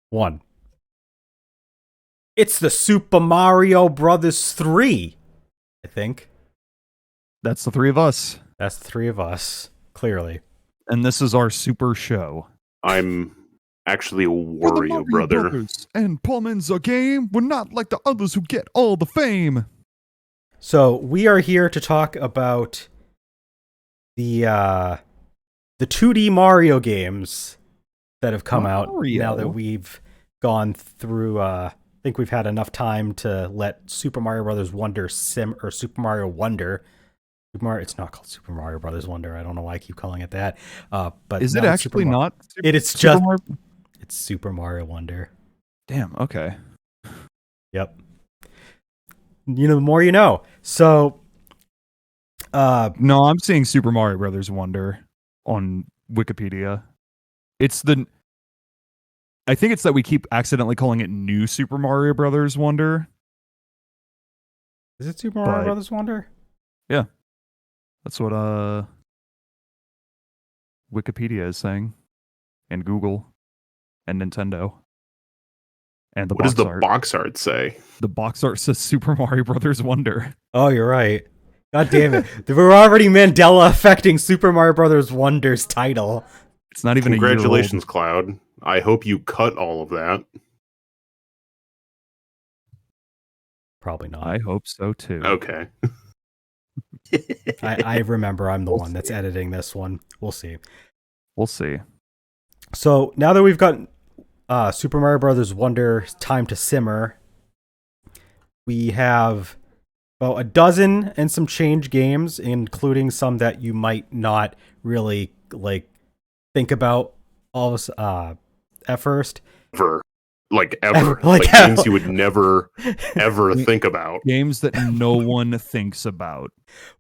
One. It's the Super Mario Brothers 3, I think. That's the three of us. That's the three of us, clearly. And this is our super show. I'm actually a Wario brother. Brothers and Pullman's a game. We're not like the others who get all the fame. So we are here to talk about the 2D Mario games that have come out now that we've gone through. I think we've had enough time to let Super Mario Brothers Wonder Super Mario Wonder. It's not called Super Mario Brothers Wonder. I don't know why I keep calling it that. But is it actually not? It's just it's Super Mario Wonder. Damn. Okay. Yep. You know, the more you know. So, no, I'm seeing Super Mario Brothers Wonder on Wikipedia. I think it's that we keep accidentally calling it New Super Mario Brothers Wonder. Is it Super Mario Brothers Wonder? Yeah. That's what Wikipedia is saying. And Google. And Nintendo. And what does the box art say? The box art says Super Mario Brothers Wonder. Oh, you're right. God damn it. We're already Mandela affecting Super Mario Brothers Wonder's title. It's not even Congratulations, Cloud. I hope you cut all of that. Probably not. I hope so too. Okay. I remember I'm the one that's editing this one. We'll see. We'll see. So now that we've got Super Mario Brothers Wonder Time to Simmer, we have about a dozen and some change games, including some that you might not really think about all at first. Ever. Like games you would never ever think about. Games that no one thinks about.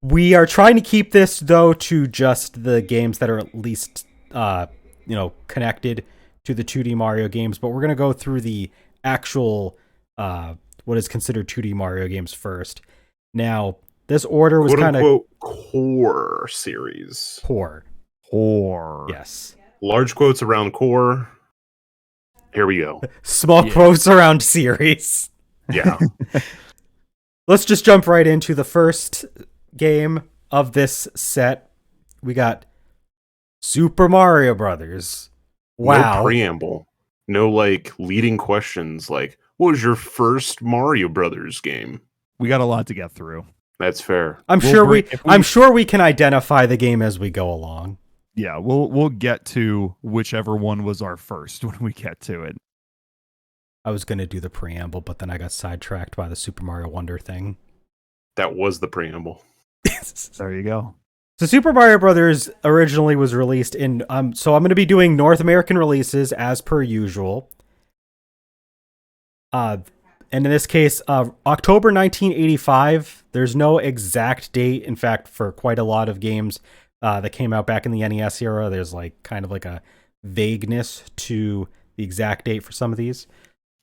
We are trying to keep this though to just the games that are at least connected to the 2D Mario games, but we're going to go through the actual what is considered 2D Mario games first. Now, this order was kind of core series. Core. Yes. Large quotes around core. Here we go. Small quotes around series. Yeah. Let's just jump right into the first game of this set. We got Super Mario Brothers. Wow. No preamble. No leading questions like, what was your first Mario Brothers game? We got a lot to get through. That's fair. I'm sure we can identify the game as we go along. Yeah, we'll get to whichever one was our first when we get to it. I was going to do the preamble, but then I got sidetracked by the Super Mario Wonder thing. That was the preamble. There you go. So Super Mario Brothers originally was released in... so I'm going to be doing North American releases as per usual. And in this case, October 1985. There's no exact date. In fact, for quite a lot of games that came out back in the NES era, there's kind of a vagueness to the exact date for some of these.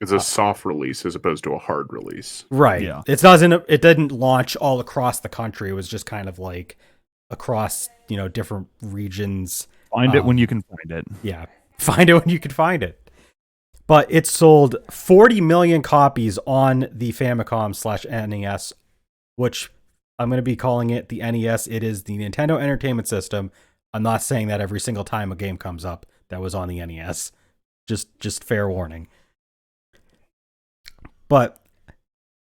It's a soft release as opposed to a hard release. Right. Yeah. It didn't launch all across the country. It was just kind of across, different regions. Find it when you can find it. Yeah. Find it when you can find it. But it sold 40 million copies on the Famicom/NES, which I'm going to be calling it the NES. It is the Nintendo Entertainment System. I'm not saying that every single time a game comes up that was on the NES. Just fair warning. But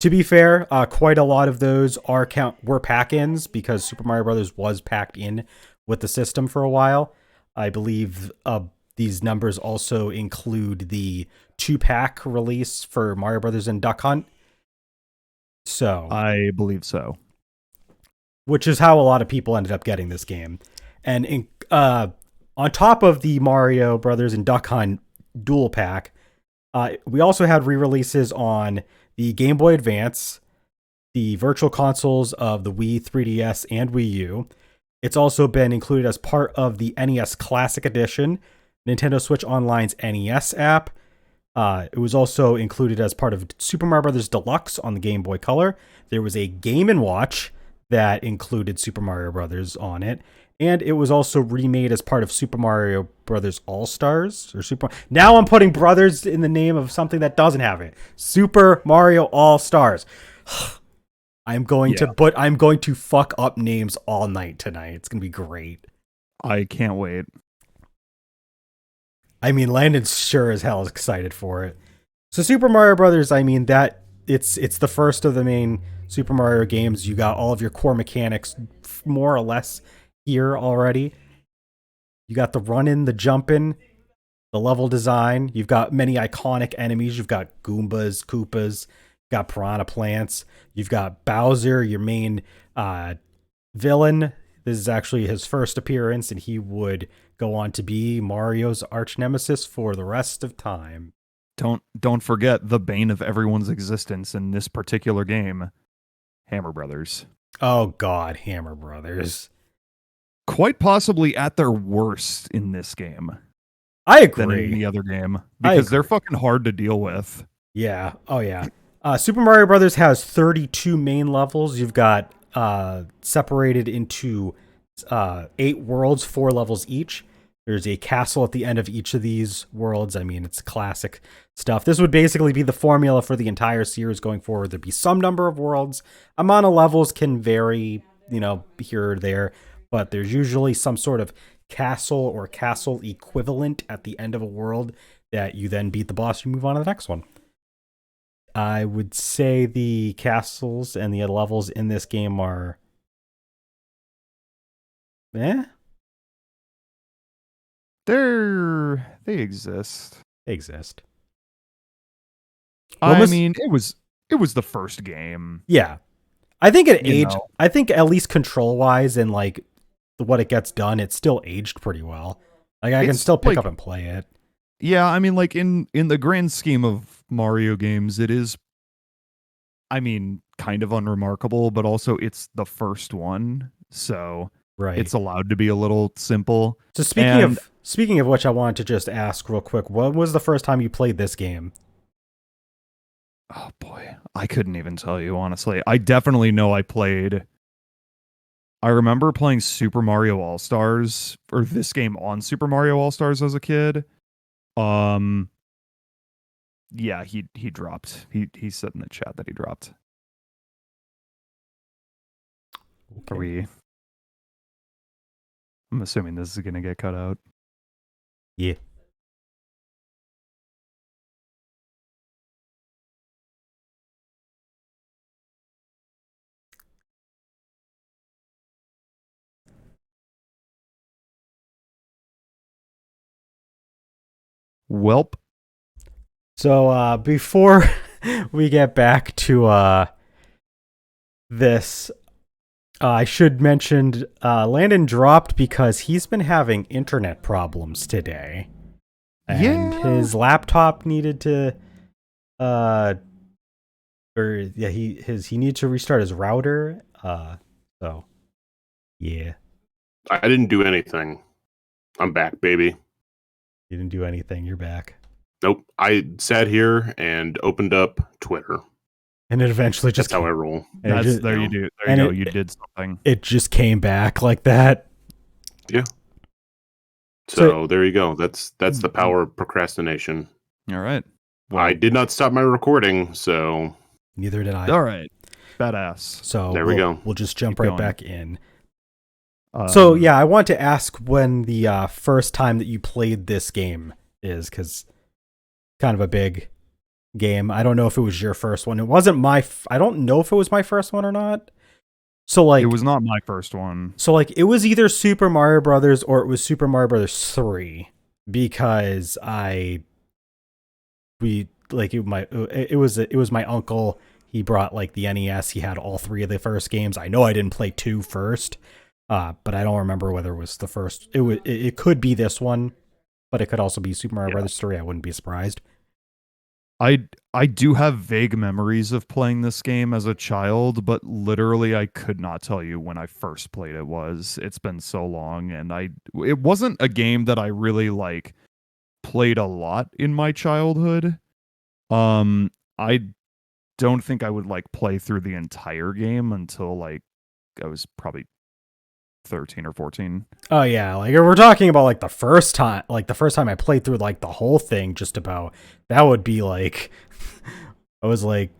to be fair, quite a lot of those were pack-ins because Super Mario Brothers was packed in with the system for a while. I believe these numbers also include the 2-pack release for Mario Brothers and Duck Hunt. So I believe so. Which is how a lot of people ended up getting this game. And on top of the Mario Brothers and Duck Hunt dual pack, we also had re-releases on the Game Boy Advance, the virtual consoles of the Wii, 3DS, and Wii U. It's also been included as part of the NES Classic Edition, Nintendo Switch Online's NES app. It was also included as part of Super Mario Bros. Deluxe on the Game Boy Color. There was a Game & Watch that included Super Mario Brothers on it. And it was also remade as part of Super Mario Brothers All Stars or Super. Now I'm putting Brothers in the name of something that doesn't have it. Super Mario All Stars. I'm going to fuck up names all night tonight. It's gonna be great. I can't wait. I mean, Landon's sure as hell is excited for it. So Super Mario Brothers, I mean that it's the first of the main Super Mario games. You got all of your core mechanics more or less here already. You got the running, the jumping, the level design. You've got many iconic enemies. You've got Goombas, Koopas, you've got Piranha Plants. You've got Bowser, your main villain. This is actually his first appearance, and he would go on to be Mario's arch nemesis for the rest of time. Don't forget the bane of everyone's existence in this particular game, Hammer Brothers. Oh God, Hammer Brothers. Quite possibly at their worst in this game. I Than agree. in any other game because they're fucking hard to deal with. Yeah. Oh yeah. Super Mario Brothers has 32 main levels. You've got separated into 8 worlds, 4 levels each. There's a castle at the end of each of these worlds. I mean, it's classic stuff. This would basically be the formula for the entire series going forward. There'd be some number of worlds. Amount of levels can vary, here or there, but there's usually some sort of castle or castle equivalent at the end of a world that you then beat the boss, you move on to the next one. I would say the castles and the levels in this game are They exist. They exist. I mean, it was the first game. Yeah. I think it aged. I think at least control wise and like what it gets done, it still aged pretty well. Like I can still pick up and play it. Yeah, I mean, like in the grand scheme of Mario games, it is, I mean, kind of unremarkable, but also it's the first one, so it's allowed to be a little simple. So speaking of which, I wanted to just ask real quick, when was the first time you played this game? Oh boy, I couldn't even tell you, honestly. I definitely know I remember playing Super Mario All-Stars, or this game on Super Mario All-Stars as a kid. Yeah, he dropped. He said in the chat that he dropped. Okay. I'm assuming this is gonna get cut out. Yeah. Welp. So before we get back to this, I should mention Landon dropped because he's been having internet problems today. And his laptop needed to he needed to restart his router. So yeah. I didn't do anything. I'm back, baby. You didn't do anything, you're back. Nope. I sat here and opened up Twitter. And it eventually just That's how I roll. There you do. There you go. You did something. It just came back like that. Yeah. So there you go. That's the power of procrastination. All right. Well, I did not stop my recording, so neither did I. All right. Badass. So there we go. We'll just jump right back in. So yeah, I want to ask when the first time that you played this game is, because kind of a big game. I don't know if it was your first one. It wasn't I don't know if it was my first one or not. So like, it was not my first one. So like, it was either Super Mario Brothers or it was Super Mario Brothers 3, because it was my uncle. He brought like the NES. He had all 3 of the first games. I know I didn't play 2 first. But I don't remember whether it was the first. It could be this one, but it could also be Super Mario Brothers 3. I wouldn't be surprised. I do have vague memories of playing this game as a child, but literally I could not tell you when I first played it was. It's been so long, and it wasn't a game that I really like played a lot in my childhood. I don't think I would like play through the entire game until like I was probably 13 or 14. Oh yeah, like we're talking about like the first time I played through like the whole thing, just about, that would be like, I was like,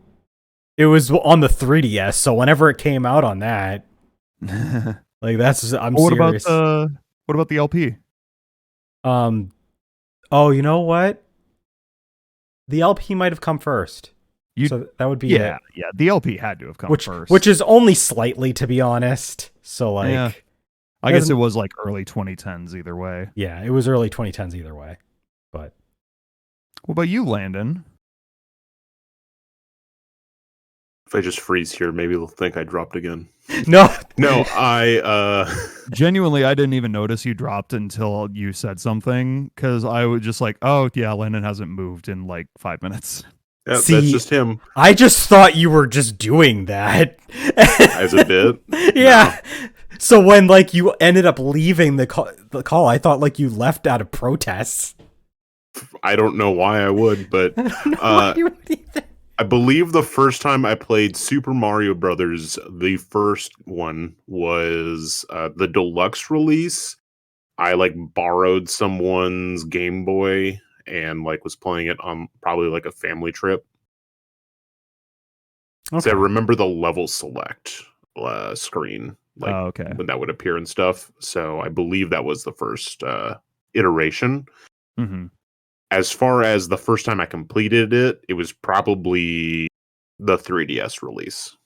it was on the 3DS, so whenever it came out on that, like I'm What serious. about the LP? Oh, you know what? The LP might have come first. So that would be it. Yeah, the LP had to have come first. Which is only slightly, to be honest. So like, yeah. I guess it was like early 2010s either way. Yeah, it was early 2010s either way. But what about you, Landon? If I just freeze here, maybe they'll think I dropped again. No, I genuinely, I didn't even notice you dropped until you said something, because I was just like, oh yeah, Landon hasn't moved in like 5 minutes. Yeah, See, that's just him. I just thought you were just doing that As a bit. Yeah. No. So when like you ended up leaving the call, I thought like you left out of protest. I don't know why I would, but I don't know why you would either. I believe the first time I played Super Mario Brothers, the first one was the deluxe release. I like borrowed someone's Game Boy and like was playing it on probably like a family trip. Okay. So I remember the level select screen, like okay, when that would appear and stuff. So I believe that was the first iteration. Mm-hmm. As far as the first time I completed it, it was probably the 3DS release.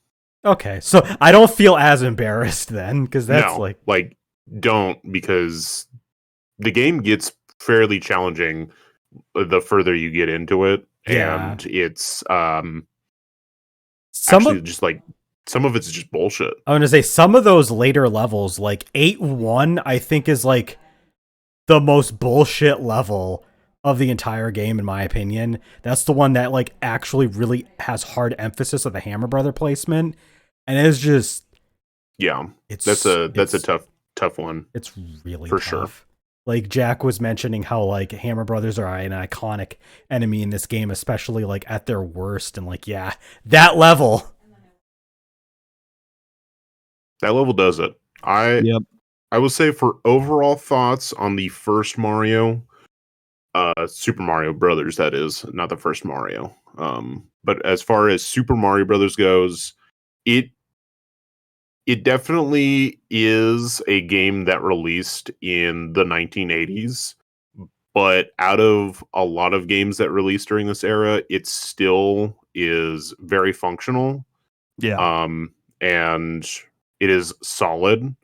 Okay, so I don't feel as embarrassed then, because that's don't, because the game gets fairly challenging the further you get into it, and it's some of it's just bullshit. I want to say some of those later levels, like 8-1, I think is like the most bullshit level of the entire game, in my opinion. That's the one that like actually really has hard emphasis of the Hammer Brother placement, and it's just that's a tough one. It's really for tough. Sure. Like Jack was mentioning how like Hammer Brothers are an iconic enemy in this game, especially like at their worst, and like that level. That level does it. I will say, for overall thoughts on the first Mario, Super Mario Brothers, that is, not the first Mario. But as far as Super Mario Brothers goes, it definitely is a game that released in the 1980s. But out of a lot of games that released during this era, it still is very functional. Yeah. And it is solid.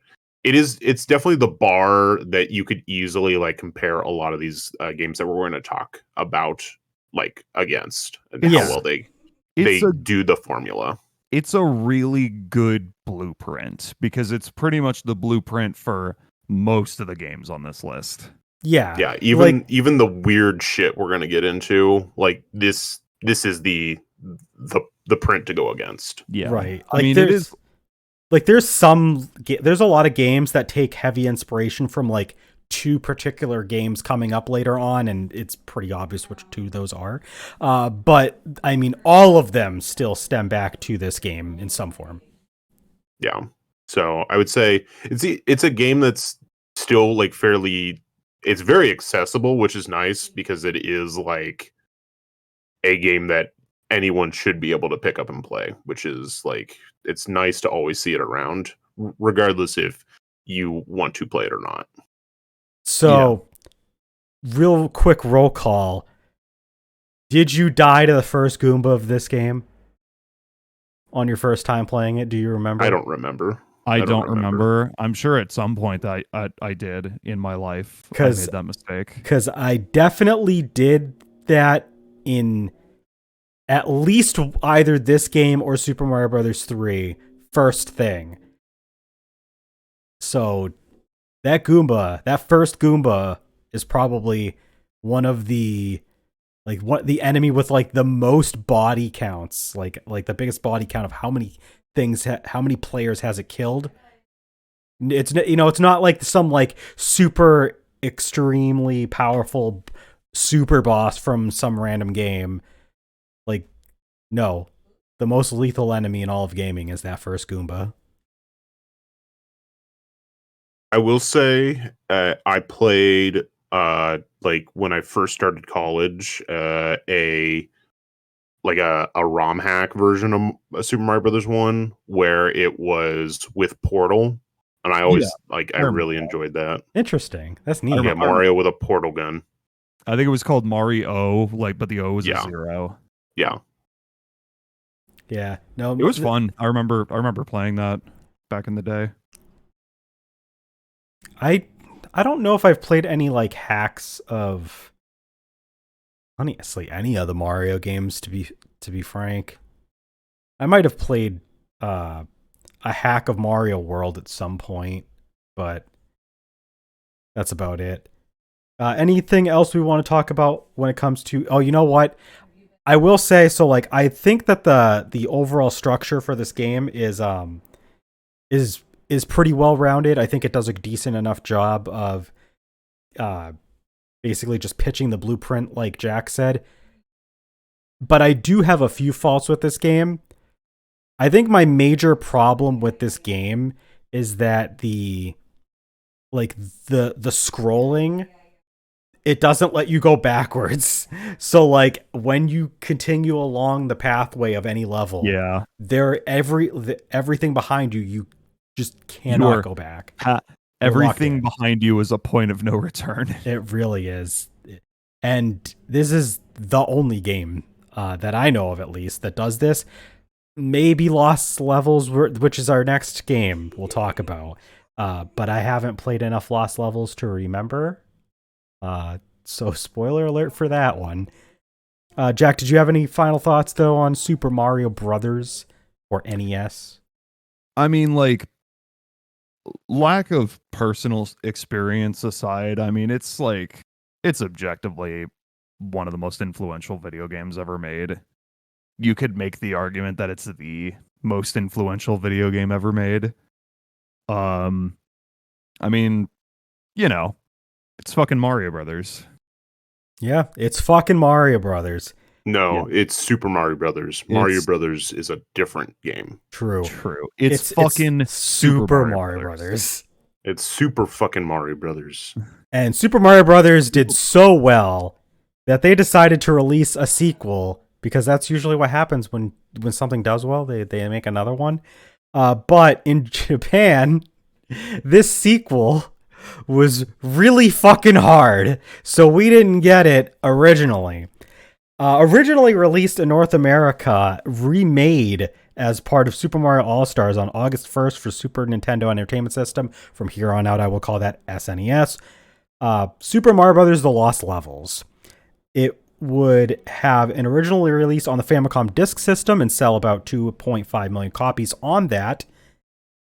It's definitely the bar that you could easily like compare a lot of these games that we're going to talk about like against, and how well they do the formula. It's a really good blueprint, because it's pretty much the blueprint for most of the games on this list. Yeah. Even the weird shit we're going to get into, like this is the print to go against. Yeah. Right. Like, I mean, it is like there's a lot of games that take heavy inspiration from like two particular games coming up later on, and it's pretty obvious which two those are. But I mean, all of them still stem back to this game in some form. Yeah. So I would say it's a game that's still like it's very accessible, which is nice, because it is like a game that anyone should be able to pick up and play, which is like, it's nice to always see it around, regardless if you want to play it or not. So, real quick roll call. Did you die to the first Goomba of this game on your first time playing it? Do you remember? I don't remember. I don't remember. I'm sure at some point that I did in my life. I made that mistake. Because I definitely did that in at least either this game or Super Mario Brothers 3 first thing. So that first Goomba is probably one of the enemy with like the most body counts, like the biggest body count of how many players has it killed. It's it's not like some like super extremely powerful super boss from some random game. Like, no, the most lethal enemy in all of gaming is that first Goomba. I will say I played like when I first started college a ROM hack version of Super Mario Brothers 1 where it was with Portal, and I Yeah, always I I remember really that. enjoyed that. Interesting. That's I neat. Yeah, remember, Mario with a portal gun. I think it was called Mario, like, but the O was a Yeah. 0. Yeah. Yeah. No, It was fun. I remember playing that back in the day. I I don't know if I've played any like hacks of honestly any of the Mario games to be frank. I might have played uh a hack of Mario World at some point, but that's about it. Anything else we want to talk about when it comes to? Oh, you know what? I will say so. Like, I think that the overall structure for this game is is pretty well rounded. I think it does a decent enough job of uh basically just pitching the blueprint, like Jack said. But I do have a few faults with this game. I think my major problem with this game is that the scrolling, it doesn't let you go backwards. So like when you continue along the pathway of any level, Yeah, everything behind you, you just you cannot are go back. You're locked everything in. behind you is a point of no return. It really is. And this is the only game that I know of, at least, that does this. Maybe Lost Levels, which is our next game we'll talk about. But I haven't played enough Lost Levels to remember. So spoiler alert for that one. Jack, did you have any final thoughts though on Super Mario Brothers or NES? I mean, like, lack of personal experience aside, I mean, it's like it's objectively one of the most influential video games ever made. You could make the argument that it's the most influential video game ever made. Um, I mean, you know, it's fucking Mario Brothers. Yeah, it's fucking Mario Brothers. Yeah, No, it's Super Mario Brothers. Mario it's Brothers is a different game. True. true. It's It's fucking Super Mario Brothers. It's Super fucking Mario Brothers. And Super Mario Brothers did so well that they decided to release a sequel, because that's usually what happens when something does well, they make another one. But in Japan, this sequel was really fucking hard, so we didn't get it originally. Originally released in North America, remade as part of Super Mario All-Stars on August 1st for Super Nintendo Entertainment System. From here on out, I will call that SNES. Super Mario Brothers: The Lost Levels. It would have an originally release on the Famicom Disk System and sell about 2.5 million copies on that.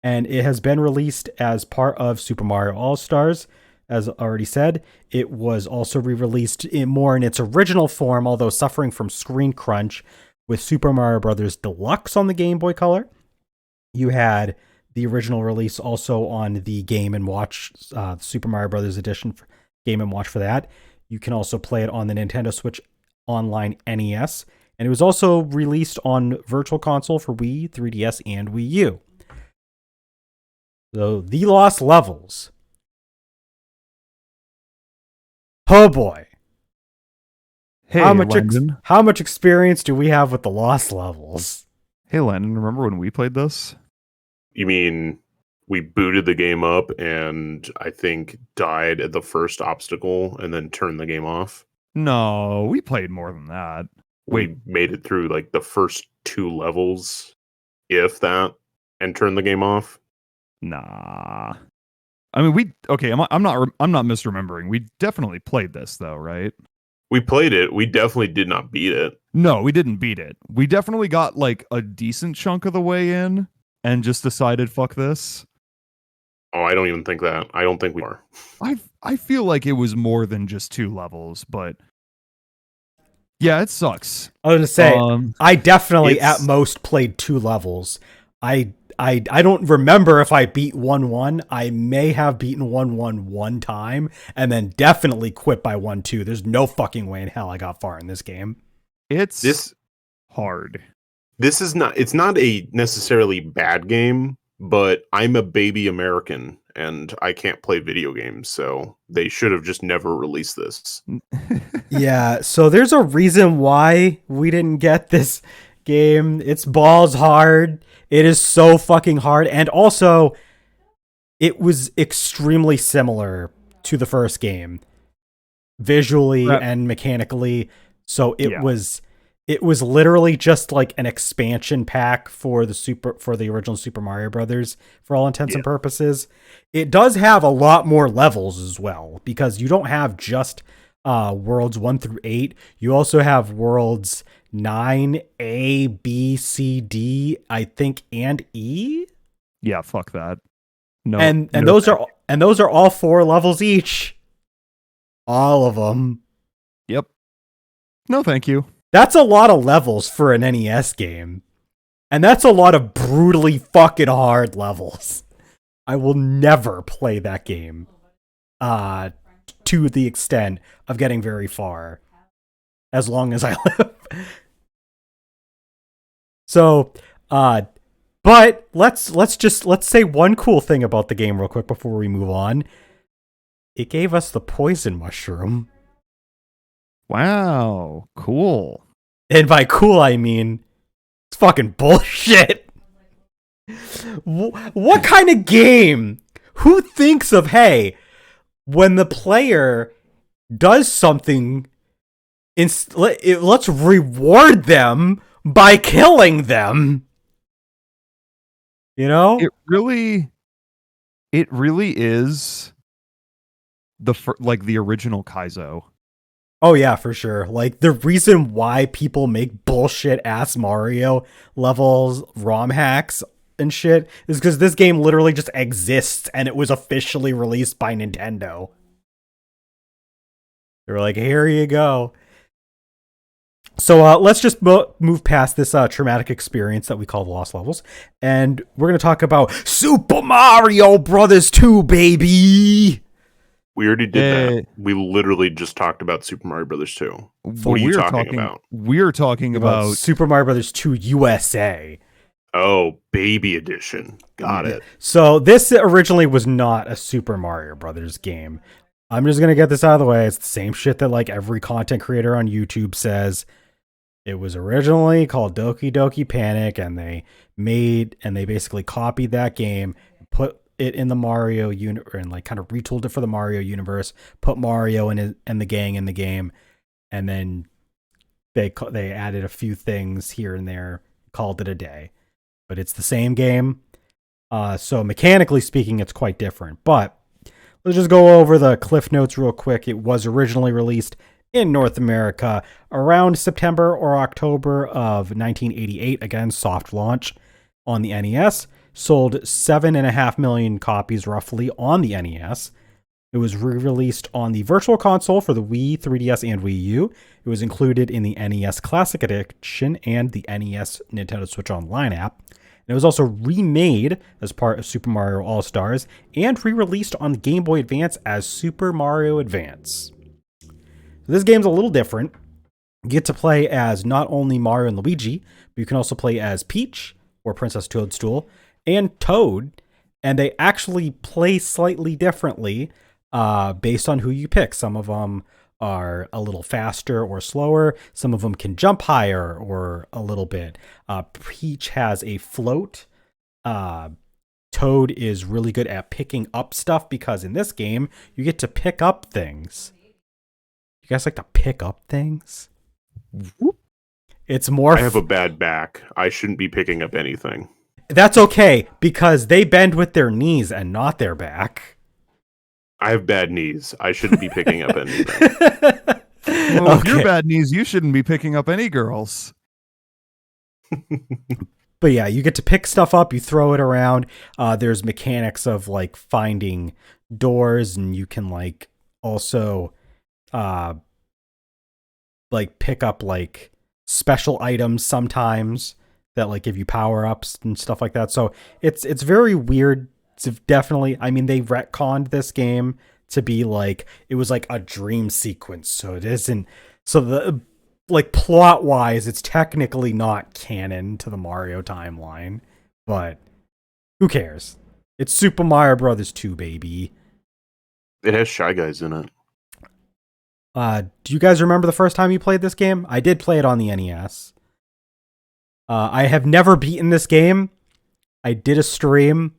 And it has been released as part of Super Mario All-Stars. As already said, it was also re-released more in its original form, although suffering from screen crunch, with Super Mario Bros. Deluxe on the Game Boy Color. You had the original release also on the Game & Watch, Super Mario Bros. Edition, for Game & Watch for that. You can also play it on the Nintendo Switch Online NES. And it was also released on Virtual Console for Wii, 3DS, and Wii U. So, The Lost Levels. Oh boy. Hey, Landon. How much experience do we have with the Lost Levels? Hey, Landon, remember when we played this? You mean we booted the game up and I think died at the first obstacle and then turned the game off? No, we played more than that. Wait, We made it through like the first 2 levels, if that, and turned the game off. nah. I mean, I'm not misremembering. We definitely played this though, right? We played it. We definitely did not beat it. No, we didn't beat it. We definitely got like a decent chunk of the way in and just decided fuck this. Oh, I don't even think that. I don't think we are. I feel like it was more than just 2 levels, but yeah, it sucks. I was gonna say, I definitely at most played 2 levels. I don't remember if I beat 1-1. I may have beaten 1-1 one time and then definitely quit by 1-2. There's no fucking way in hell I got far in this game. It's hard. It's not a necessarily bad game, but I'm a baby American and I can't play video games, so they should have just never released this. Yeah, so there's a reason why we didn't get this game. It's balls hard. It is so fucking hard. And also, it was extremely similar to the first game, visually and mechanically. So it was literally just like an expansion pack for the original Super Mario Brothers for all intents and purposes. It does have a lot more levels as well, because you don't have just worlds 1 through 8. You also have worlds 9, A, B, C, D, I think, and E. Yeah, fuck that. No, and no those are all 4 levels each. All of them. Yep. No, thank you. That's a lot of levels for an NES game. And that's a lot of brutally fucking hard levels. I will never play that game to the extent of getting very far as long as I live. So, but let's say one cool thing about the game real quick before we move on. It gave us the poison mushroom. Wow, cool. And by cool, I mean it's fucking bullshit. What kind of game? Who thinks of, hey, when the player does something, let's reward them by killing them? You know? It really is the original Kaizo. Oh yeah, for sure. Like, the reason why people make bullshit ass Mario levels, ROM hacks and shit is because this game literally just exists and it was officially released by Nintendo. They were like, here you go. So let's just move past this traumatic experience that we call the Lost Levels, and we're going to talk about Super Mario Brothers 2, baby! We already did that. We literally just talked about Super Mario Brothers 2. What are you talking about? We're talking about Super Mario Brothers 2 USA. Oh, baby edition. Got it. So this originally was not a Super Mario Brothers game. I'm just going to get this out of the way. It's the same shit that like every content creator on YouTube says. It was originally called Doki Doki Panic, and they basically copied that game, put it in the Mario universe, and like kind of retooled it for the Mario universe, put Mario and the gang in the game, and then they added a few things here and there, called it a day. But it's the same game. So mechanically speaking, it's quite different. But let's just go over the cliff notes real quick. It was originally released in North America around September or October of 1988. Again, soft launch on the NES. Sold 7.5 million copies roughly on the NES. It was re-released on the Virtual Console for the Wii, 3DS, and Wii U. It was included in the NES Classic Edition and the NES Nintendo Switch Online app. And it was also remade as part of Super Mario All-Stars and re-released on the Game Boy Advance as Super Mario Advance. So this game's a little different. You get to play as not only Mario and Luigi, but you can also play as Peach or Princess Toadstool and Toad, and they actually play slightly differently based on who you pick. Some of them are a little faster or slower. Some of them can jump higher or a little bit. Peach has a float. Toad is really good at picking up stuff because in this game, you get to pick up things. You guys like to pick up things? It's more... I have a bad back. I shouldn't be picking up anything. That's okay, because they bend with their knees and not their back. I have bad knees. I shouldn't be picking up anything. Well, with your bad knees, you shouldn't be picking up any girls. But yeah, you get to pick stuff up, you throw it around. There's mechanics of like finding doors, and you can like also like pick up like special items sometimes that like give you power-ups and stuff like that. So it's very weird. It's definitely, I mean, they retconned this game to be like, it was like a dream sequence. So it isn't, so the like plot-wise, it's technically not canon to the Mario timeline, but who cares? It's Super Mario Brothers 2, baby. It has Shy Guys in it. Do you guys remember the first time you played this game? I did play it on the NES. I have never beaten this game. I did a stream.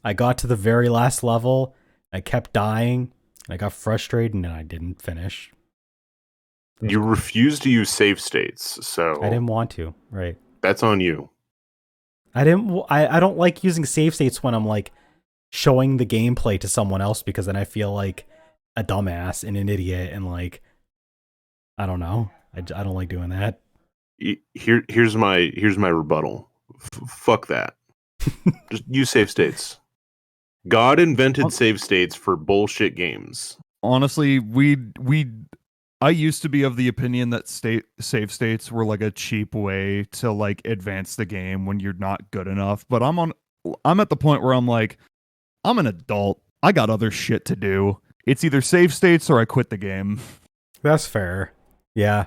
I got to the very last level. I kept dying. I got frustrated and I didn't finish. You refuse to use save states, so I didn't want to. Right. that's on you. I don't like using save states when I'm like showing the gameplay to someone else, because then I feel like a dumbass and an idiot, and like, I don't know. I don't like doing that. Here's my rebuttal. Fuck that. Just use save states. God invented save states for bullshit games. Honestly, I used to be of the opinion that save states were like a cheap way to like advance the game when you're not good enough. But I'm at the point where I'm like, I'm an adult. I got other shit to do. It's either save states or I quit the game. That's fair. Yeah.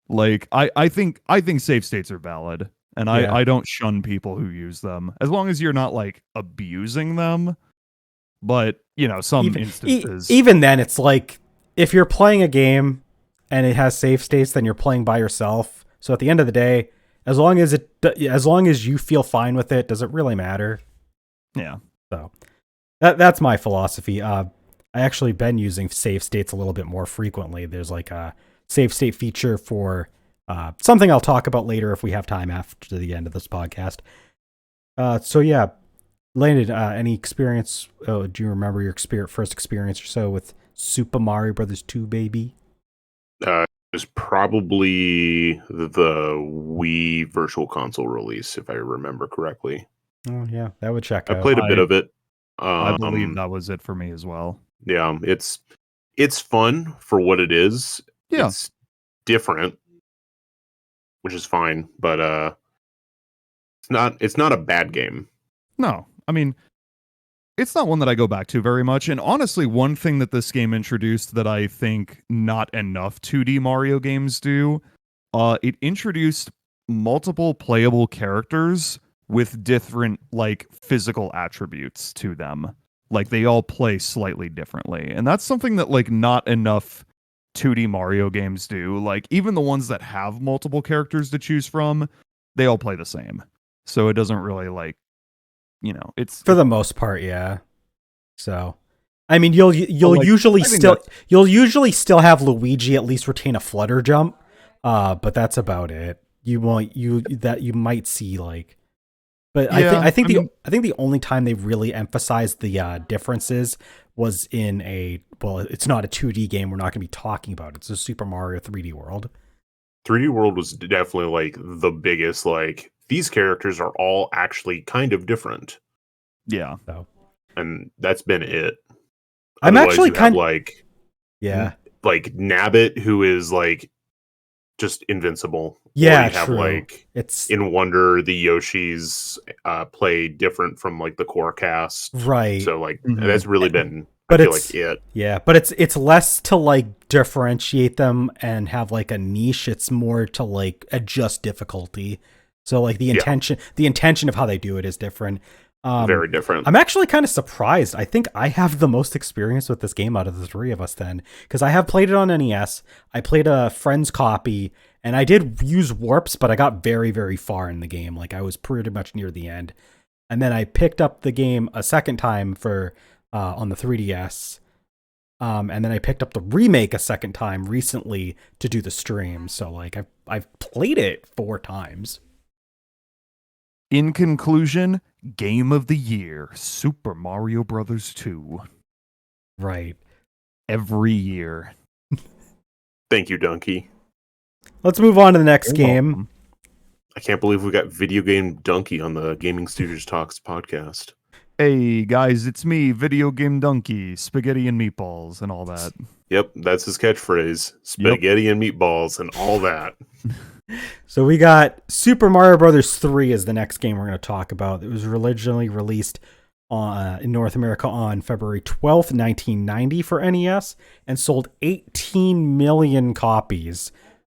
Like I think save states are valid, and Yeah. I don't shun people who use them as long as you're not like abusing them. But you know, some instances, even then, it's like if you're playing a game and it has save states, then you're playing by yourself. So at the end of the day, as long as you feel fine with it, does it really matter? Yeah. So that's my philosophy. I actually been using save states a little bit more frequently. There's like a save state feature for something I'll talk about later if we have time after the end of this podcast. So yeah, Landon, any experience? Do you remember your first experience or so with Super Mario Brothers 2, baby? It was probably the Wii Virtual Console release, if I remember correctly. Oh yeah, that would check I out. played a bit of it. I believe that was it for me as well. Yeah, it's fun for what it is. Yeah. It's different, which is fine, but it's not a bad game. No, I mean, it's not one that I go back to very much. And honestly, one thing that this game introduced that I think not enough 2D Mario games do, it introduced multiple playable characters with different like physical attributes to them. Like they all play slightly differently. And that's something that like not enough 2D Mario games do. Like even the ones that have multiple characters to choose from, they all play the same. So it doesn't really like, you know, it's For the most part, yeah. So, I mean, you'll like, usually still have Luigi at least retain a flutter jump, but that's about it. You might see like, but Yeah, I think the only time they really emphasized the differences was in it's not a 2D game. We're not going to be talking about it. It's a Super Mario 3D World. 3D World was definitely like the biggest, like, these characters are all actually kind of different. Yeah. So, And that's been it. I'm Otherwise, actually you have, kind of like, yeah. like Nabbit, who is like just invincible. Yeah, or you have true. like It's in Wonder, the Yoshis play different from like the core cast. right. So like Mhm. that's really been But I feel it's- like it. Yeah, but it's less to like differentiate them and have like a niche. It's more to like adjust difficulty. So like the intention of how they do it is different. Very different. I'm actually kind of surprised. I think I have the most experience with this game out of the three of us then, because I have played it on NES. I played a friend's copy, and I did use warps, but I got very, very far in the game. Like I was pretty much near the end. And then I picked up the game a second time for on the 3DS. And then I picked up the remake a second time recently to do the stream. So like I've played it 4 times. In conclusion, game of the year, Super Mario Brothers 2. Right. Every year. Thank you, Donkey. Let's move on to the next You're game. welcome. I can't believe we got Video Game Donkey on the Gaming Stooges Talks podcast. Hey guys, it's me, Video Game Donkey, spaghetti and meatballs and all that. Yep, that's his catchphrase. Spaghetti and meatballs and all that. So we got Super Mario Brothers 3 is the next game we're going to talk about. It was originally released in North America on February 12th, 1990 for NES and sold 18 million copies.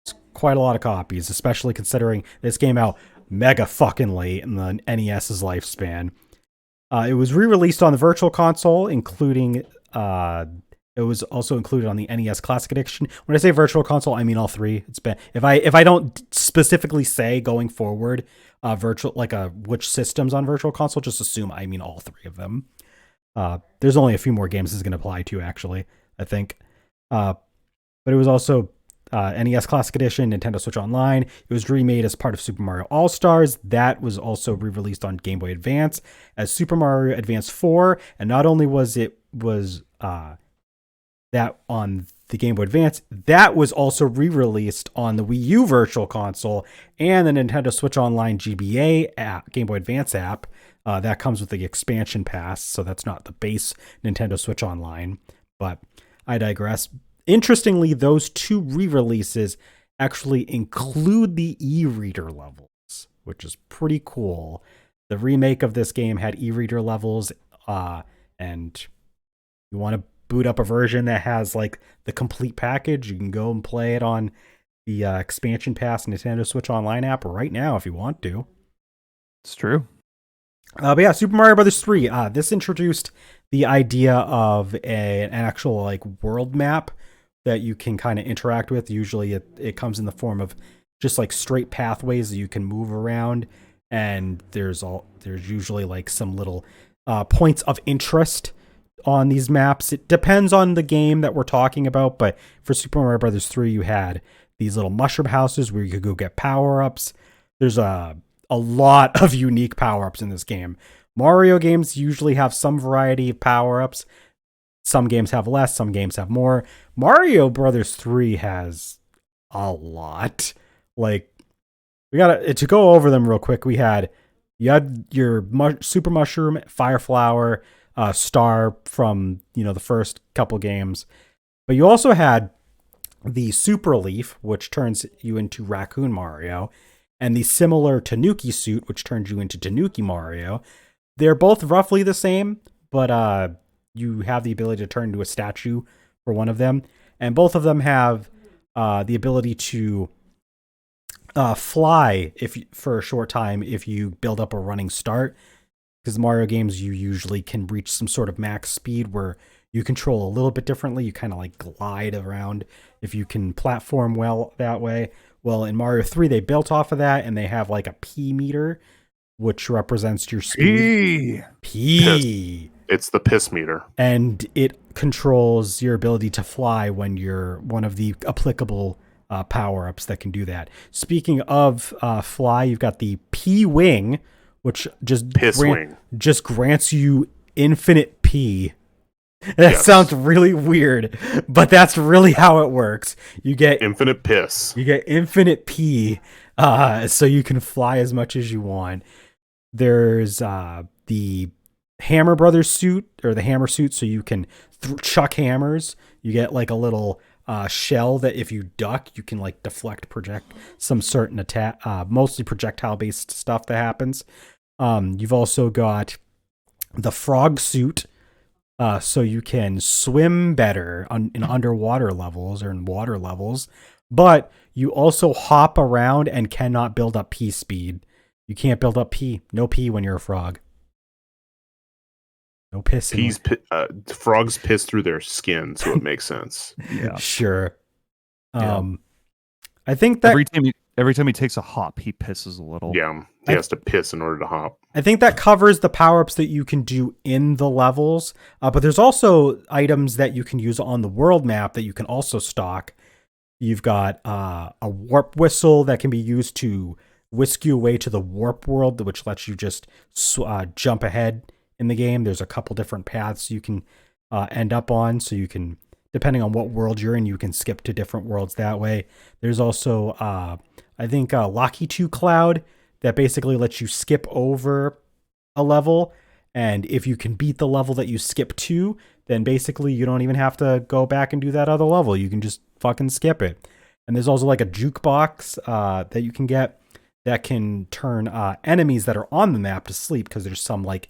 It's quite a lot of copies, especially considering this came out mega fucking late in the NES's lifespan. It was re-released on the Virtual Console, including it was also included on the NES Classic Edition. When I say Virtual Console, I mean all three. It's been if I don't specifically say going forward, virtual which systems on Virtual Console, just assume I mean all three of them. There's only a few more games this is going to apply to, actually, I think. But it was also NES Classic Edition, Nintendo Switch Online. It was remade as part of Super Mario All-Stars. That was also re-released on Game Boy Advance as Super Mario Advance 4. And not only was that on the Game Boy Advance, that was also re-released on the Wii U Virtual Console and the Nintendo Switch Online GBA app, Game Boy Advance app. That comes with the expansion pass, so that's not the base Nintendo Switch Online. But I digress. Interestingly, those two re-releases actually include the e-reader levels, which is pretty cool. The remake of this game had e-reader levels, and you want to boot up a version that has like the complete package, you can go and play it on the expansion pass Nintendo Switch Online app right now if you want to. It's true. But yeah, Super Mario Brothers 3. This introduced the idea of an actual like world map that you can kind of interact with. Usually it comes in the form of just like straight pathways that you can move around, and there's usually like some little points of interest on these maps. It depends on the game that we're talking about, but for Super Mario Brothers 3, you had these little mushroom houses where you could go get power-ups. There's a lot of unique power-ups in this game. Mario games usually have some variety of power-ups. Some games have less, some games have more. Mario Brothers 3 has a lot. Like, we got to go over them real quick. You had your Super Mushroom, Fire Flower, Star from, the first couple games. But you also had the Super Leaf, which turns you into Raccoon Mario, and the similar Tanuki suit, which turns you into Tanuki Mario. They're both roughly the same, but you have the ability to turn into a statue for one of them. And both of them have the ability to fly for a short time if you build up a running start. Because Mario games, you usually can reach some sort of max speed where you control a little bit differently. You kind of like glide around if you can platform well that way. Well, in Mario 3, they built off of that, and they have like a P meter, which represents your speed. P. It's the piss meter. And it controls your ability to fly when you're one of the applicable power-ups that can do that. Speaking of fly, you've got the P-Wing, which just grants you infinite P. That sounds really weird, but that's really how it works. You get infinite piss. You get infinite P, so you can fly as much as you want. There's the Hammer Brothers suit, or the Hammer suit, so you can chuck hammers. You get like a little shell that if you duck, you can like deflect, project some certain attack, mostly projectile-based stuff that happens. You've also got the Frog suit, so you can swim better in underwater levels or in water levels, but you also hop around and cannot build up P speed. You can't build up P. No P when you're a frog. No pissing. Frogs piss through their skin, so it makes sense. Yeah, sure. I think that every time he takes a hop, he pisses a little. Yeah, he has to piss in order to hop. I think that covers the power-ups that you can do in the levels, but there's also items that you can use on the world map that you can also stock. You've got a warp whistle that can be used to whisk you away to the warp world, which lets you just jump ahead in the game. There's a couple different paths you can end up on, so you can, depending on what world you're in, you can skip to different worlds that way. There's also, I think, Locky 2 Cloud that basically lets you skip over a level, and if you can beat the level that you skip to, then basically you don't even have to go back and do that other level. You can just fucking skip it. And there's also like a jukebox that you can get that can turn enemies that are on the map to sleep, because there's some like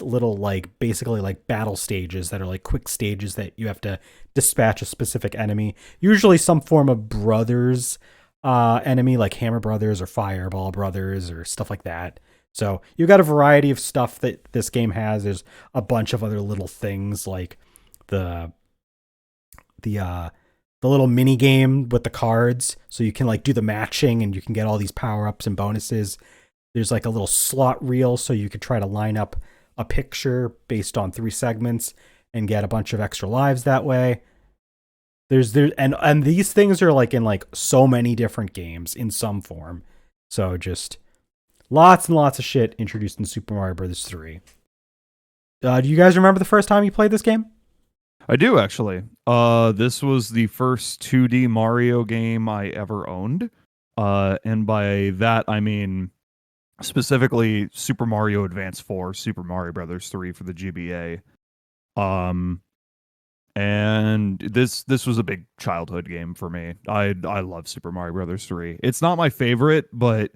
little like basically like battle stages that are like quick stages that you have to dispatch a specific enemy, usually some form of brothers enemy, like Hammer Brothers or Fireball Brothers or stuff like that. So you got a variety of stuff that this game has. There's a bunch of other little things like the the little mini game with the cards, so you can like do the matching and you can get all these power ups and bonuses. There's like a little slot reel, so you could try to line up a picture based on 3 segments and get a bunch of extra lives that way. And these things are like in like so many different games in some form. So just lots and lots of shit introduced in Super Mario Bros. 3. Do you guys remember the first time you played this game? I do actually. This was the first 2D Mario game I ever owned. And by that I mean specifically Super Mario Advance 4, Super Mario Brothers 3 for the GBA. And this was a big childhood game for me. I love Super Mario Brothers 3. It's not my favorite, but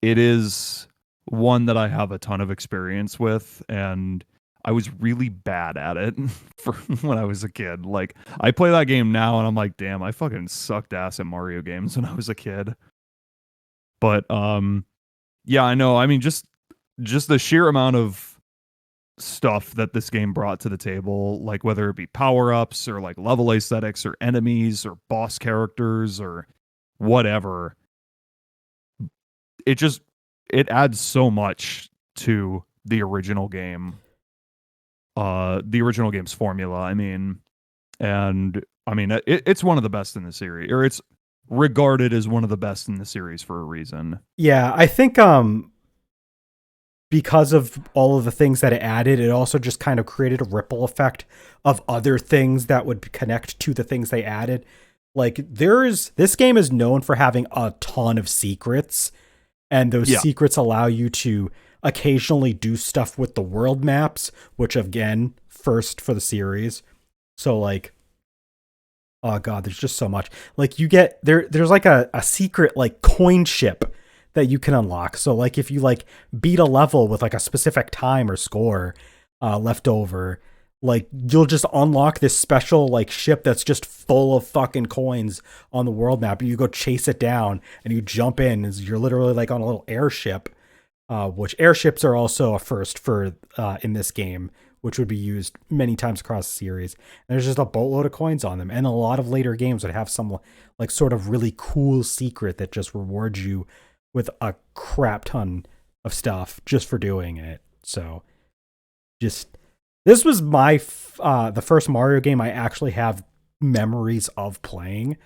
it is one that I have a ton of experience with, and I was really bad at it for when I was a kid. Like, I play that game now and I'm like, damn, I fucking sucked ass at Mario games when I was a kid. But yeah, I know. I mean, just the sheer amount of stuff that this game brought to the table, like whether it be power-ups or like level aesthetics or enemies or boss characters or whatever, it adds so much to the original game, the original game's formula. I mean, it's one of the best in the series, or it's regarded as one of the best in the series for a reason. Yeah, I think because of all of the things that it added, it also just kind of created a ripple effect of other things that would connect to the things they added. Like this game is known for having a ton of secrets, and those secrets allow you to occasionally do stuff with the world maps, which again, first for the series. So like, oh god, there's just so much. Like you get there's like a secret like coin ship that you can unlock. So like if you like beat a level with like a specific time or score left over, like you'll just unlock this special like ship that's just full of fucking coins on the world map, and you go chase it down and you jump in, and you're literally like on a little airship, which airships are also a first for in this game, which would be used many times across the series. And there's just a boatload of coins on them, and a lot of later games would have some like sort of really cool secret that just rewards you with a crap ton of stuff just for doing it. So just, this was my the first Mario game I actually have memories of playing.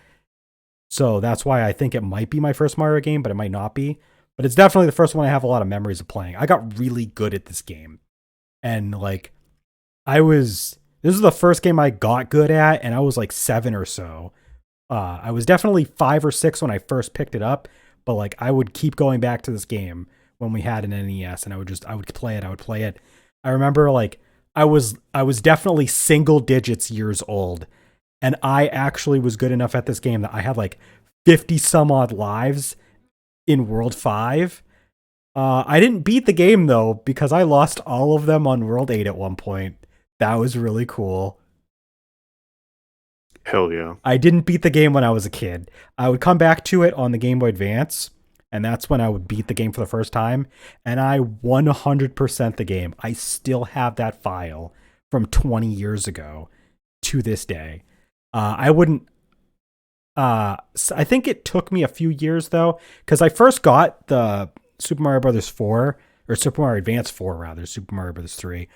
So that's why I think it might be my first Mario game, but it might not be. But it's definitely the first one I have a lot of memories of playing. I got really good at this game. And like, this was the first game I got good at, and I was like 7 or so. I was definitely 5 or 6 when I first picked it up. But like, I would keep going back to this game when we had an NES, and I would play it. I remember like I was definitely single digits years old, and I actually was good enough at this game that I had like 50 some odd lives in World 5. I didn't beat the game though, because I lost all of them on World 8 at one point. That was really cool. Hell yeah. I didn't beat the game when I was a kid. I would come back to it on the Game Boy Advance, and that's when I would beat the game for the first time, and I 100% the game. I still have that file from 20 years ago to this day. I think it took me a few years though, because I first got the Super Mario Brothers 4, or Super Mario Advance 4 rather, Super Mario Brothers 3.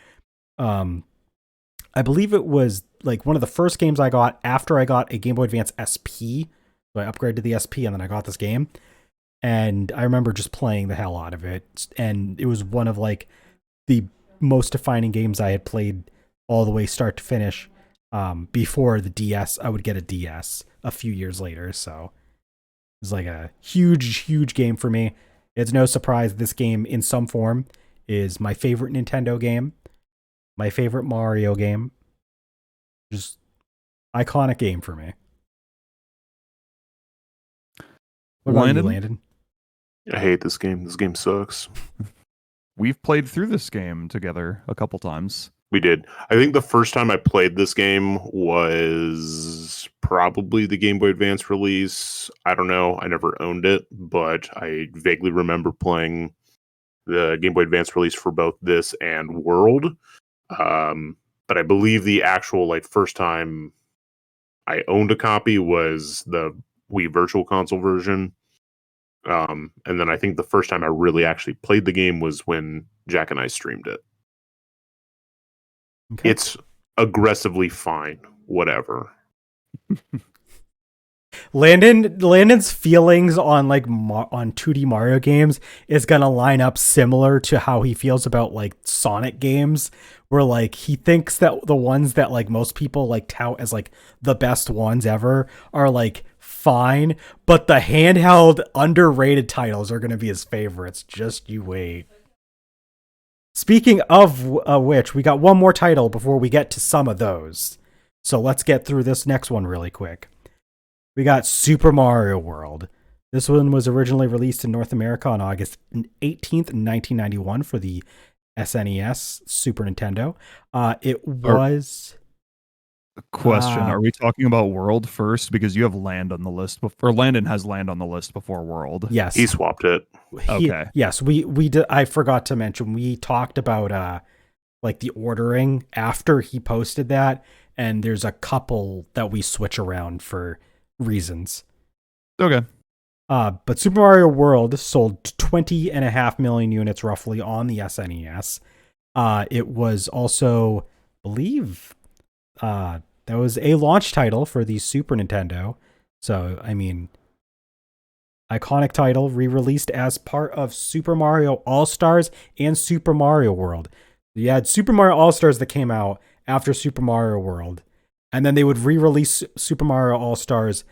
I believe it was like one of the first games I got after I got a Game Boy Advance SP. So I upgraded to the SP, and then I got this game. And I remember just playing the hell out of it. And it was one of like the most defining games I had played all the way start to finish. Before the DS, I would get a DS a few years later. So it was like a huge, huge game for me. It's no surprise this game in some form is my favorite Nintendo game. My favorite Mario game. Just iconic game for me. What about you, Landon? I hate this game. This game sucks. We've played through this game together a couple times. We did. I think the first time I played this game was probably the Game Boy Advance release. I don't know. I never owned it, but I vaguely remember playing the Game Boy Advance release for both this and World. But I believe the actual like first time I owned a copy was the Wii Virtual Console version. And then I think the first time I really actually played the game was when Jack and I streamed it. Okay. It's aggressively fine, whatever. Landon's feelings on like on 2D Mario games is gonna line up similar to how he feels about like Sonic games, where like he thinks that the ones that like most people like tout as like the best ones ever are like fine, but the handheld underrated titles are gonna be his favorites. Just you wait. Speaking of which, we got one more title before we get to some of those. So let's get through this next one really quick. We got Super Mario World. This one was originally released in North America on August 18th, 1991 for the SNES, Super Nintendo. It was... Question: are we talking about World first? Because you have Land on the list, or Landon has Land on the list before World. Yes. He swapped it. Okay. Yes, we did. I forgot to mention, we talked about like the ordering after he posted that, and there's a couple that we switch around for reasons. Okay. But Super Mario World sold 20.5 million units roughly on the SNES. It was also, I believe, that was a launch title for the Super Nintendo. So, I mean, iconic title, re-released as part of Super Mario All-Stars and Super Mario World. You had Super Mario All-Stars that came out after Super Mario World, and then they would re-release Super Mario All-Stars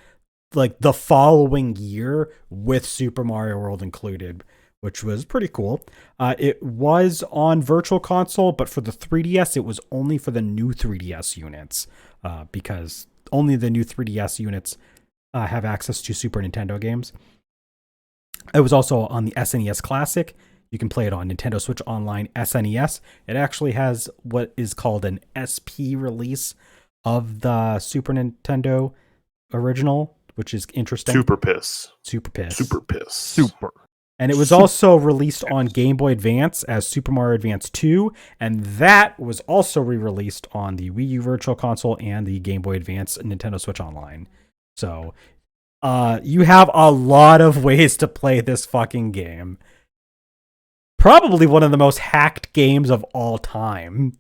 like the following year with Super Mario World included, which was pretty cool. It was on Virtual Console, but for the 3DS, it was only for the new 3DS units, because only the new 3DS units have access to Super Nintendo games. It was also on the SNES Classic. You can play it on Nintendo Switch Online SNES. It actually has what is called an SP release of the Super Nintendo original, which is interesting. Super piss. And it was also released on Game Boy Advance as Super Mario Advance 2, and that was also re-released on the Wii U Virtual Console and the Game Boy Advance Nintendo Switch Online. So, you have a lot of ways to play this fucking game. Probably one of the most hacked games of all time.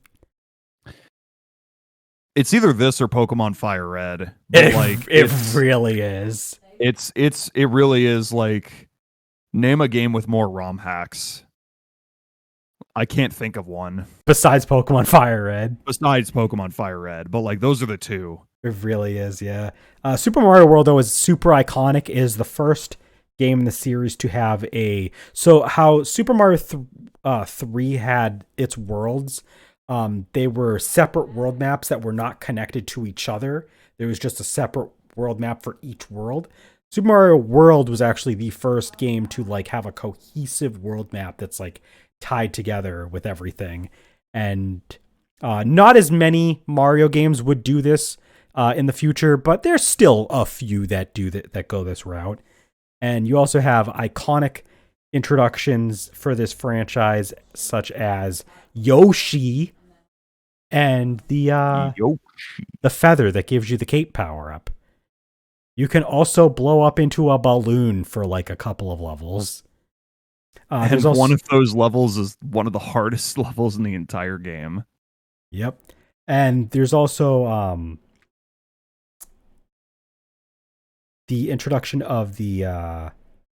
It's either this or Pokemon Fire Red. But It really is. It really is like, name a game with more ROM hacks. I can't think of one. Besides Pokemon Fire Red. Besides Pokemon Fire Red. But like, those are the two. It really is, yeah. Super Mario World, though, is super iconic. It is the first game in the series to have a... So how Super Mario 3 had its worlds, they were separate world maps that were not connected to each other. There was just a separate world map for each world. Super Mario World was actually the first game to like have a cohesive world map that's like tied together with everything. And not as many Mario games would do this in the future, but there's still a few that do that go this route. And you also have iconic introductions for this franchise, such as Yoshi and the feather that gives you the cape power up. You can also blow up into a balloon for like a couple of levels. And one of those levels is one of the hardest levels in the entire game. Yep. And there's also the introduction of the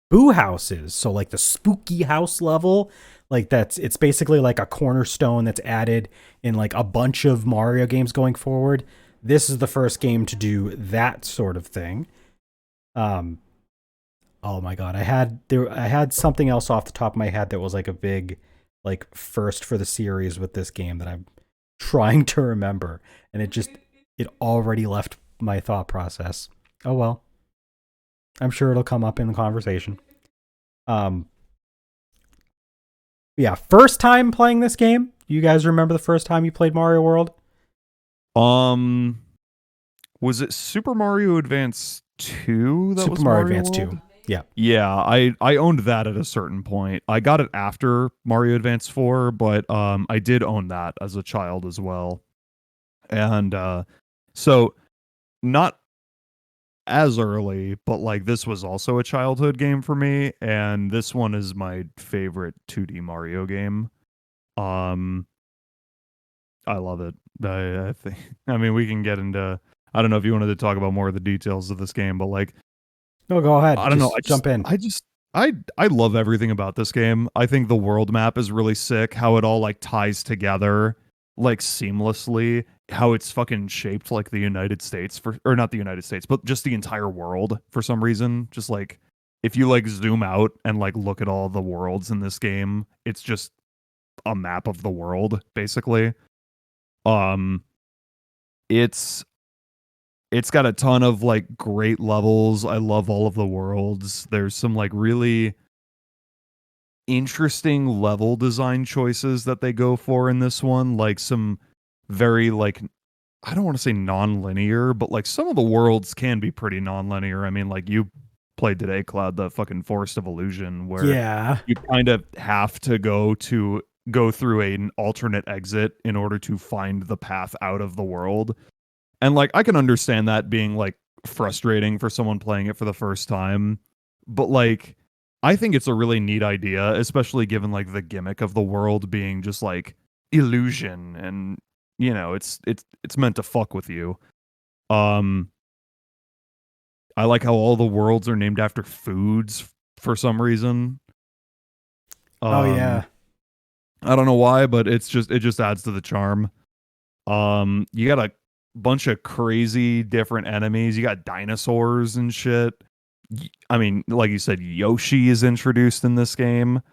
Boo houses. So like the spooky house level, like it's basically like a cornerstone that's added in like a bunch of Mario games going forward. This is the first game to do that sort of thing. Oh my god, I had something else off the top of my head that was like a big like first for the series with this game that I'm trying to remember, and it already left my thought process. Oh well. I'm sure it'll come up in the conversation. Yeah, first time playing this game. You guys remember the first time you played Mario World? Was it Super Mario Advance 2? Super Mario Advance 2. Yeah, I owned that at a certain point. I got it after Mario Advance 4, but I did own that as a child as well. And so not as early, but like this was also a childhood game for me, and this one is my favorite 2D Mario game. Um I love it. I think I mean we can get into I don't know if you wanted to talk about more of the details of this game, but like No, go ahead. I don't know. Jump in. I love everything about this game. I think the world map is really sick. How it all like ties together like seamlessly. How it's fucking shaped like the United States or not the United States, but just the entire world for some reason. Just like if you like zoom out and like look at all the worlds in this game, it's just a map of the world basically. Um, it's it's got a ton of like great levels. I love all of the worlds. There's some like really interesting level design choices that they go for in this one, like some very like I don't want to say non-linear, but like some of the worlds can be pretty non-linear. I mean, like you played today, Cloud, the fucking Forest of Illusion, where Yeah. you kind of have to go through an alternate exit in order to find the path out of the world. And like I can understand that being like frustrating for someone playing it for the first time, but like I think it's a really neat idea, especially given like the gimmick of the world being just like illusion and you know, it's meant to fuck with you. Um I like how all the worlds are named after foods for some reason. Oh yeah. I don't know why, but it just adds to the charm. You got a bunch of crazy different enemies. You got dinosaurs and shit. I mean, like you said, Yoshi is introduced in this game.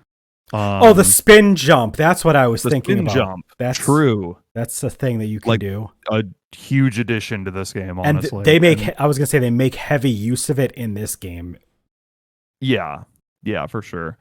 The spin jump. That's what I was thinking spin about. Jump. That's true. That's the thing that you can Like, do. A huge addition to this game, And honestly. I was gonna say they make heavy use of it in this game. Yeah, for sure.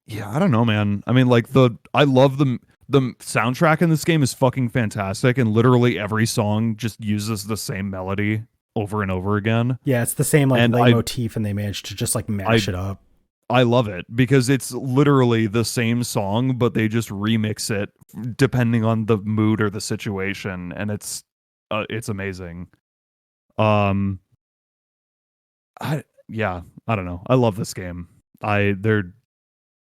Yeah, I don't know, man. I mean, like I love the soundtrack in this game is fucking fantastic, and literally every song just uses the same melody over and over again. Yeah, it's the same like And leitmotif, and they managed to just like mash it up. I love it because it's literally the same song, but they just remix it depending on the mood or the situation, and it's amazing. I don't know. I love this game. They're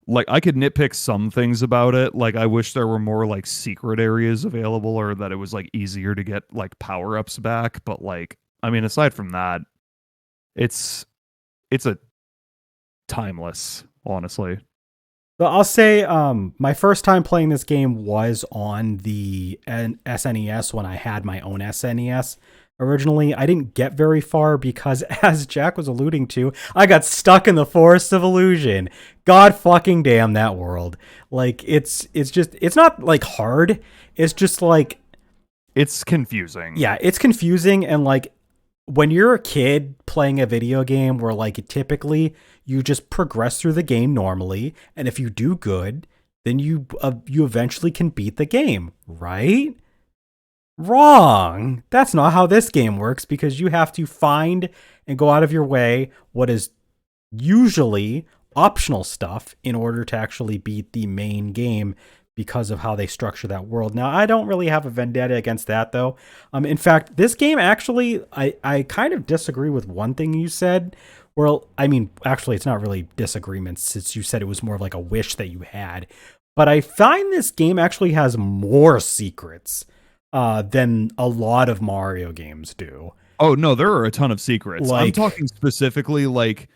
like I could nitpick some things about it. Like I wish there were more like secret areas available or that it was like easier to get like power-ups back, but like I mean aside from that, it's a timeless, honestly. But I'll say my first time playing this game was on the SNES when I had my own SNES. Originally, I didn't get very far because, as Jack was alluding to, I got stuck in the Forest of Illusion. God fucking damn that world. Like, it's not, like, hard. It's just, like... It's confusing. Yeah, it's confusing, and, like, when you're a kid playing a video game where, like, typically you just progress through the game normally, and if you do good, then you eventually can beat the game, right? Wrong. That's not how this game works because you have to find and go out of your way what is usually optional stuff in order to actually beat the main game because of how they structure that world. Now, I don't really have a vendetta against that though. In fact, this game actually, I kind of disagree with one thing you said. Well, I mean, actually, it's not really disagreements since you said it was more of like a wish that you had. But I find this game actually has more secrets than a lot of Mario games do. Oh no, there are a ton of secrets. Like, I'm talking specifically like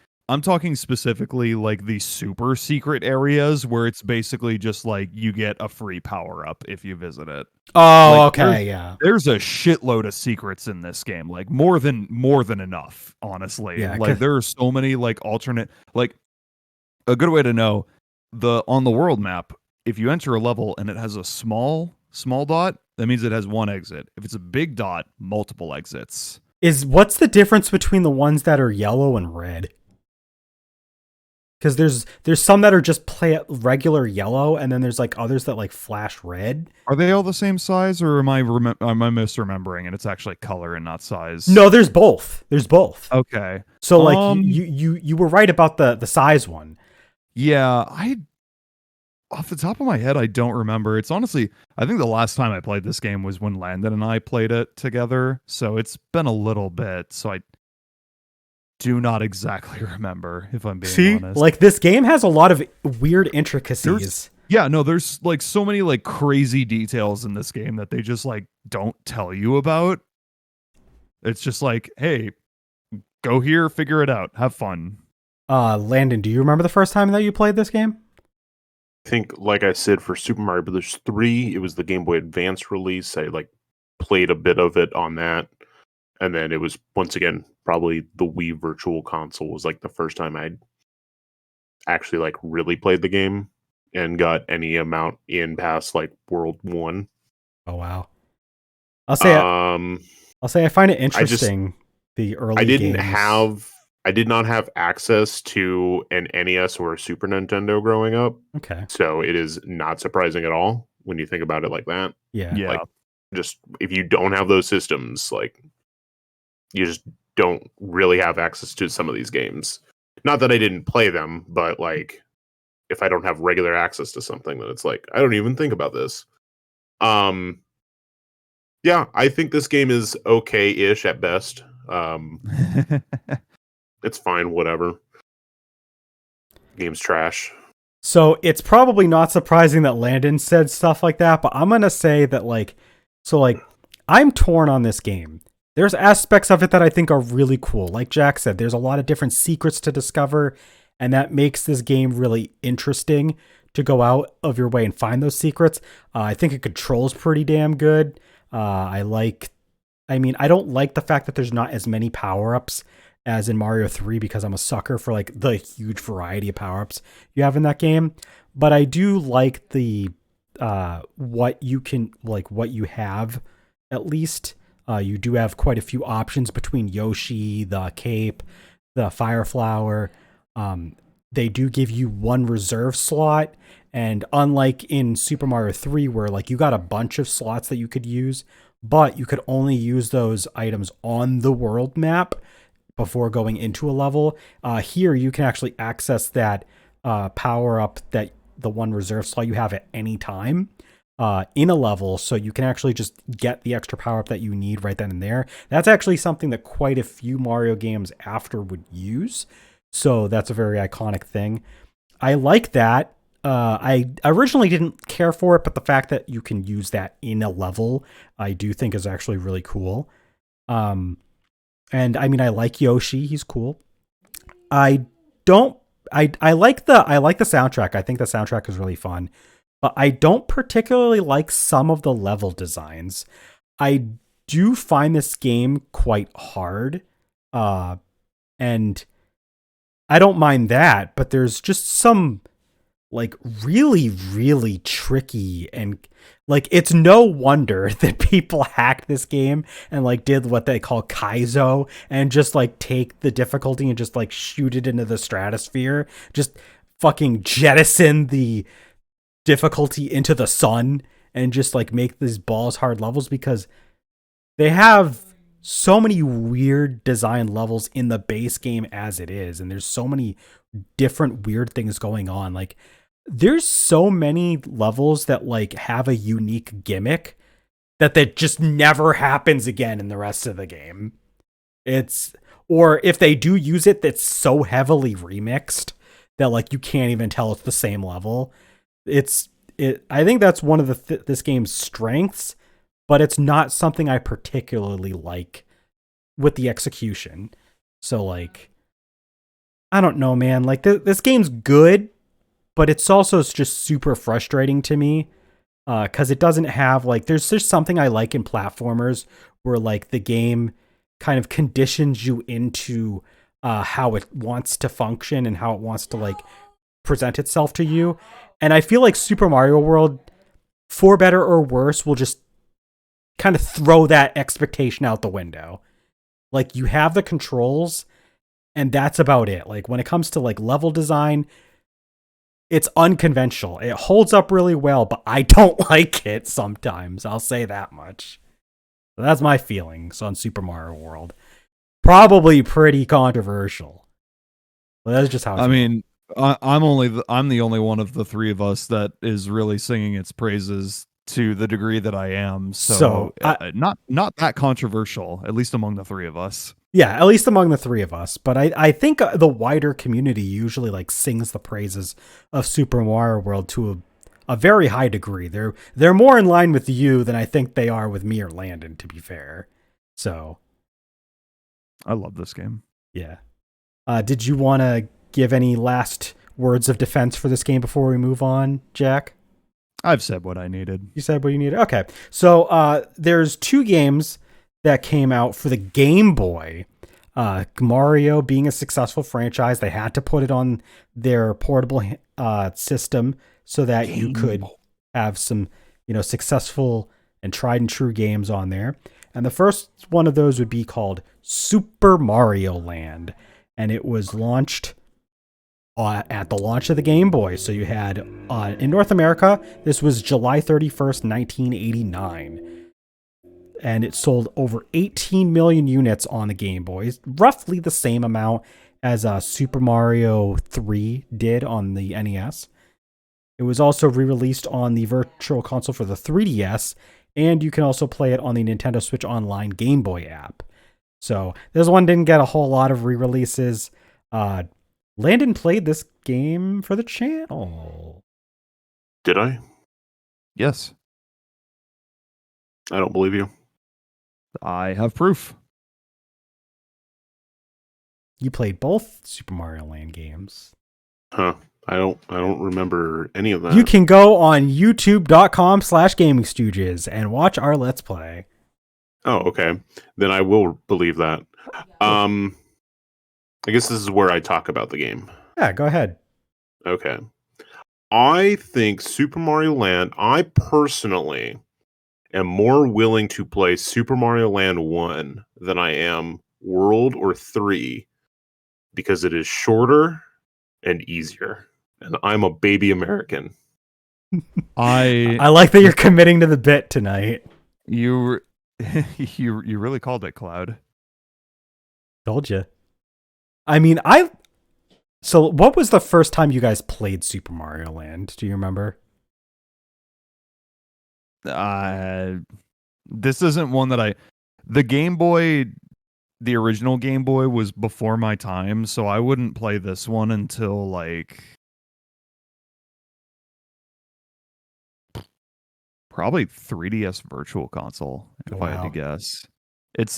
the super secret areas where it's basically just like you get a free power up if you visit it. Oh, like, okay, yeah. There's a shitload of secrets in this game, like more than enough, honestly. Yeah, like there are so many like alternate like a good way to know on the world map, if you enter a level and it has a small dot, that means it has one exit. If it's a big dot, multiple exits. What's the difference between the ones that are yellow and red? Because there's some that are just regular yellow, and then there's like others that like flash red. Are they all the same size, or am I misremembering and it's actually color and not size? No, there's both. There's both. Okay. So like you were right about the size one. Yeah, off the top of my head, I don't remember. It's honestly, I think the last time I played this game was when Landon and I played it together. So it's been a little bit. So I do not exactly remember, if I'm being honest. Like this game has a lot of weird intricacies. There's like so many like crazy details in this game that they just like don't tell you about. It's just like, hey, go here, figure it out, have fun. Landon, do you remember the first time that you played this game? I think, like I said, for Super Mario Bros. 3, it was the Game Boy Advance release. I like played a bit of it on that. And then it was, once again, probably the Wii Virtual Console was like the first time I'd actually like really played the game and got any amount in past like World 1. Oh wow. I'll say I find it interesting the early games. I did not have access to an NES or a Super Nintendo growing up. Okay. So it is not surprising at all when you think about it like that. Yeah. Like, just if you don't have those systems, like, you just don't really have access to some of these games. Not that I didn't play them, but like, if I don't have regular access to something, then it's like, I don't even think about this. Yeah, I think this game is okay-ish at best. It's fine, whatever. Game's trash. So it's probably not surprising that Landon said stuff like that, but I'm going to say that I'm torn on this game. There's aspects of it that I think are really cool. Like Jack said, there's a lot of different secrets to discover, and that makes this game really interesting to go out of your way and find those secrets. I think it controls pretty damn good. I don't like the fact that there's not as many power-ups as in Mario 3 because I'm a sucker for like the huge variety of power-ups you have in that game. But I do like the what you have at least. You do have quite a few options between Yoshi, the cape, the fire flower. They do give you one reserve slot, and unlike in Super Mario 3 where like you got a bunch of slots that you could use, but you could only use those items on the world map before going into a level. Here you can actually access that power up, that the one reserve slot you have at any time in a level, so you can actually just get the extra power up that you need right then and there. That's actually something that quite a few Mario games after would use, so that's a very iconic thing. I like that. I originally didn't care for it, but the fact that you can use that in a level, I do think is actually really cool. And I mean, I like Yoshi; he's cool. I like the soundtrack. I think the soundtrack is really fun, but I don't particularly like some of the level designs. I do find this game quite hard, and I don't mind that, but there's just some like really, really tricky, and like it's no wonder that people hacked this game and like did what they call Kaizo and just like take the difficulty and just like shoot it into the stratosphere, just fucking jettison the difficulty into the sun and just like make these balls hard levels, because they have so many weird design levels in the base game as it is, and there's so many different weird things going on. Like there's so many levels that like have a unique gimmick that just never happens again in the rest of the game. Or if they do use it, that's so heavily remixed that like you can't even tell it's the same level. I think that's one of this game's strengths, but it's not something I particularly like with the execution. So like, I don't know, man. Like this game's good, but it's also just super frustrating to me because it doesn't have like, there's something I like in platformers where like the game kind of conditions you into how it wants to function and how it wants to like present itself to you. And I feel like Super Mario World, for better or worse, will just kind of throw that expectation out the window. Like you have the controls and that's about it. Like when it comes to like level design, it's unconventional. It holds up really well, but I don't like it sometimes. I'll say that much. So that's my feelings on Super Mario World. Probably pretty controversial. But that's just how I mean, I'm the only one of the three of us that is really singing its praises to the degree that I am. So, not that controversial, at least among the three of us. Yeah, at least among the three of us. But I think the wider community usually like sings the praises of Super Mario World to a very high degree. They're more in line with you than I think they are with me or Landon, to be fair. So I love this game. yeah. Did you want to give any last words of defense for this game before we move on, Jack? I've said what I needed. You said what you needed? Okay. So there's 2 games that came out for the Game Boy. Mario being a successful franchise, they had to put it on their portable system so that you could have some, successful and tried and true games on there. And the first one of those would be called Super Mario Land. And it was launched at the launch of the Game Boy. So you had, in North America, this was July 31st, 1989. And it sold over 18 million units on the Game Boy, roughly the same amount as Super Mario 3 did on the NES. It was also re-released on the Virtual Console for the 3DS, and you can also play it on the Nintendo Switch Online Game Boy app. So this one didn't get a whole lot of re-releases. Landon played this game for the channel. Did I? Yes. I don't believe you. I have proof. You played both Super Mario Land games. Huh. I don't remember any of that. You can go on youtube.com/GamingStooges and watch our Let's Play. Oh, okay. Then I will believe that. I guess this is where I talk about the game. Yeah, go ahead. Okay. I think Super Mario Land, I personally am more willing to play Super Mario Land 1 than I am World or 3 because it is shorter and easier. And I'm a baby American. I like that you're committing to the bit tonight. you really called it, Cloud. Told you. I mean, so what was the first time you guys played Super Mario Land? Do you remember? This isn't one that the Game Boy, the original Game Boy was before my time, so I wouldn't play this one until like probably 3DS Virtual Console, if I had to guess.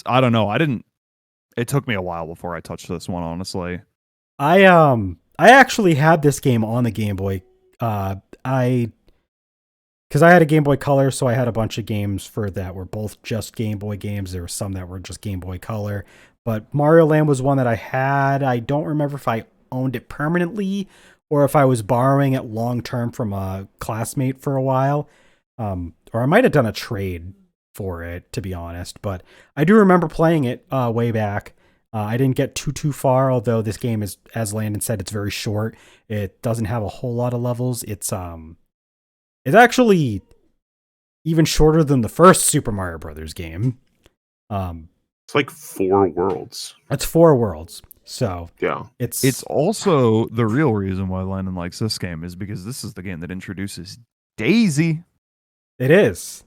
I don't know. It took me a while before I touched this one, honestly. I actually had this game on the Game Boy. Because I had a Game Boy Color, so I had a bunch of games for that were both just Game Boy games. There were some that were just Game Boy Color. But Mario Land was one that I had. I don't remember if I owned it permanently or if I was borrowing it long-term from a classmate for a while. Or I might have done a trade for it, to be honest. But I do remember playing it way back. I didn't get too far, although this game is, as Landon said, it's very short. It doesn't have a whole lot of levels. It's actually even shorter than the first Super Mario Brothers game. It's like 4 worlds. It's 4 worlds. So yeah, it's also the real reason why Landon likes this game is because this is the game that introduces Daisy. It is.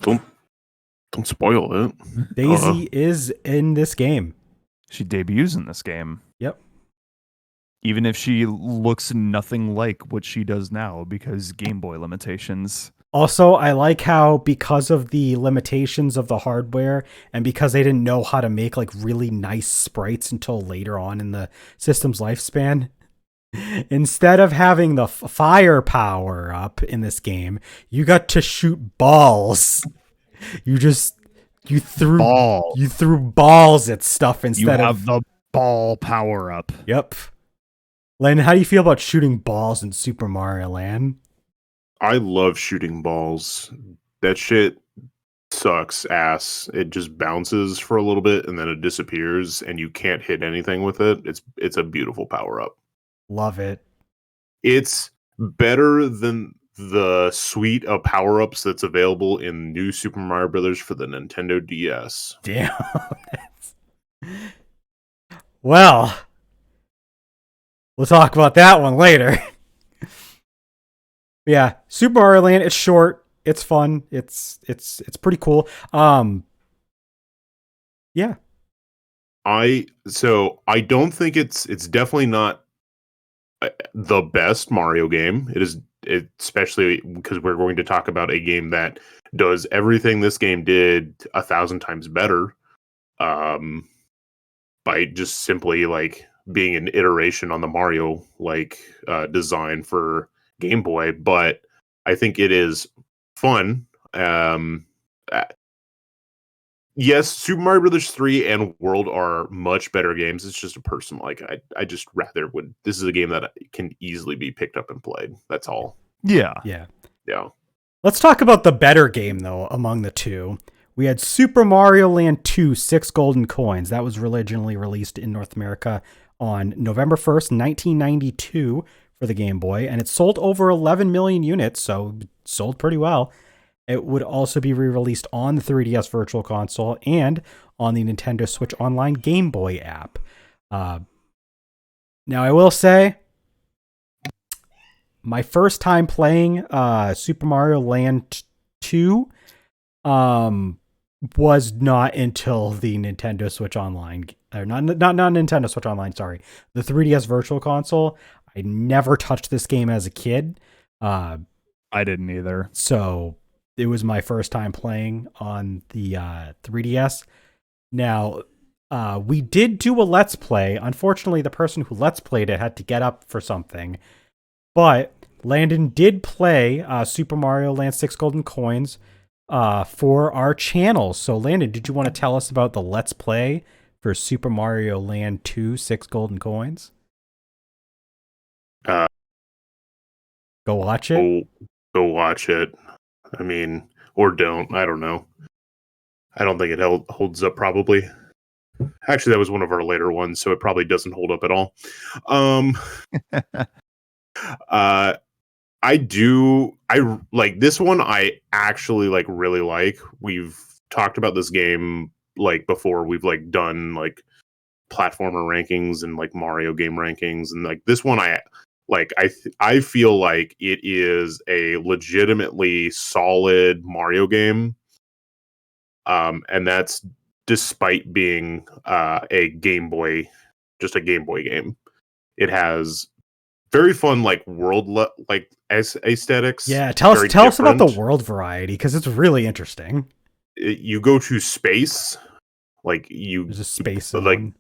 Don't spoil it. Daisy is in this game. She debuts in this game. Yep. Even if she looks nothing like what she does now because Game Boy limitations. Also, I like how because of the limitations of the hardware and because they didn't know how to make like really nice sprites until later on in the system's lifespan, instead of having the fire power up in this game, you got to shoot balls. You threw balls at stuff instead of the ball power up. Yep. Landon, how do you feel about shooting balls in Super Mario Land? I love shooting balls. That shit sucks ass. It just bounces for a little bit and then it disappears, and you can't hit anything with it. It's a beautiful power up. Love it. It's better than the suite of power ups that's available in New Super Mario Brothers for the Nintendo DS. Damn. Well, we'll talk about that one later. Yeah, Super Mario Land. It's short. It's fun. It's pretty cool. Yeah. I don't think it's definitely not the best Mario game. It is, especially because we're going to talk about a game that does everything this game did 1,000 times better. By just simply like being an iteration on the Mario design for Game Boy, but I think it is fun. Yes, Super Mario Brothers 3 and World are much better games. It's just a personal, I just rather would. This is a game that can easily be picked up and played. That's all. Yeah. Yeah. Let's talk about the better game though among the two. We had Super Mario Land 2, 6 Golden Coins. That was originally released in North America on November 1st, 1992 for the Game Boy, and it sold over 11 million units, so it sold pretty well. It would also be re-released on the 3DS Virtual Console and on the Nintendo Switch Online Game Boy app. Now, I will say, my first time playing Super Mario Land 2 was not until the Nintendo Switch Online, or not Nintendo Switch Online, sorry, the 3DS Virtual Console. I never touched this game as a kid. I didn't either. So it was my first time playing on the 3DS. Now, we did do a Let's Play. Unfortunately, the person who Let's Played it had to get up for something. But Landon did play Super Mario Land 6 Golden Coins for our channel. So, Landon, did you want to tell us about the Let's Play for Super Mario Land 2, 6 Golden Coins? Go watch it? Go watch it. I mean, or don't. I don't know. I don't think it holds up, probably. Actually, that was one of our later ones, so it probably doesn't hold up at all. I like this one. I actually really like. We've talked about this game before. We've done platformer rankings and Mario game rankings, and this one I feel like it is a legitimately solid Mario game. And that's despite being a Game Boy, just a Game Boy game. It has very fun world aesthetics. Yeah, tell us about the world variety, because it's really interesting. You go to space, there's a space zone.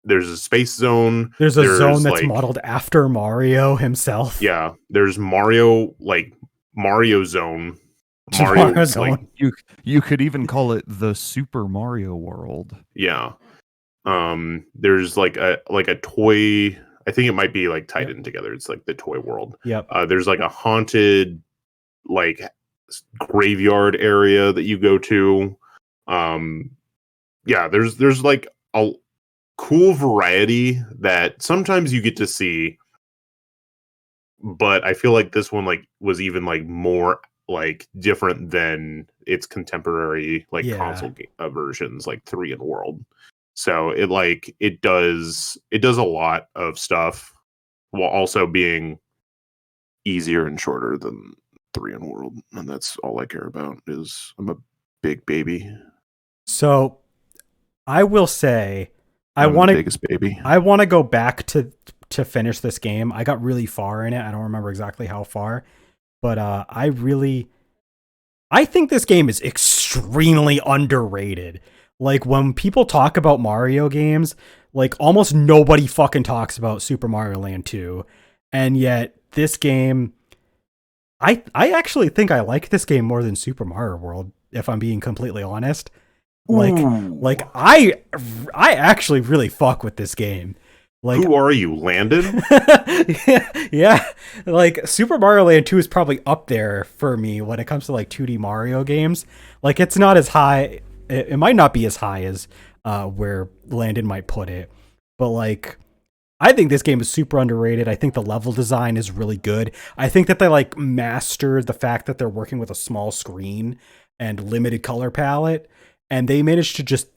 There's a space zone. There's a zone that's modeled after Mario himself. Yeah, there's Mario Mario Zone. Mario Zone. You could even call it the Super Mario World. Yeah. There's a toy. I think it might be tied in together. It's the toy world. Yep. There's a haunted graveyard area that you go to. Yeah, there's a cool variety that sometimes you get to see, but I feel like this one was even more different than its contemporary console versions 3 and World. So it does a lot of stuff while also being easier and shorter than 3 and World, and that's all I care about. Is I'm a big baby. So I will say I want biggest baby. I want to go back to finish this game. I got really far in it. I don't remember exactly how far, but I think this game is extremely underrated. When people talk about Mario games, almost nobody fucking talks about Super Mario Land 2. And yet this game, I actually think I like this game more than Super Mario World, if I'm being completely honest. I actually really fuck with this game. Like, Who are you, Landon? yeah, like Super Mario Land 2 is probably up there for me when it comes to like 2D Mario games. Like, it's not as high. It might not be as high as where Landon might put it, but like, I think this game is super underrated. I think the level design is really good. I think that they like mastered the fact that they're working with a small screen and limited color palette, and they managed to just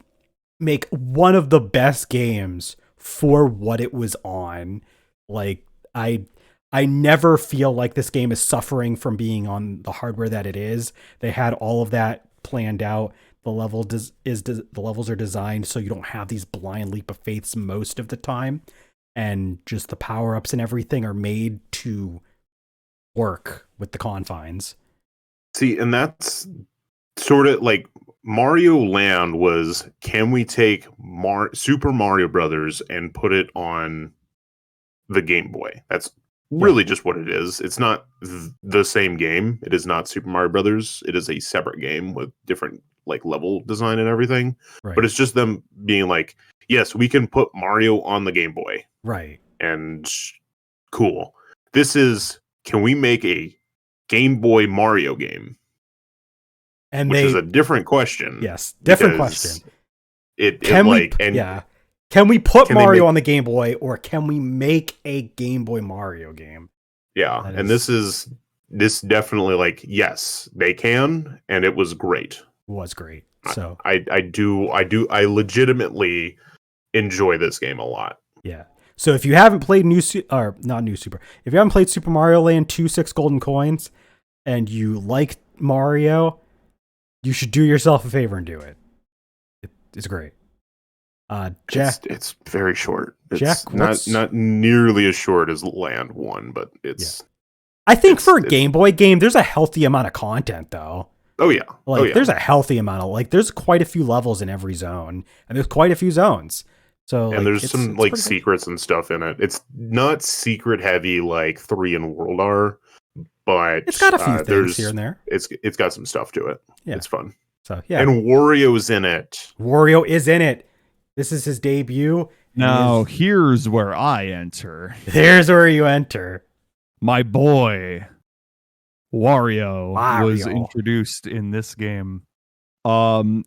make one of the best games for what it was on. Like, I never feel like this game is suffering from being on the hardware that it is. They had all of that planned out. The levels are designed so you don't have these blind leap of faiths most of the time, and just the power-ups and everything are made to work with the confines. See, and that's sort of like Mario Land was, can we take Super Mario Brothers and put it on the Game Boy? That's really just what it is. It's not the same game. It is not Super Mario Brothers. It is a separate game with different like level design and everything. Right. But it's just them being like, yes, we can put Mario on the Game Boy. Right. And cool. This is, can we make a Game Boy Mario game? And which is a different question. Yes, different question. Can we put Mario on the Game Boy, or can we make a Game Boy Mario game? Yeah, and this definitely, like, yes, they can, and it was great. It was great. So I legitimately enjoy this game a lot. Yeah. So if you haven't played if you haven't played Super Mario Land 2 6 Golden Coins and you like Mario, you should do yourself a favor and do it. It's great. Jack, it's very short. It's Jack, not nearly as short as Land 1, but it's. Yeah. I think for a Game Boy game, there's a healthy amount of content, though. Oh yeah, there's a healthy amount of there's quite a few levels in every zone, and there's quite a few zones. So and there's some secrets and stuff in it. It's not secret heavy like 3 and World are, but it's got a few things here and there. It's got some stuff to it. Yeah. It's fun. So yeah, and Wario's in it. Wario is in it. This is his debut. Now here's where I enter. There's where you enter. My boy Wario was introduced in this game. I'm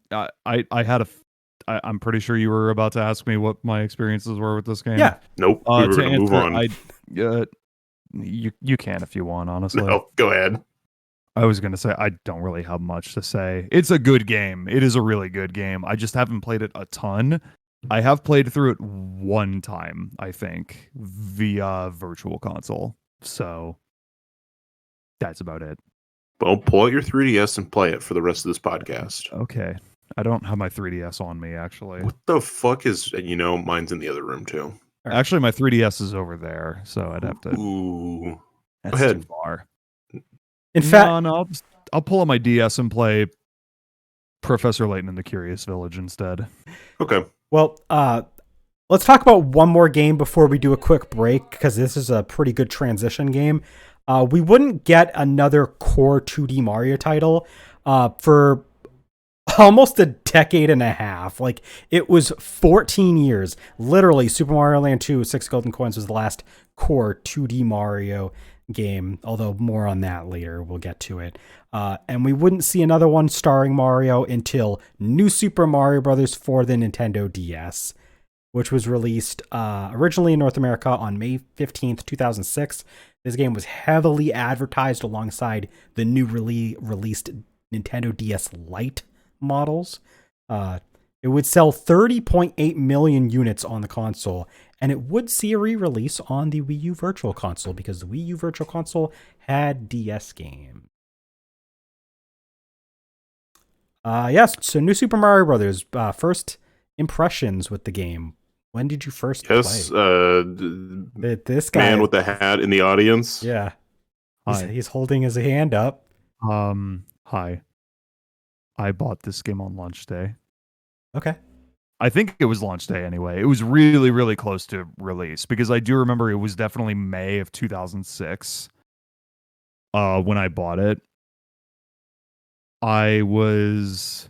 pretty sure you were about to ask me what my experiences were with this game. Yeah. Nope. We were gonna move on. You can if you want, honestly. No, go ahead. I was gonna say I don't really have much to say. It's a good game. It is a really good game. I just haven't played it a ton. I have played through it one time, I think, via Virtual Console. So that's about it. Well, pull out your 3DS and play it for the rest of this podcast. Okay. I don't have my 3DS on me, actually. What the fuck is... mine's in the other room, too. Actually, my 3DS is over there, so I'd have to... Ooh. That's Go ahead. too far. In fact... No, I'll pull out my DS and play Professor Layton in the Curious Village instead. Okay. Well, let's talk about one more game before we do a quick break, because this is a pretty good transition game. We wouldn't get another core 2D Mario title for almost a decade and a half. Like, it was 14 years. Literally, Super Mario Land 2 6 Golden Coins was the last core 2D Mario game, although more on that later. We'll get to it. And we wouldn't see another one starring Mario until New Super Mario Bros. For the Nintendo DS, which was released originally in North America on May 15th, 2006. This game was heavily advertised alongside the new released Nintendo DS Lite models. It would sell 30.8 million units on the console, and it would see a re-release on the Wii U Virtual Console because the Wii U Virtual Console had DS games. Yes, so New Super Mario Brothers. First impressions with the game. When did you first play? This guy, man with the hat in the audience. Yeah, he's holding his hand up. Hi. I bought this game on launch day. Okay. I think it was launch day anyway. It was really, really close to release because I do remember it was definitely May of 2006 when I bought it. I was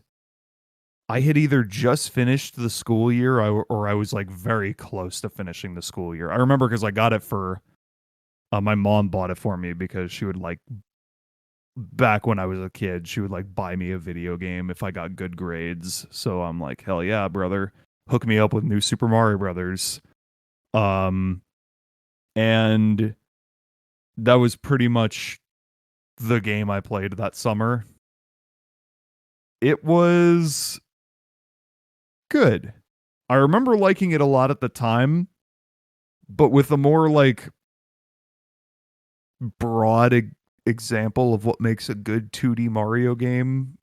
I had either just finished the school year or I was like very close to finishing the school year. I remember because I got it for my mom bought it for me because she would like back when I was a kid, she would like buy me a video game if I got good grades. So I'm like, hell yeah, brother, hook me up with new Super Mario Brothers. And that was pretty much the game I played that summer. It was good. I remember liking it a lot at the time, but with a more like broad example of what makes a good 2D Mario game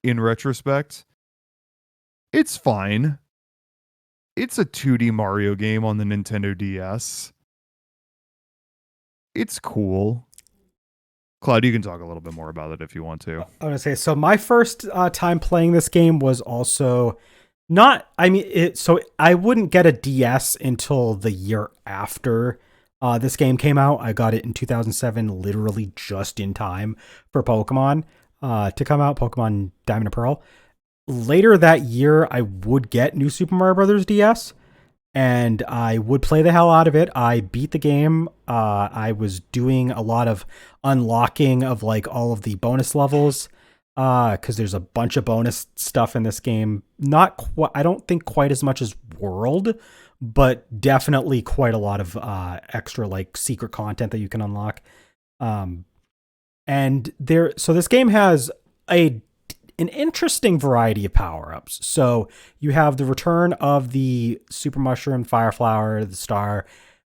in retrospect, it's fine. It's a 2D Mario game on the Nintendo DS. It's cool. Cloud, you can talk a little bit more about it if you want to. I was going to say, so my first time playing this game was also not, I mean, so I wouldn't get a DS until the year after this game came out. I got it in 2007, literally just in time for Pokemon to come out, Pokemon Diamond and Pearl. Later that year, I would get New Super Mario Brothers DS, and I would play the hell out of it. I beat the game. I was doing a lot of unlocking of like all of the bonus levels, because there's a bunch of bonus stuff in this game. I don't think quite as much as World, but definitely quite a lot of extra like secret content that you can unlock. So this game has an interesting variety of power-ups. So you have the return of the Super Mushroom, Fire Flower, the Star,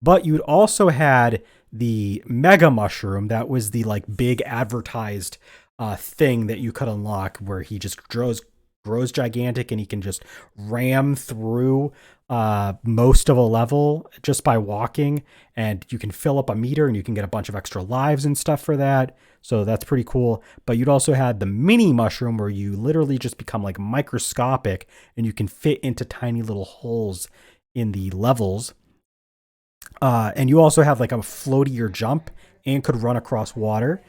but you'd also had the Mega Mushroom. That was the like big advertised thing that you could unlock, where he just grows gigantic and he can just ram through most of a level just by walking, and you can fill up a meter and you can get a bunch of extra lives and stuff for that. So that's pretty cool. But you'd also had the mini mushroom, where you literally just become like microscopic and you can fit into tiny little holes in the levels. And you also have like a floatier jump and could run across water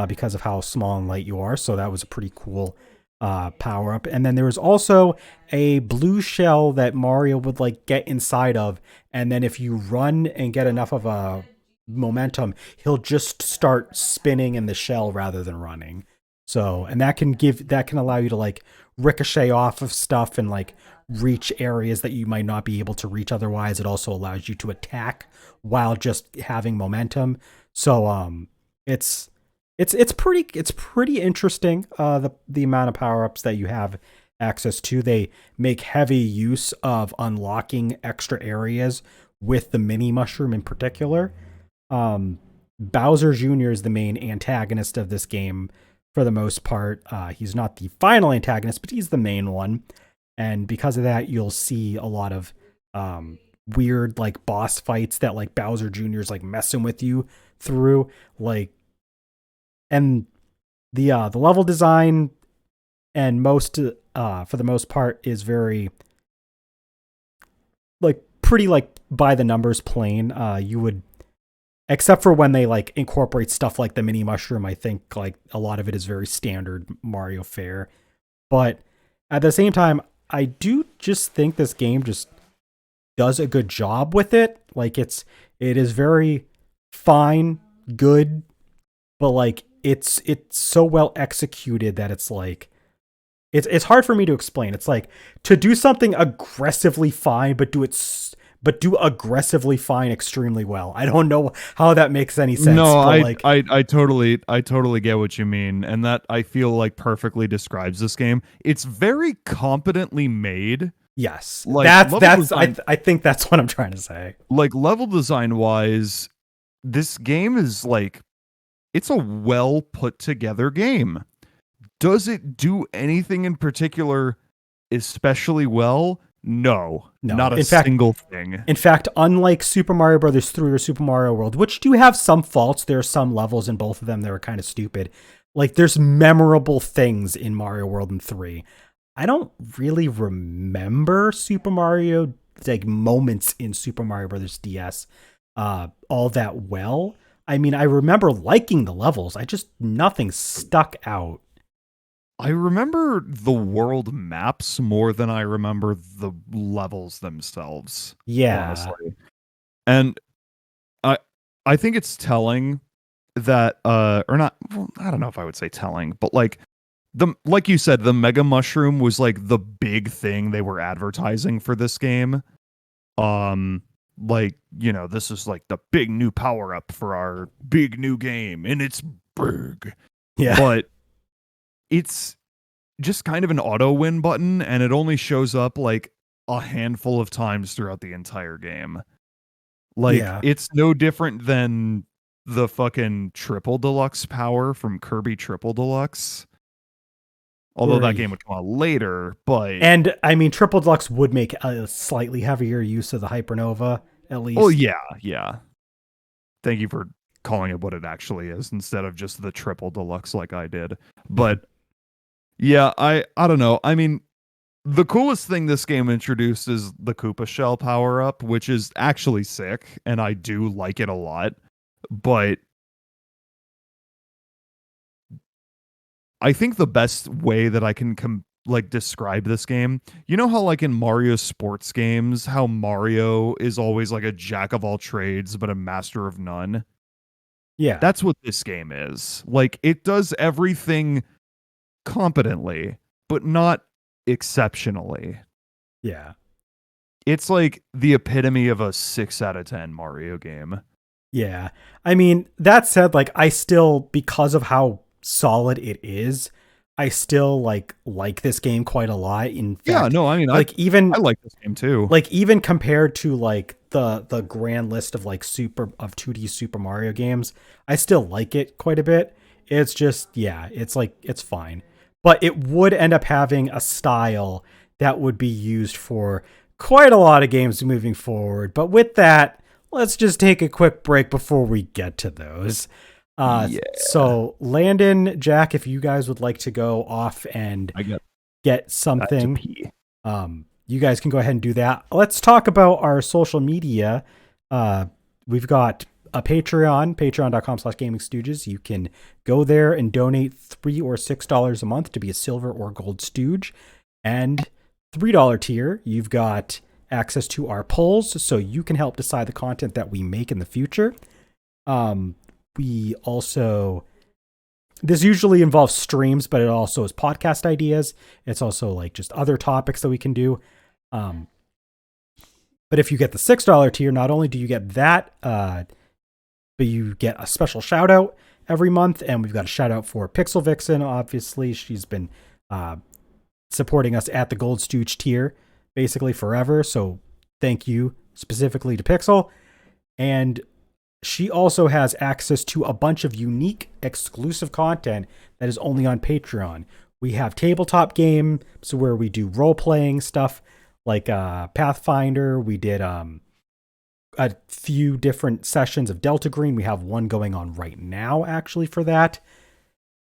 because of how small and light you are. So that was a pretty cool power up. And then there was also a blue shell that Mario would like get inside of, and then if you run and get enough of a momentum, he'll just start spinning in the shell rather than running. So, and that can allow you to like ricochet off of stuff and like reach areas that you might not be able to reach otherwise. It also allows you to attack while just having momentum. So it's pretty interesting, the amount of power-ups that you have access to. They make heavy use of unlocking extra areas with the mini mushroom in particular. Bowser Jr. is the main antagonist of this game for the most part. He's not the final antagonist, but he's the main one. And because of that, you'll see a lot of weird like boss fights that like Bowser Jr. is like messing with you through, like. And the level design and for the most part is very like pretty like by the numbers plain. You would, except for when they like incorporate stuff like the mini mushroom, I think like a lot of it is very standard Mario fare. But at the same time, I do just think this game just does a good job with it. Like it is very fine, good, but like it's so well executed that it's like it's hard for me to explain. It's like to do something aggressively fine, but do aggressively fine extremely well. I don't know how that makes any sense. No, but I totally get what you mean, and that I feel like perfectly describes this game. It's very competently made. Yes, like I think that's what I'm trying to say. Like level design wise, this game is like, it's a well put together game. Does it do anything in particular especially well? No, not a single thing. In fact, unlike Super Mario Brothers 3 or Super Mario World, which do have some faults, there are some levels in both of them that are kind of stupid. Like there's memorable things in Mario World and 3. I don't really remember Super Mario, like moments in Super Mario Brothers DS all that well. I mean, I remember liking the levels. Nothing stuck out. I remember the world maps more than I remember the levels themselves. Yeah. Honestly. And I think it's telling that or not, well, I don't know if I would say telling, but like you said, the mega mushroom was like the big thing they were advertising for this game. Like, you know, this is like the big new power up for our big new game, and it's big. Yeah. But it's just kind of an auto win button, and it only shows up like a handful of times throughout the entire game. Like, Yeah. it's no different than the fucking triple deluxe power from Kirby Triple Deluxe. Although that game would come out later, but and I mean, Triple Deluxe would make a slightly heavier use of the Hypernova, at least. oh yeah. Thank you for calling it what it actually is instead of just the Triple Deluxe like I did. But yeah, I don't know. I mean, the coolest thing this game introduced is the Koopa Shell power up, which is actually sick, and I do like it a lot. But I think the best way that I can describe this game, you know how like in Mario sports games, how Mario is always like a jack of all trades but a master of none? Yeah. That's what this game is. Like, it does everything competently, but not exceptionally. Yeah. It's like the epitome of a 6 out of 10 Mario game. Yeah. I mean, that said, like, I still, because of how solid it is, I still like this game quite a lot. In fact, Yeah, no, I mean, like I like this game too. Like, even compared to like the grand list of like 2D Super Mario games, I still like it quite a bit. It's just, yeah, it's like, it's fine. But it would end up having a style that would be used for quite a lot of games moving forward. But with that, let's just take a quick break before we get to those. So Landon, Jack, if you guys would like to go off and get something, you guys can go ahead and do that. Let's talk about our social media. We've got a Patreon, patreon.com/GamingStooges. You can go there and donate $3 or $6 a month to be a silver or gold stooge. And $3 tier, you've got access to our polls, so you can help decide the content that we make in the future. We also, this usually involves streams, but it also is podcast ideas. It's also like just other topics that we can do. But if you get the $6 tier, not only do you get that, but you get a special shout out every month. And we've got a shout out for Pixel Vixen. Obviously, she's been supporting us at the Gold Stooge tier basically forever. So thank you specifically to Pixel. And she also has access to a bunch of unique exclusive content that is only on Patreon. We have tabletop games where we do role-playing stuff like Pathfinder. We did a few different sessions of Delta Green. We have one going on right now, actually, for that.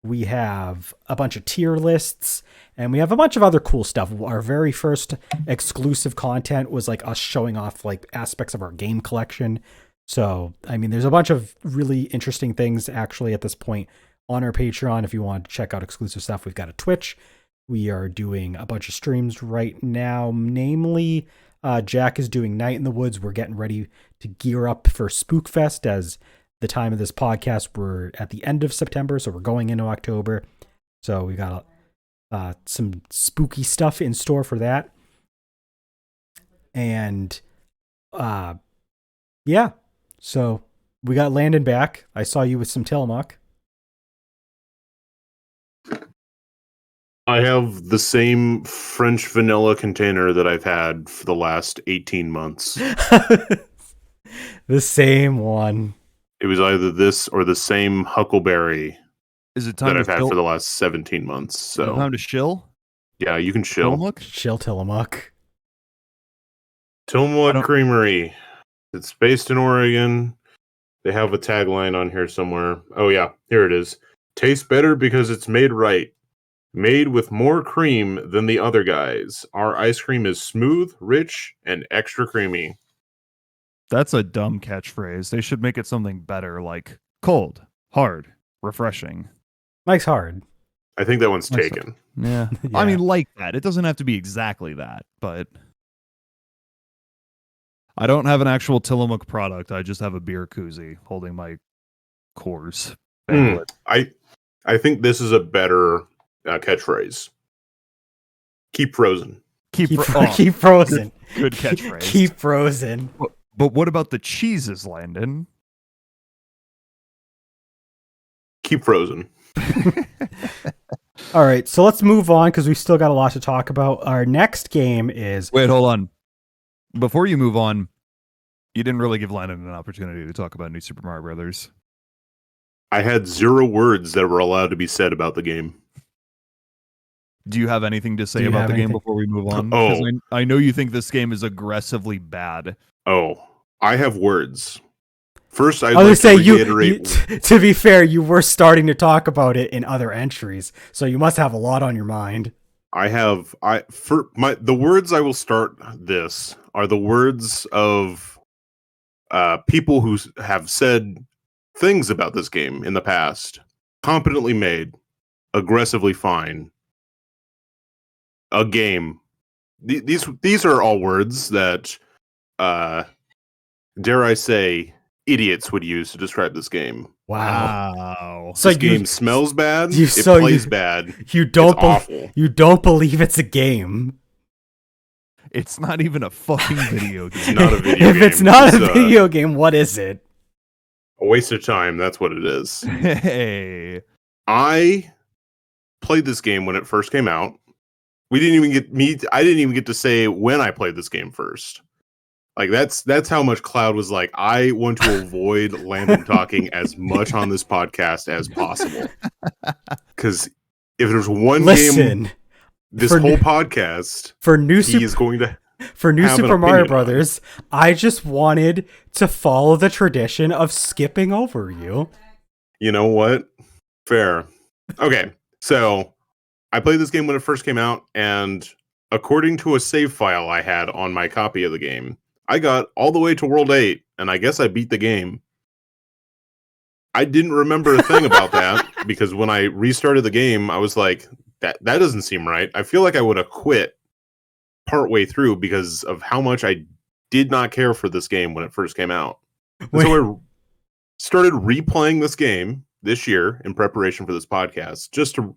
We have a bunch of tier lists, and we have a bunch of other cool stuff. Our very first exclusive content was like us showing off like aspects of our game collection. So, I mean, there's a bunch of really interesting things actually at this point on our Patreon. If you want to check out exclusive stuff, we've got a Twitch. We are doing a bunch of streams right now. Namely, Jack is doing Night in the Woods. We're getting ready to gear up for Spookfest. As the time of this podcast, we're at the end of September, so we're going into October. So we got some spooky stuff in store for that. And yeah. So we got Landon back. I saw you with some Tillamook. I have the same French vanilla container that I've had for the last 18 months. The same one. It was either this or the same Huckleberry Is it time that I've to had chill? for the last 17 months. Is it So time to shill? yeah, you can chill. Tillamook? Chill Tillamook. Tillamook Creamery. It's based in Oregon. They have a tagline on here somewhere. Oh yeah, here it is. Tastes better because it's made right. Made with more cream than the other guys. Our ice cream is smooth, rich, and extra creamy. That's a dumb catchphrase. They should make it something better, like cold, hard, refreshing. Mike's hard. I think that one's Nice. taken. Yeah. Yeah. I mean, like that. It doesn't have to be exactly that, but I don't have an actual Tillamook product. I just have a beer koozie holding my Coors Banquet. I think this is a better catchphrase. Keep frozen. Keep frozen. Good catchphrase. Keep frozen. But what about the cheeses, Landon? Keep frozen. All right, so let's move on because we still got a lot to talk about. Our next game is Wait, hold on. Before you move on, you didn't really give Landon an opportunity to talk about New Super Mario Brothers. I had 0 words that were allowed to be said about the game. Do you have anything to say you about have the game anything? before we move on? Oh. 'Cause I know you think this game is aggressively bad. Oh, I have words. First, I'd I was like gonna say to reiterate. to be fair, you were starting to talk about it in other entries, so you must have a lot on your mind. The words I will start this are the words of people who have said things about this game in the past. Competently made, aggressively fine. A game. These are all words that, dare I say, idiots would use to describe this game. Wow. So This game smells bad. you- It so plays you- bad. You It's don't awful. you don't believe it's a game. It's not even a fucking video game. It's not a video If game. it's not It's a video game, what is it? a waste of time. That's what it is. Hey. I played this game when it first came out. I didn't even get to say when I played this game first. Like that's how much Cloud was like, I want to avoid Landon talking as much on this podcast as possible. Because if there's one game Listen, this for whole new- podcast, for new he is Super, going to for new have an Super Mario opinion on it. Brothers, I just wanted to follow the tradition of skipping over you. You know what? Fair. Okay, so I played this game when it first came out, and according to a save file I had on my copy of the game, I got all the way to World 8, and I guess I beat the game. I didn't remember a thing about that, because when I restarted the game, I was like, that doesn't seem right. I feel like I would have quit partway through because of how much I did not care for this game when it first came out. And so I started replaying this game this year in preparation for this podcast, just to,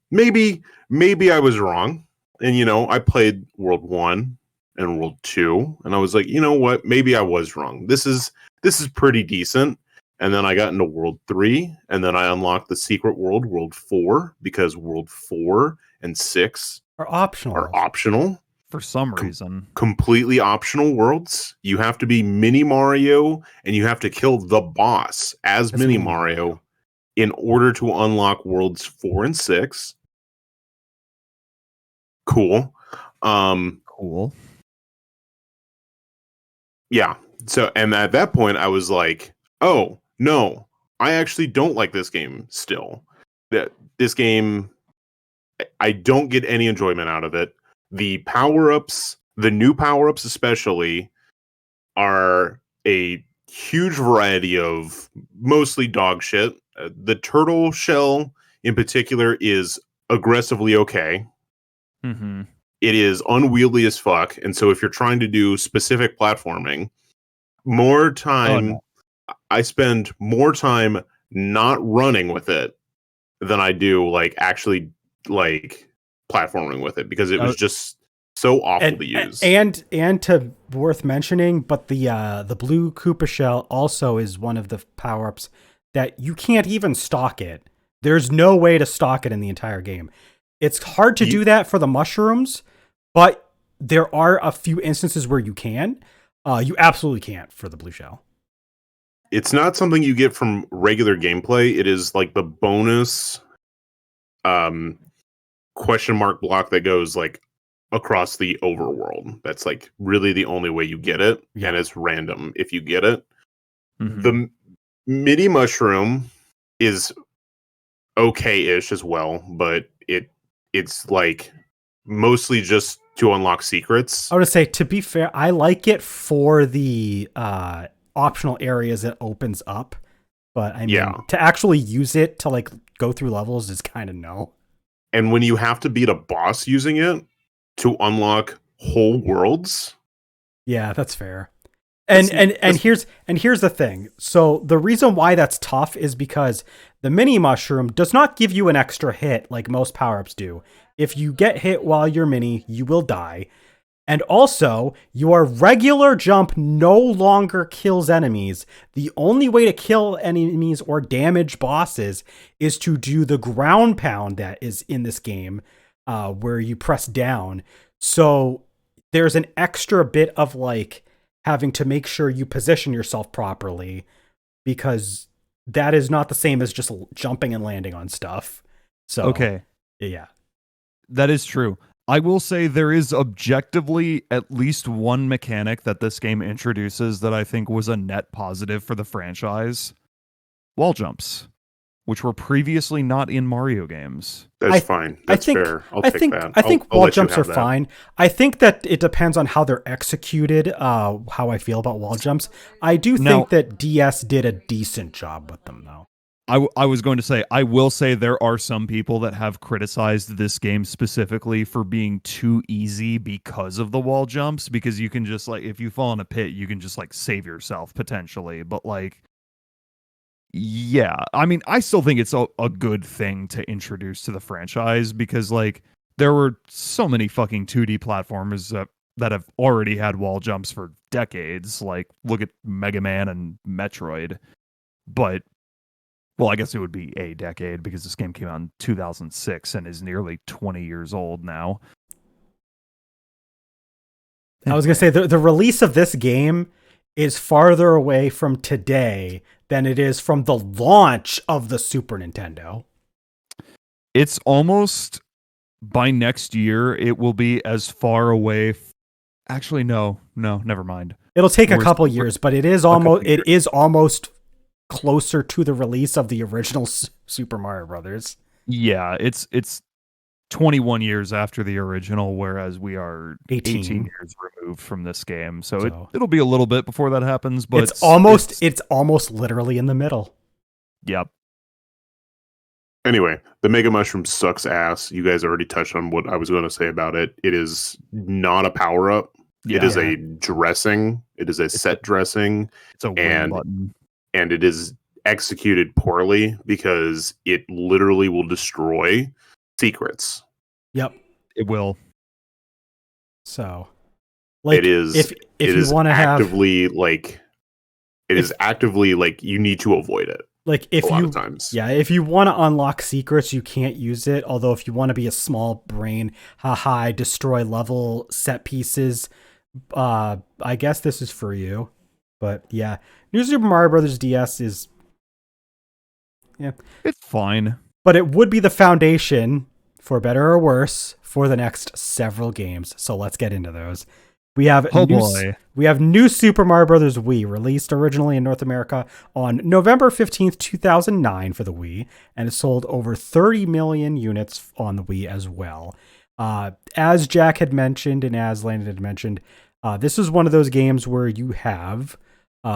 maybe I was wrong. And, I played World 1 and World 2, and I was like, you know what? Maybe I was wrong. This is pretty decent. And then I got into World 3, and then I unlocked the secret world, World 4, because World 4 and 6 Are optional. are optional. For some reason. Completely optional worlds. You have to be Mini Mario, and you have to kill the boss as Mini Mario in order to unlock worlds 4 and 6. Cool. Cool. Yeah. So, and at that point, I was like, oh, no, I actually don't like this game still. This game, I don't get any enjoyment out of it. The power-ups, the new power-ups especially, are a huge variety of mostly dog shit. The turtle shell in particular is aggressively okay. Mm-hmm. It is unwieldy as fuck, and so if you're trying to do specific platforming, more time... I spend more time not running with it than I do actually platforming with it, because it was just so awful to use. And to worth mentioning, but the blue Koopa shell also is one of the power-ups that you can't even stock it. There's no way to stock it in the entire game. It's hard to do that for the mushrooms, but there are a few instances where you can. You absolutely can't for the blue shell. It's not something you get from regular gameplay. It is like the bonus question mark block that goes across the overworld. That's really the only way you get it, and it's random if you get it. Mm-hmm. The mini mushroom is okay-ish as well, but it's mostly just to unlock secrets. I would say, to be fair, I like it for the optional areas it opens up, but I mean, to actually use it to go through levels is kind of no. And when you have to beat a boss using it to unlock whole worlds, Yeah, that's fair. And here's the thing. So the reason why that's tough is because the mini mushroom does not give you an extra hit like most power-ups do. If you get hit while you're mini, you will die. And also, your regular jump no longer kills enemies. The only way to kill enemies or damage bosses is to do the ground pound that is in this game, where you press down. So there's an extra bit of like having to make sure you position yourself properly, because that is not the same as just jumping and landing on stuff. So, Okay. Yeah. That is true. I will say there is objectively at least one mechanic that this game introduces that I think was a net positive for the franchise. Wall jumps, which were previously not in Mario games. that's fine. That's fair. I'll take that. I think I'll wall let you jumps are have that. fine. I think that it depends on how they're executed, how I feel about wall jumps. I do Now- think that DS did a decent job with them, though. I was going to say, I will say there are some people that have criticized this game specifically for being too easy because of the wall jumps, because you can just like, if you fall in a pit, you can just like save yourself potentially. But like, yeah, I mean, I still think it's a good thing to introduce to the franchise, because like there were so many fucking 2D platformers that have already had wall jumps for decades. Like look at Mega Man and Metroid. But well, I guess it would be a decade because this game came out in 2006 and is nearly 20 years old now. I was going to say the release of this game is farther away from today than it is from the launch of the Super Nintendo. It's almost, by next year, it will be as far away. Actually, no, never mind. It'll take a We're- couple years, but it is almost closer to the release of the original Super Mario Brothers. Yeah, it's 21 years after the original, whereas we are 18 years removed from this game. So it'll be a little bit before that happens, but it's almost literally in the middle. Yep. Anyway, the Mega Mushroom sucks ass. You guys already touched on what I was going to say about it. It is not a power up. It is a dressing. It is a set dressing. It's a win button. And it is executed poorly because it literally will destroy secrets. Yep, it will. So, like, it is. If you want to actively like, it is actively like you need to avoid it. Like if a lot of times. If you want to unlock secrets, you can't use it. Although if you want to be a small brain, destroy level set pieces, I guess this is for you. But yeah, New Super Mario Brothers DS is, it's fine. But it would be the foundation, for better or worse, for the next several games. So let's get into those. We have New Super Mario Brothers Wii, released originally in North America on November 15th, 2009 for the Wii, and it sold over 30 million units on the Wii as well. As Jack had mentioned and as Landon had mentioned, this is one of those games where you have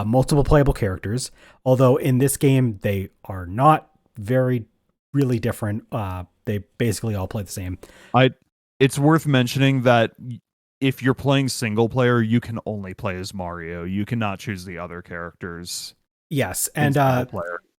multiple playable characters, although in this game they are not really different. They basically all play the same. It's worth mentioning that if you're playing single player, you can only play as Mario. You cannot choose the other characters. Yes, and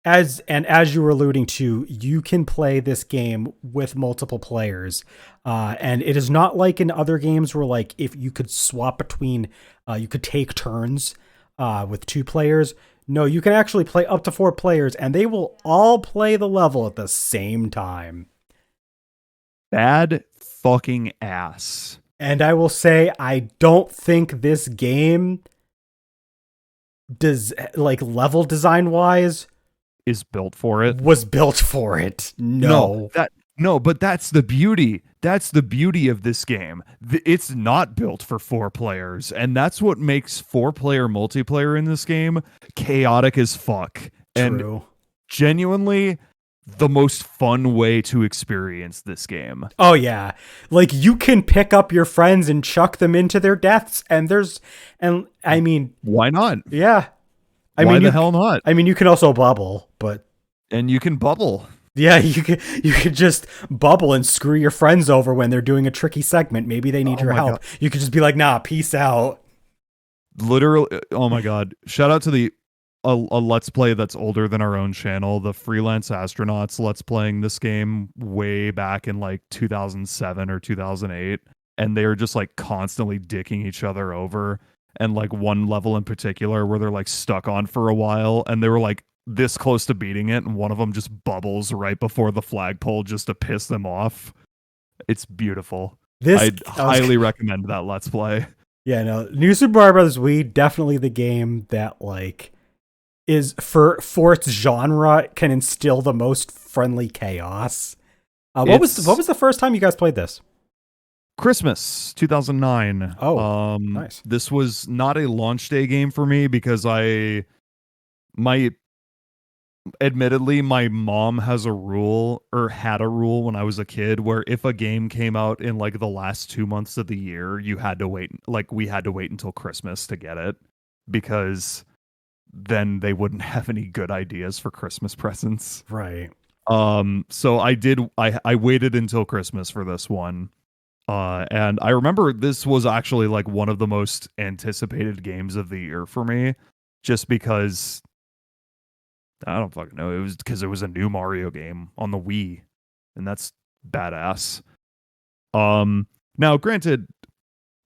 as you were alluding to, you can play this game with multiple players, and it is not like in other games where, like, if you could swap between, you could take turns with two players. No, you can actually play up to 4 players, and they will all play the level at the same time. Bad fucking ass. And I will say, I don't think this game does, like, level design wise, is built for it. Was built for it. No, but that's the beauty. That's the beauty of this game. It's not built for 4 players, and that's what makes 4-player multiplayer in this game chaotic as fuck. True. And genuinely the most fun way to experience this game. Oh yeah. Like you can pick up your friends and chuck them into their deaths, and I mean, why not? Yeah. Why the hell not? I mean, you can also bubble, but and you can bubble. Yeah, you could just bubble and screw your friends over when they're doing a tricky segment. Maybe they need Oh your my help. God. You could just be like, "Nah, peace out." Literally, oh my God. Shout out to a let's play that's older than our own channel, the Freelance Astronauts let's playing this game way back in like 2007 or 2008, and they were just like constantly dicking each other over, and like one level in particular where they're like stuck on for a while and they were like this close to beating it, and one of them just bubbles right before the flagpole just to piss them off. It's beautiful. This I'd highly recommend that let's play. Yeah, no. New Super Mario Bros. Wii, definitely the game that like is for its genre can instill the most friendly chaos. What was the first time you guys played this? Christmas 2009. Oh, nice. This was not a launch day game for me because admittedly, my mom has a rule, or had a rule when I was a kid, where if a game came out in like the last 2 months of the year, you had to wait. Like we had to wait until Christmas to get it, because then they wouldn't have any good ideas for Christmas presents. Right. So I waited until Christmas for this one. And I remember this was actually like one of the most anticipated games of the year for me, just because I don't fucking know. It was because it was a new Mario game on the Wii, and that's badass. Now granted,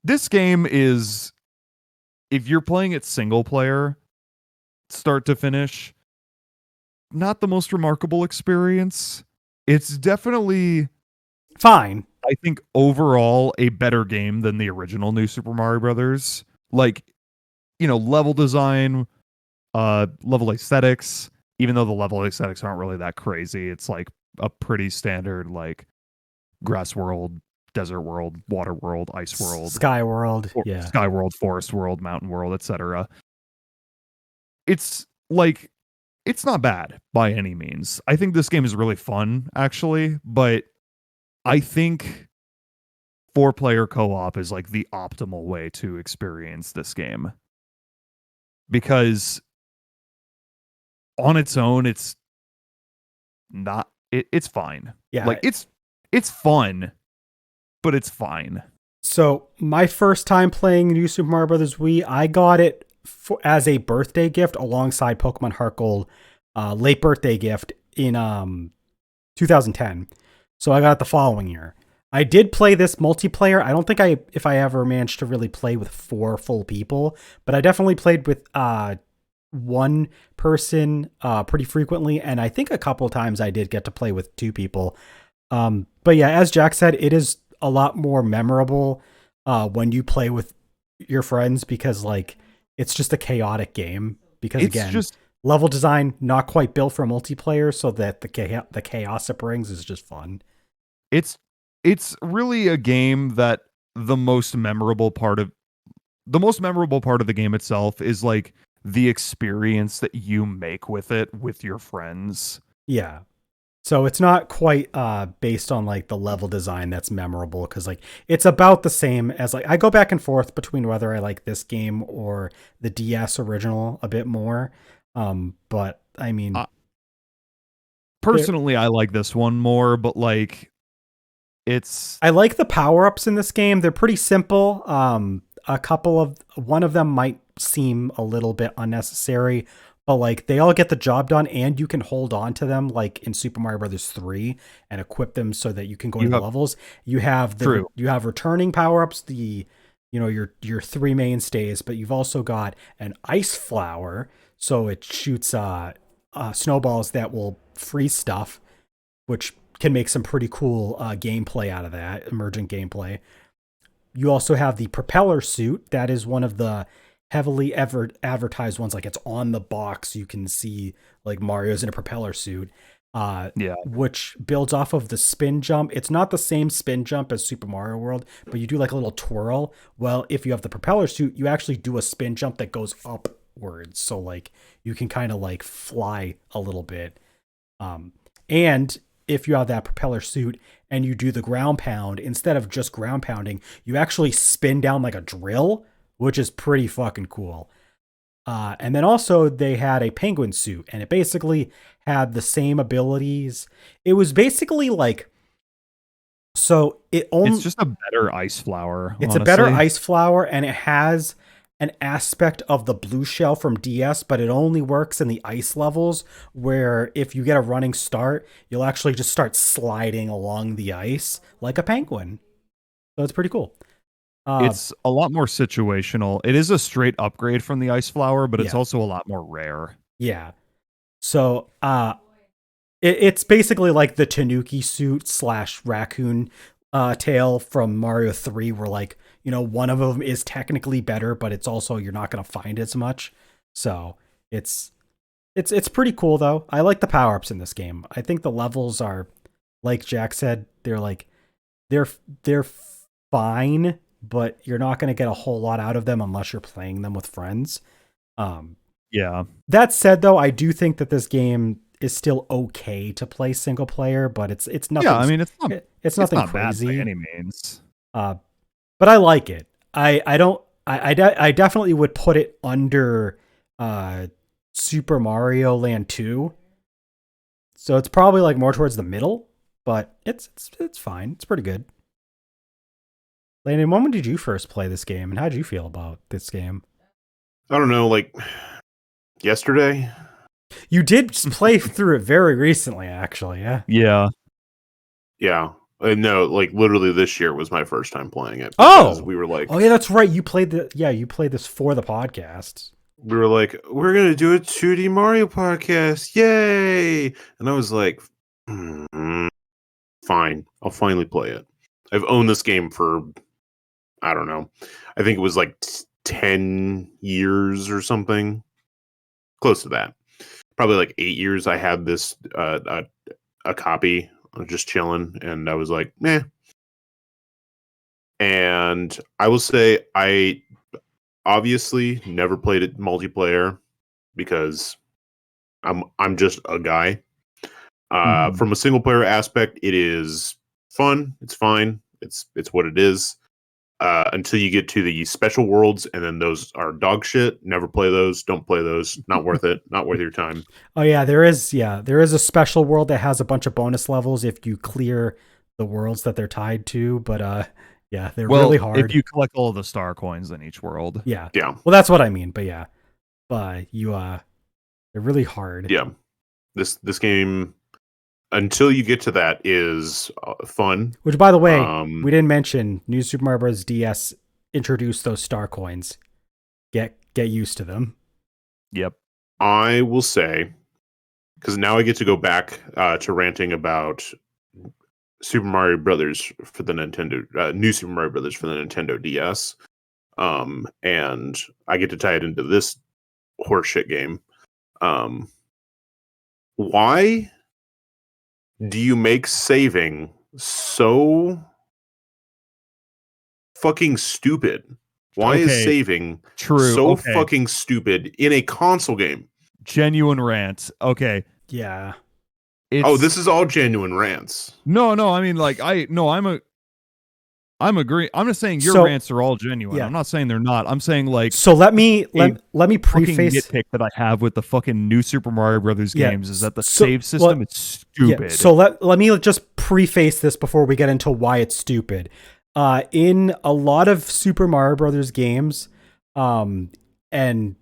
this game is, if you're playing it single player, start to finish, not the most remarkable experience. It's definitely fine. I think overall a better game than the original New Super Mario Brothers. Like, level design, level aesthetics, even though the level aesthetics aren't really that crazy. It's like a pretty standard like grass world, desert world, water world, ice world, sky world, sky world, forest world, mountain world, etc. It's like, it's not bad by any means. I think this game is really fun actually, but I think 4-player co-op is like the optimal way to experience this game, because on its own it's not it's fine. Yeah. Like it's fun, but it's fine. So my first time playing New Super Mario Bros. Wii, I got it as a birthday gift alongside Pokemon Heart Gold, late birthday gift in 2010. So I got it the following year. I did play this multiplayer. I don't think if I ever managed to really play with 4 full people, but I definitely played with one person pretty frequently, and I think a couple of times I did get to play with 2 people. But yeah, as Jack said, it is a lot more memorable when you play with your friends, because like it's just a chaotic game. Because it's again, just level design not quite built for multiplayer, so that the chaos it brings is just fun. It's really a game that the most memorable part of the game itself is like the experience that you make with it with your friends. Yeah. So it's not quite based on like the level design that's memorable, because like it's about the same as, like, I go back and forth between whether I like this game or the DS original a bit more. But I mean, personally, I like this one more, but like I like the power-ups in this game. They're pretty simple. One of them might seem a little bit unnecessary, but like they all get the job done, and you can hold on to them like in Super Mario Brothers 3 and equip them so that you can go into levels. You have returning power-ups, your 3 mainstays, but you've also got an ice flower, so it shoots snowballs that will freeze stuff, which can make some pretty cool gameplay out of that, emergent gameplay. You also have the propeller suit. That is one of the heavily advertised ones. Like, it's on the box. You can see like Mario's in a propeller suit, which builds off of the spin jump. It's not the same spin jump as Super Mario World, but you do like a little twirl. Well, if you have the propeller suit, you actually do a spin jump that goes upwards. So like you can kind of like fly a little bit. And if you have that propeller suit and you do the ground pound, instead of just ground pounding, you actually spin down like a drill, which is pretty fucking cool. And then also they had a penguin suit, and it basically had the same abilities. It was basically like, so it only, It's just a better ice flower. it's Honestly. a better ice flower, and it has an aspect of the blue shell from DS, but it only works in the ice levels where if you get a running start, you'll actually just start sliding along the ice like a penguin. So it's pretty cool. It's a lot more situational. It is a straight upgrade from the ice flower, but it's Yeah. also a lot more rare. Yeah. So it's basically like the Tanuki suit / raccoon tail from Mario 3, where like, you know, one of them is technically better, but it's also, you're not going to find as much. So it's pretty cool though. I like the power-ups in this game. I think the levels are, like Jack said, they're like, they're fine, but you're not going to get a whole lot out of them unless you're playing them with friends. Yeah. That said, though, I do think that this game is still okay to play single player, but it's nothing. Yeah, I mean, it's nothing not crazy bad by any means. but I like it. I definitely would put it under Super Mario Land 2. So it's probably like more towards the middle, but it's fine. It's pretty good. Landon, when did you first play this game, and how did you feel about this game? I don't know, like yesterday. You did play through it very recently, actually. Yeah. Yeah. Yeah. No, like literally this year was my first time playing it. Oh, we were like, oh yeah, that's right. You played this for the podcast. we were like, we're gonna do a 2D Mario podcast, yay! And I was like, fine, I'll finally play it. I've owned this game for, I don't know, I think it was like 10 years or something, close to that. Probably like 8 years. I had this a copy, just chilling, and I was like, meh. And I will say, I obviously never played it multiplayer because I'm just a guy. From a single player aspect, it is fun. It's fine. It's what it is. Until you get to the special worlds, and then those are dog shit. Never play those. Don't play those. Not worth it. Not worth your time. Oh yeah, there is a special world that has a bunch of bonus levels if you clear the worlds that they're tied to, but yeah, they're really hard. If you collect all of the star coins in each world. Yeah. Yeah. Well, that's what I mean, but yeah. But you they're really hard. Yeah. This game, until you get to that, is fun. Which, by the way, we didn't mention, New Super Mario Bros. DS introduced those star coins. Get used to them. Yep. I will say, because now I get to go back to ranting about Super Mario Brothers for the Nintendo, New Super Mario Brothers for the Nintendo DS, and I get to tie it into this horseshit game. Why do you make saving so fucking stupid? Why is saving so fucking stupid in a console game? Genuine rant. Okay. Yeah. This is all genuine rants. No, I mean, like, I'm agreeing. I'm just saying your rants are all genuine. Yeah. I'm not saying they're not. I'm saying, like, so let me preface nitpick that I have with the fucking New Super Mario Brothers games is that the save system is stupid. Yeah, so let me just preface this before we get into why it's stupid. In a lot of Super Mario Brothers games, and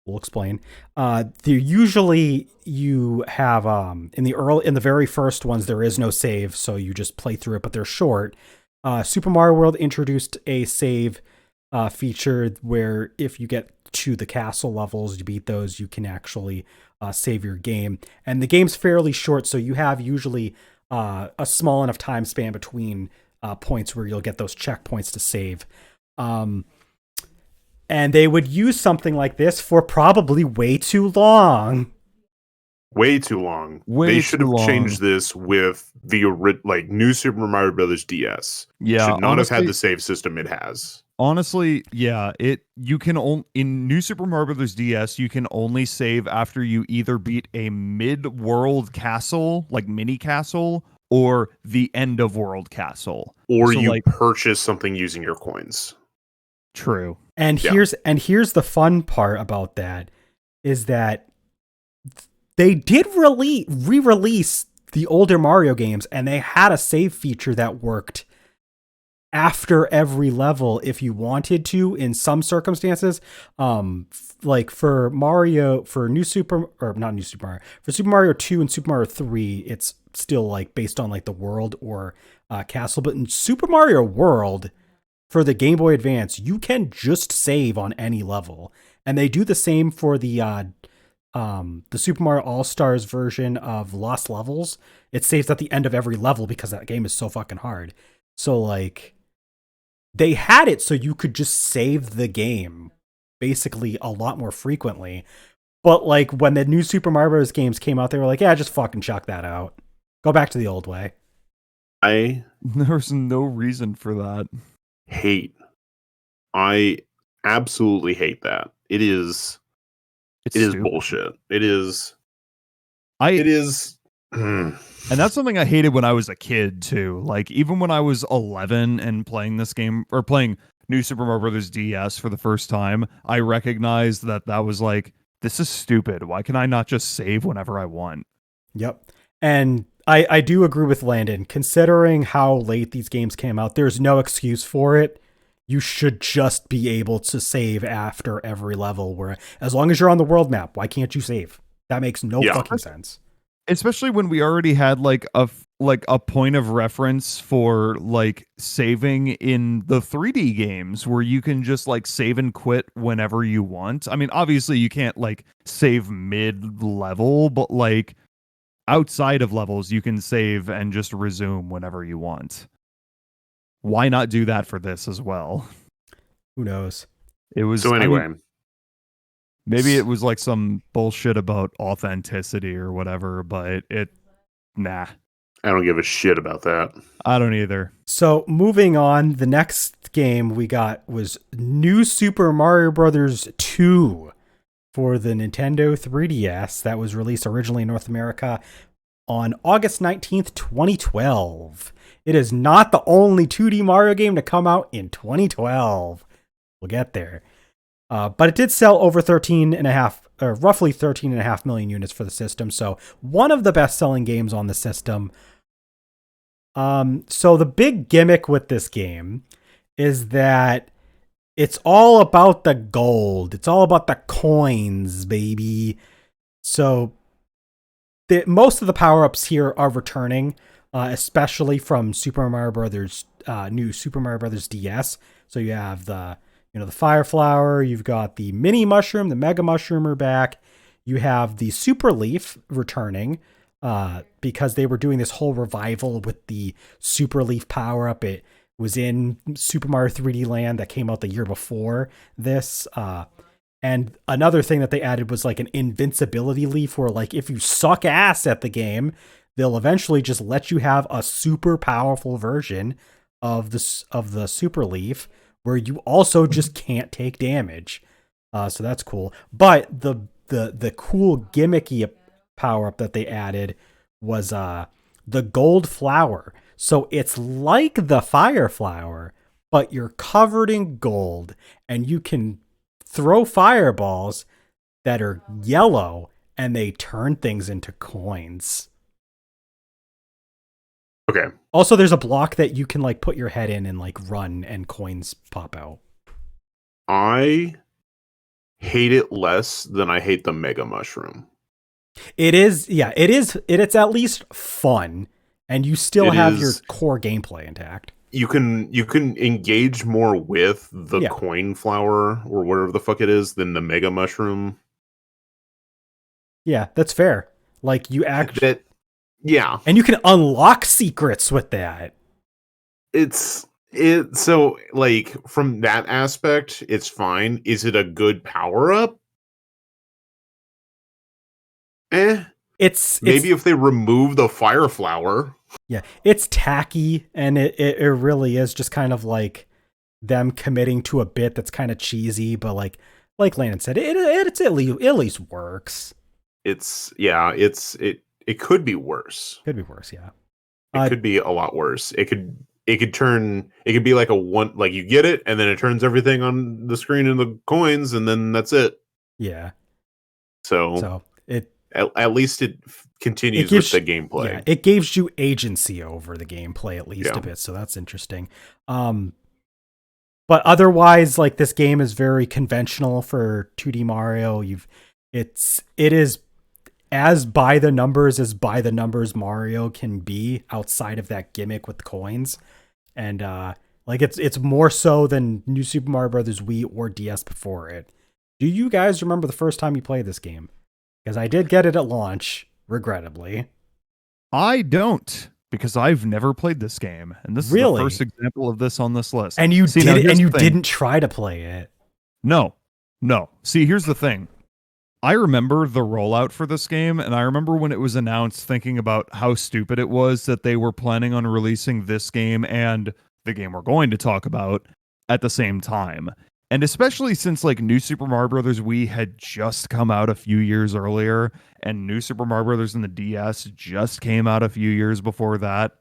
we'll explain. There usually you have in the very first ones there is no save, so you just play through it, but they're short. Super Mario World introduced a save feature where if you get to the castle levels, you beat those, you can actually save your game. And the game's fairly short, so you have usually a small enough time span between points where you'll get those checkpoints to save. And they would use something like this for probably way too long. Way too long. They should have changed this with the New Super Mario Brothers DS. Yeah, should not have had the save system it has. Honestly, yeah, you can in New Super Mario Brothers DS, you can only save after you either beat a mid-world castle, like mini castle, or the end of world castle, or you purchase something using your coins. True. And Yeah. here's the fun part about that is that they did re-release the older Mario games, and they had a save feature that worked after every level if you wanted to in some circumstances. Like for Mario, for Super Mario 2 and Super Mario 3, it's still like based on like the world or castle. But in Super Mario World for the Game Boy Advance, you can just save on any level. And they do the same for the Super Mario All-Stars version of Lost Levels. It saves at the end of every level because that game is so fucking hard. So like they had it so you could just save the game basically a lot more frequently. But like when the new Super Mario Bros. Games came out, they were like, yeah, just fucking chuck that out. Go back to the old way. There's no reason for that. I absolutely hate that. It is Stupid. bullshit. It is. And that's something I hated when I was a kid too. Like even when I was 11 and playing this game or playing New Super Mario Bros. DS for the first time, I recognized that was like, this is stupid. Why can I not just save whenever I want? Yep. And I do agree with Landon. Considering how late these games came out, there's no excuse for it. You should just be able to save after every level. Where as long as you're on the world map, why can't you save? That makes no fucking sense. Especially when we already had like a point of reference for like saving in the 3D games where you can just like save and quit whenever you want. I mean, obviously you can't like save mid level, but like outside of levels you can save and just resume whenever you want. Why not do that for this as well? Who knows? It was So anyway. I mean, maybe it was like some bullshit about authenticity or whatever, but nah. I don't give a shit about that. I don't either. So moving on, the next game we got was New Super Mario Bros. 2 for the Nintendo 3DS that was released originally in North America on August 19th, 2012. It is not the only 2D Mario game to come out in 2012. We'll get there. But it did sell over roughly 13.5 million units for the system. So one of the best selling games on the system. So the big gimmick with this game is that it's all about the gold. It's all about the coins, baby. So most of the power-ups here are returning, especially from Super Mario Brothers, new Super Mario Brothers DS. So you have the Fire Flower, you've got the Mini Mushroom, the Mega Mushroom are back. You have the Super Leaf returning, because they were doing this whole revival with the Super Leaf power-up. It was in Super Mario 3D Land that came out the year before this. And another thing that they added was like an invincibility leaf where like if you suck ass at the game, they'll eventually just let you have a super powerful version of the Super Leaf where you also just can't take damage. So that's cool. But the cool gimmicky power up that they added was the gold flower. So it's like the fire flower, but you're covered in gold and you can throw fireballs that are yellow and they turn things into coins. Okay. Also, there's a block that you can like put your head in and like run and coins pop out. I hate it less than I hate the Mega Mushroom. It is, yeah, it's at least fun and you still have your core gameplay intact. You can engage more with the coin flower or whatever the fuck it is than the Mega Mushroom. Yeah, that's fair. Like you actually and you can unlock secrets with that. So like from that aspect, it's fine. Is it a good power up? It's maybe if they remove the fire flower. Yeah, it's tacky, and it really is just kind of like them committing to a bit that's kind of cheesy, but like Landon said, it at least works. It could be worse. Could be worse, yeah. It could be a lot worse. It could it could be like a one, like you get it and then it turns everything on the screen and the coins and then that's it. Yeah. So So at least it continues gives, with the gameplay. Yeah, it gives you agency over the gameplay at least a bit, so that's interesting. But otherwise, like, this game is very conventional for 2D Mario. It is as by the numbers Mario can be outside of that gimmick with the coins. And like it's more so than New Super Mario Brothers Wii or DS before it. Do you guys remember the first time you played this game? Because I did get it at launch, regrettably. I don't, because I've never played this game, and this is the first example of this on this list. And you didn't try to play it. No. See, here's the thing. I remember the rollout for this game, and I remember when it was announced thinking about how stupid it was that they were planning on releasing this game and the game we're going to talk about at the same time. And especially since like New Super Mario Bros. Wii had just come out a few years earlier, and New Super Mario Bros. In the DS just came out a few years before that.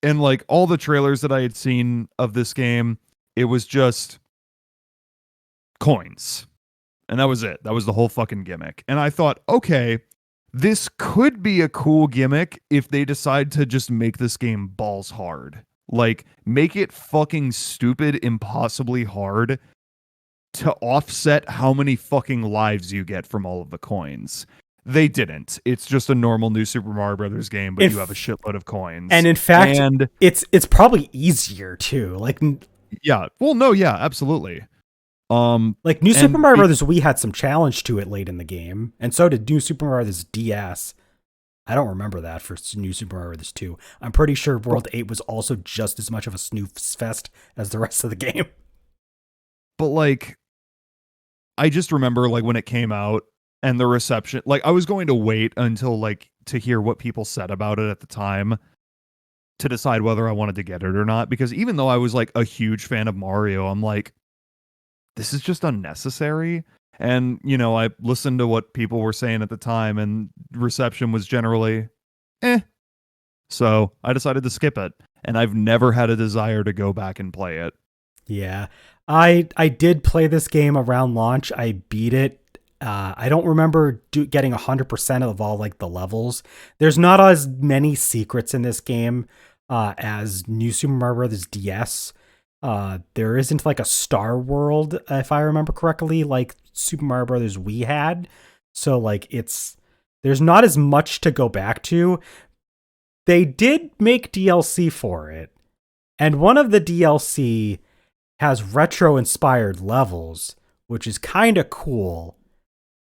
And like all the trailers that I had seen of this game, it was just coins. And that was it. That was the whole fucking gimmick. And I thought, okay, this could be a cool gimmick if they decide to just make this game balls hard. Like, make it fucking stupid, impossibly hard to offset how many fucking lives you get from all of the coins. They didn't. It's just a normal New Super Mario Brothers game, but you have a shitload of coins. And in fact, it's probably easier too. Like, yeah. Well, no, yeah, absolutely. Like New Super Mario Brothers Wii had some challenge to it late in the game, and so did New Super Mario Brothers DS. I don't remember that for New Super Mario Brothers 2. I'm pretty sure World 8 was also just as much of a snooze fest as the rest of the game. But like, I just remember like when it came out and the reception, like I was going to wait until like to hear what people said about it at the time to decide whether I wanted to get it or not. Because even though I was like a huge fan of Mario, I'm like, this is just unnecessary. And, you know, I listened to what people were saying at the time, and reception was generally, So I decided to skip it, and I've never had a desire to go back and play it. Yeah, I did play this game around launch. I beat it. I don't remember getting 100% of all like the levels. There's not as many secrets in this game as New Super Mario Bros. DS. There isn't like a star world, if I remember correctly, like Super Mario Brothers Wii had. So like there's not as much to go back to. They did make DLC for it, and one of the DLC has retro inspired levels, which is kind of cool.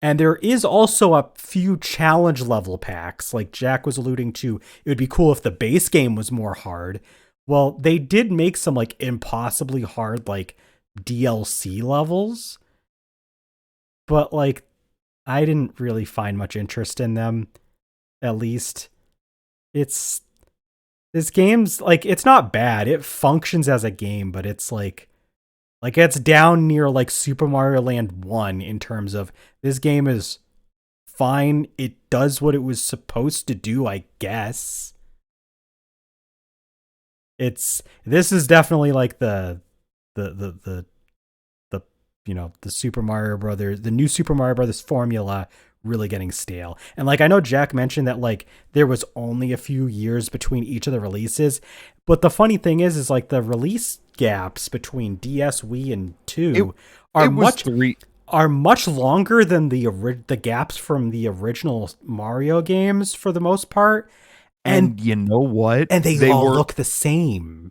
And there is also a few challenge level packs, like Jack was alluding to. It would be cool if the base game was more hard. Well, they did make some like impossibly hard like DLC levels, but like I didn't really find much interest in them. At least this game's like, it's not bad. It functions as a game, but it's like it's down near like Super Mario Land 1 in terms of this game is fine. It does what it was supposed to do, I guess. This is definitely like the you know, the Super Mario Brothers, the new Super Mario Brothers formula really getting stale. And like I know Jack mentioned that like there was only a few years between each of the releases, but the funny thing is like the release gaps between DS, Wii, and 2 are much longer than the gaps from the original Mario games for the most part. And you know what? And they all look the same.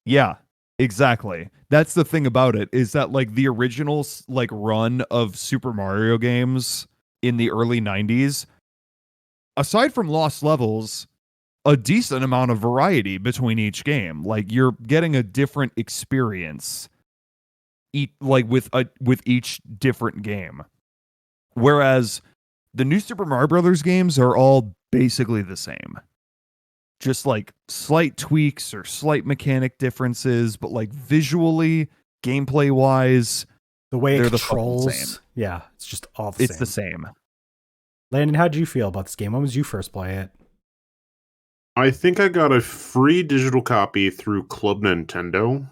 Yeah, exactly. That's the thing about it, is that like the original like run of Super Mario games in the early 90s, aside from Lost Levels, a decent amount of variety between each game. Like you're getting a different experience like with each different game. Whereas the new Super Mario Brothers games are all basically the same. Just like slight tweaks or slight mechanic differences, but like visually, gameplay wise, the way it controls, yeah, it's just all the same. It's the same. Landon, how did you feel about this game? When was you first play it? I think I got a free digital copy through Club Nintendo.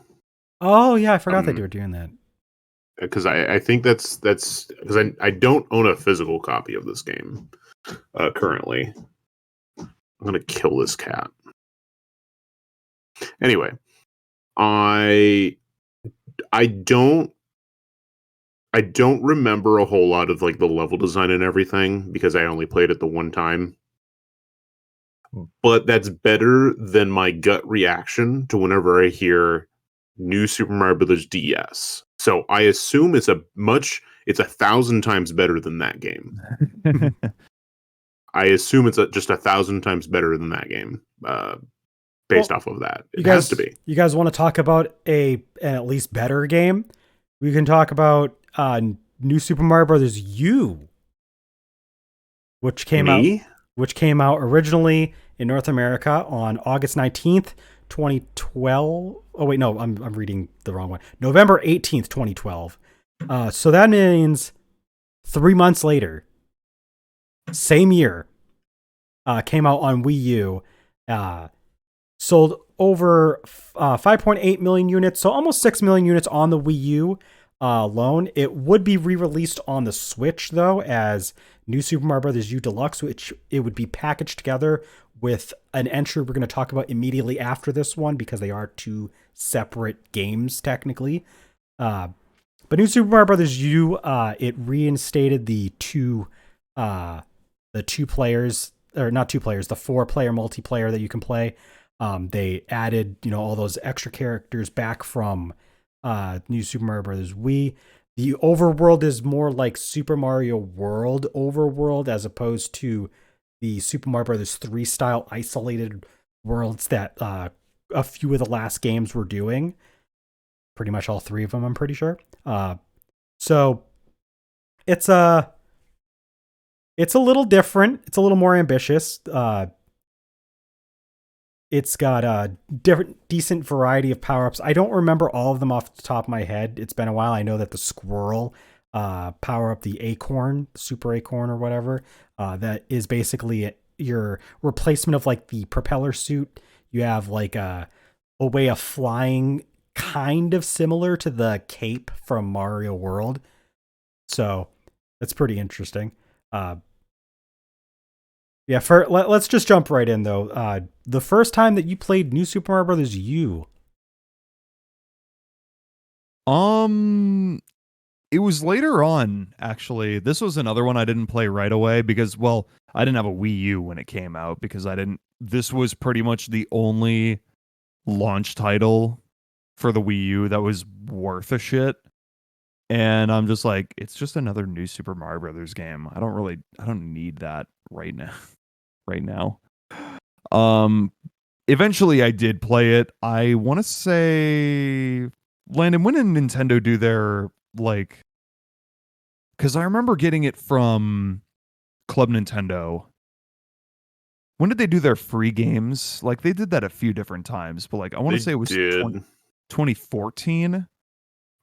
Oh yeah, I forgot that you were doing that. Because I think that's because I don't own a physical copy of this game currently. I'm gonna kill this cat. Anyway, I I don't I don't remember a whole lot of like the level design and everything because I only played it the one time. But that's better than my gut reaction to whenever I hear New Super Mario Bros. DS. So I assume it's 1,000 times better than that game. I assume it's just 1,000 times better than that game, based off of that. It has to be. You guys want to talk about an at least better game? We can talk about New Super Mario Brothers U, which came out originally in North America on August 19th, 2012. Oh wait, no, I'm reading the wrong one. November 18th, 2012. So that means 3 months later, same year, came out on Wii U. Sold over 5.8 million units, so almost 6 million units on the Wii U alone. It would be re-released on the Switch, though, as New Super Mario Bros. U Deluxe, which it would be packaged together with an entry we're going to talk about immediately after this one, because they are two separate games, technically. But New Super Mario Bros. U, it reinstated the two players, or not two players, the 4-player multiplayer that you can play. They added, all those extra characters back from New Super Mario Bros. Wii. The overworld is more like Super Mario World overworld as opposed to the Super Mario Bros. 3 style isolated worlds that a few of the last games were doing. Pretty much all 3 of them, I'm pretty sure. So it's a little different. It's a little more ambitious. It's got a decent variety of power-ups. I don't remember all of them off the top of my head. It's been a while. I know that the squirrel power up, the acorn, super acorn or whatever, that is basically your replacement of like the propeller suit. You have like a way of flying kind of similar to the cape from Mario World. So that's pretty interesting. Yeah, let's just jump right in though. The first time that you played New Super Mario Bros. U. It was later on, actually. This was another one I didn't play right away because, well, I didn't have a Wii U when it came out because this was pretty much the only launch title for the Wii U that was worth a shit. And I'm just like, it's just another New Super Mario Brothers game. I don't need that right now. Right now. Eventually I did play it. I want to say, Landon, when did Nintendo do their, like, because I remember getting it from Club Nintendo. When did they do their free games? Like, they did that a few different times, but like, I want to say it was 2014.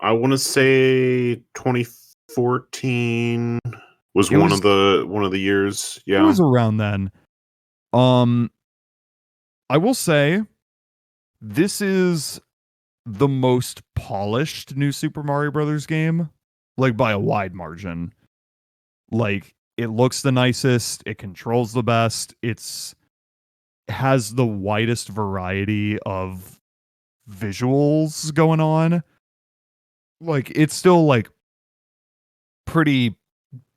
I want to say 2014 was one of the years. Yeah, it was around then. I will say this is the most polished New Super Mario Brothers game, like by a wide margin. Like, it looks the nicest, it controls the best, it has the widest variety of visuals going on. Like, it's still like pretty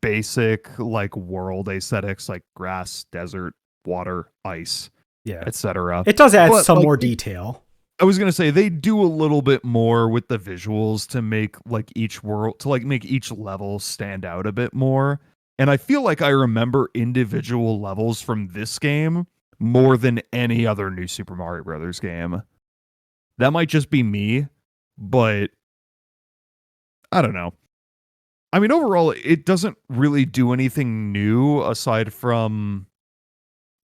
basic, like world aesthetics, like grass, desert, water, ice, Yeah, etc. It does add some more detail. I was gonna say they do a little bit more with the visuals to make like each world, to like make each level stand out a bit more. And I feel like I remember individual levels from this game more than any other New Super Mario Brothers game. That might just be me, but I don't know. I mean, overall, it doesn't really do anything new aside from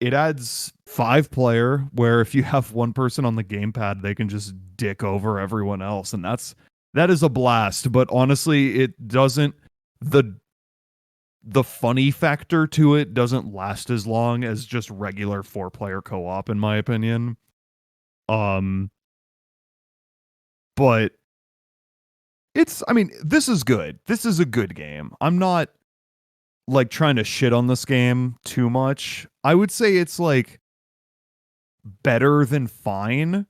it adds 5-player, where if you have one person on the gamepad, they can just dick over everyone else, and that is a blast. But honestly, it doesn't. the funny factor to it doesn't last as long as just regular 4-player co-op, in my opinion. But this is good. This is a good game. I'm not like trying to shit on this game too much. I would say it's like better than fine,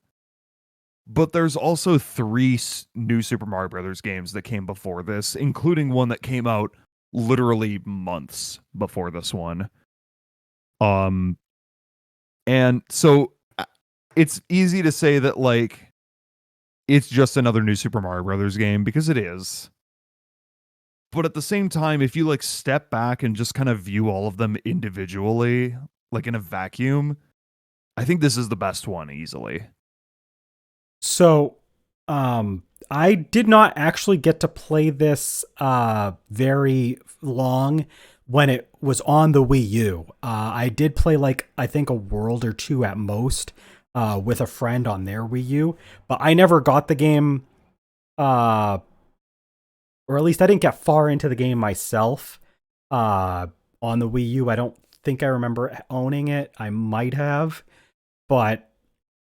but there's also 3 new Super Mario Brothers games that came before this, including one that came out literally months before this one. And so it's easy to say that like it's just another new Super Mario Brothers game, because it is. But at the same time, if you like step back and just kind of view all of them individually, like in a vacuum, I think this is the best one easily. So, I did not actually get to play this very long when it was on the Wii U. I did play like I think a world or two at most with a friend on their Wii U, but I never got the game, or at least I didn't get far into the game myself on the Wii U. I don't think I remember owning it. I might have, but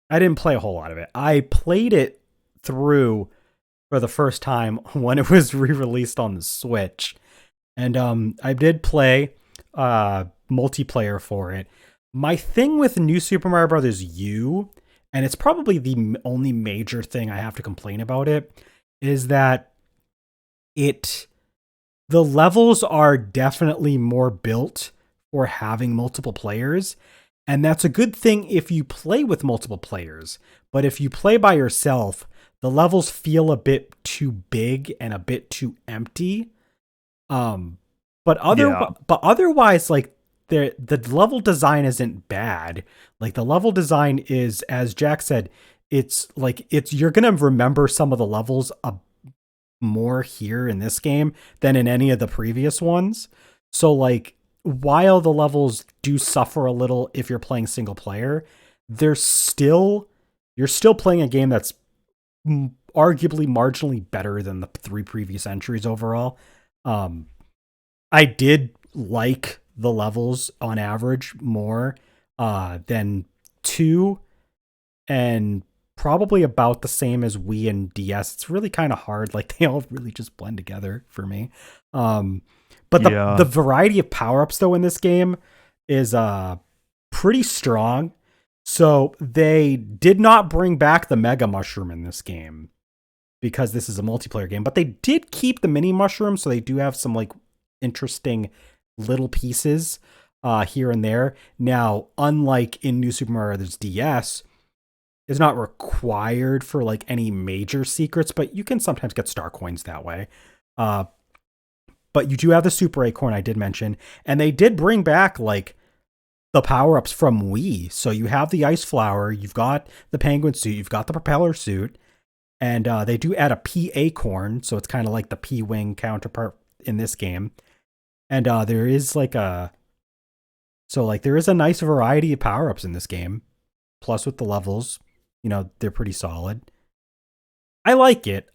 I didn't play a whole lot of it. I played it through for the first time when it was re-released on the Switch. And I did play multiplayer for it. My thing with New Super Mario Bros. U, and it's probably the only major thing I have to complain about it, is that the levels are definitely more built for having multiple players. And that's a good thing if you play with multiple players. But if you play by yourself, the levels feel a bit too big and a bit too empty. But otherwise, like the level design isn't bad. Like the level design is, as Jack said, it's you're gonna remember some of the levels more here in this game than in any of the previous ones. So like, while the levels do suffer a little if you're playing single player, you're still playing a game that's arguably marginally better than the 3 previous entries overall. I did like the levels on average more than 2, and probably about the same as Wii and DS. It's really kind of hard. Like they all really just blend together for me. But the variety of power-ups though in this game is pretty strong. So they did not bring back the Mega Mushroom in this game because this is a multiplayer game, but they did keep the Mini Mushroom, so they do have some like interesting little pieces here and there. Now, unlike in New Super Mario Bros. DS, it's not required for like any major secrets, but you can sometimes get star coins that way. But you do have the Super Acorn I did mention, and they did bring back like the power-ups from Wii. So you have the Ice Flower, you've got the Penguin Suit, you've got the Propeller Suit, and they do add a P Acorn, so it's kind of like the P-Wing counterpart in this game. And there is there is a nice variety of power-ups in this game. Plus with the levels, they're pretty solid. I like it.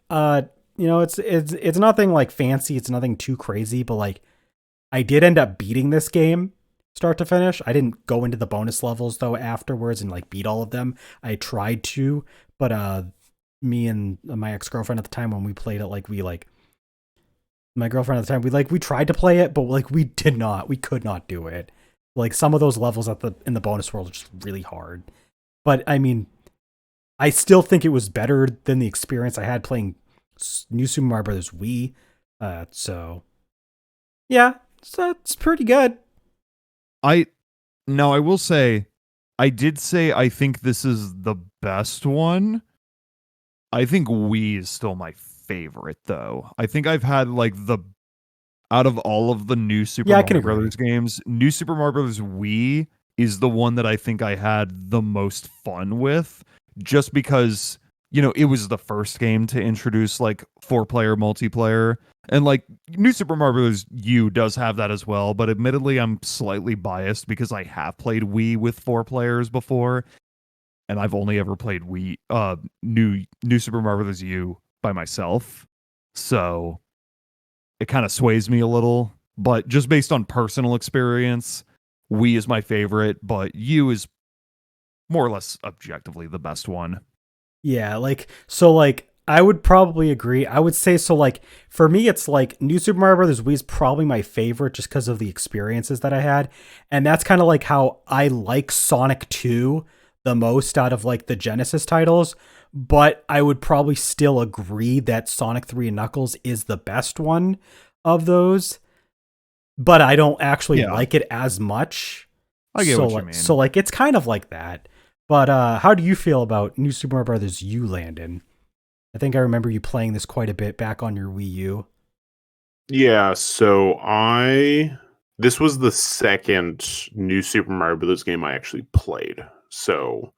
It's nothing like fancy, it's nothing too crazy, but like I did end up beating this game start to finish. I didn't go into the bonus levels though afterwards and like beat all of them. I tried to, but me and my ex-girlfriend at the time when we played it, my girlfriend at the time, we tried to play it, but like we could not do it. Like some of those levels in the bonus world are just really hard. But I mean, I still think it was better than the experience I had playing New Super Mario Bros. Wii. So it's pretty good. I will say, I did say I think this is the best one. I think Wii is still my favorite, though. I think I've had out of all of the new Super Mario Brothers games, New Super Mario Bros. Wii is the one that I think I had the most fun with, just because it was the first game to introduce 4-player multiplayer. And New Super Mario Bros. U does have that as well, but admittedly I'm slightly biased because I have played Wii with 4 players before, and I've only ever played New Super Mario Bros. U by myself. So it kind of sways me a little. But just based on personal experience, Wii is my favorite, but U is more or less objectively the best one. Yeah, like so like I would probably agree. I would say so like for me it's like New Super Mario Brothers Wii is probably my favorite just because of the experiences that I had. And that's kind of like how I like Sonic 2 the most out of like the Genesis titles, but I would probably still agree that Sonic 3 and Knuckles is the best one of those, but I don't actually Yeah. like it as much. I get what you like, mean. So like it's kind of like that. But how do you feel about New Super Mario Brothers U, Landon? I think I remember you playing this quite a bit back on your Wii U. Yeah, so this was the second New Super Mario Bros. Game I actually played. So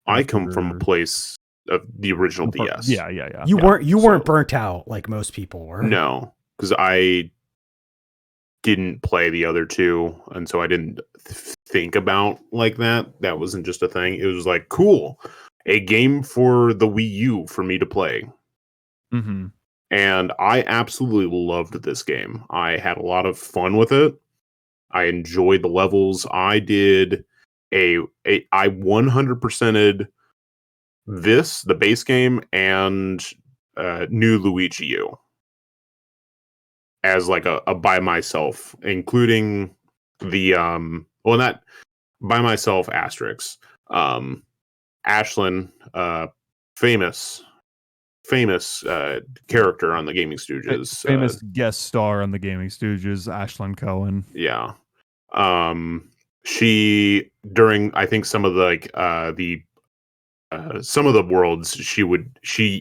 I come from a After- place of the original DS. Yeah. You weren't so- burnt out like most people were. No, because I didn't play the other two, and so I didn't think about like that. That wasn't just a thing. It was like, cool, a game for the Wii U for me to play. Mm-hmm. And I absolutely loved this game. I had a lot of fun with it. I enjoyed the levels. I did I 100%ed this, the base game, and New Luigi U as like a by myself, including the not by myself asterisks. Ashlyn, famous character on the Gaming Stooges. Famous guest star on the Gaming Stooges, Ashlyn Cohen. Yeah. She during I think some of the some of the worlds she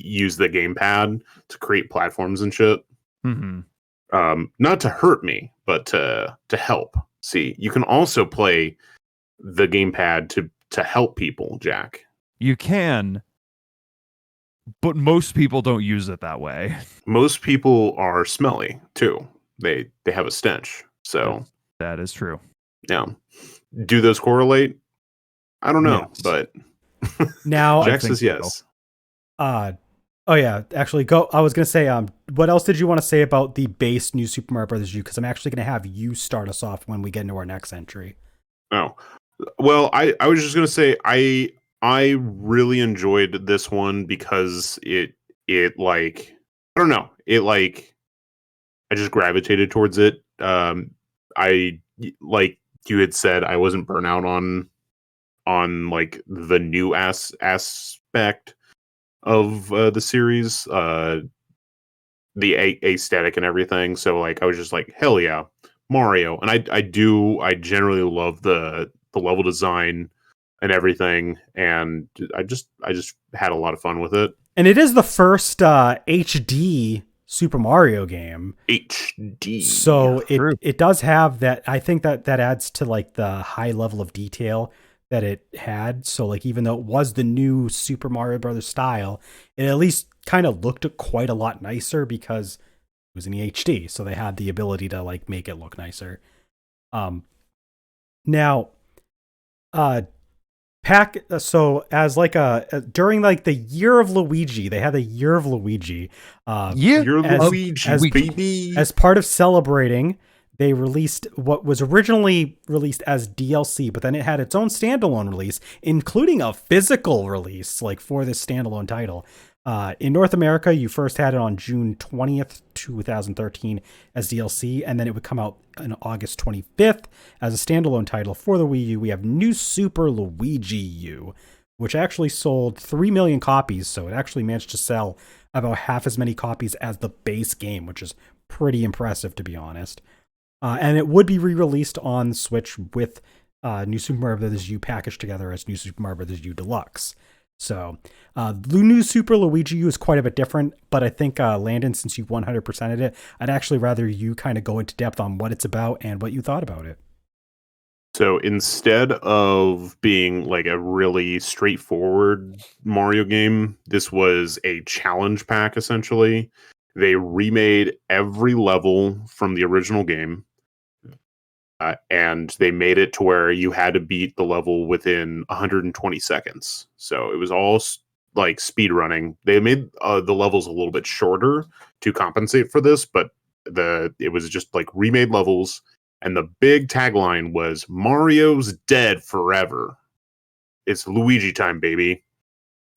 used the gamepad to create platforms and shit. Mm-hmm. Not to hurt me, but to help. See, you can also play the gamepad to help people, Jack. You can, but most people don't use it that way. Most people are smelly too. They have a stench. So That is true. yeah. Do those correlate? I don't know, Yes. but Now, Jack think says yes. oh yeah, actually, go. I was gonna say, what else did you want to say about the base New Super Mario Brothers U? Because I'm actually gonna have you start us off when we get into our next entry. Oh, well, I was just gonna say I really enjoyed this one because it like I don't know, it like I just gravitated towards it. I like you had said I wasn't burnt out on like the new aspect of the series, the aesthetic and everything. So like I was just like, hell yeah, Mario. And I generally love the level design and everything, and I just had a lot of fun with it. And it is the first HD Super Mario game. HD. So True. it does have that. I think that adds to like the high level of detail that it had. So like even though it was the new Super Mario Brothers style, it at least kind of looked quite a lot nicer because it was in the HD. So they had the ability to like make it look nicer. Now, so as like during like the year of Luigi, they had the year of Luigi. You're as- Luigi, as- baby. As part of celebrating, they released what was originally released as DLC, but then it had its own standalone release, including a physical release, like for this standalone title. In North America, you first had it on June 20th, 2013 as DLC, and then it would come out on August 25th as a standalone title for the Wii U. We have New Super Luigi U, which actually sold 3 million copies, so it actually managed to sell about half as many copies as the base game, which is pretty impressive, to be honest. And it would be re-released on Switch with New Super Mario Bros. U packaged together as New Super Mario Bros. U Deluxe. So, New Super Luigi U is quite a bit different, but I think, Landon, since you 100%ed it, I'd actually rather you kind of go into depth on what it's about and what you thought about it. So instead of being like a really straightforward Mario game, this was a challenge pack essentially. They remade every level from the original game, and they made it to where you had to beat the level within 120 seconds. So it was all like speed running. They made the levels a little bit shorter to compensate for this, but it was just like remade levels, and the big tagline was "Mario's dead forever. It's Luigi time, baby."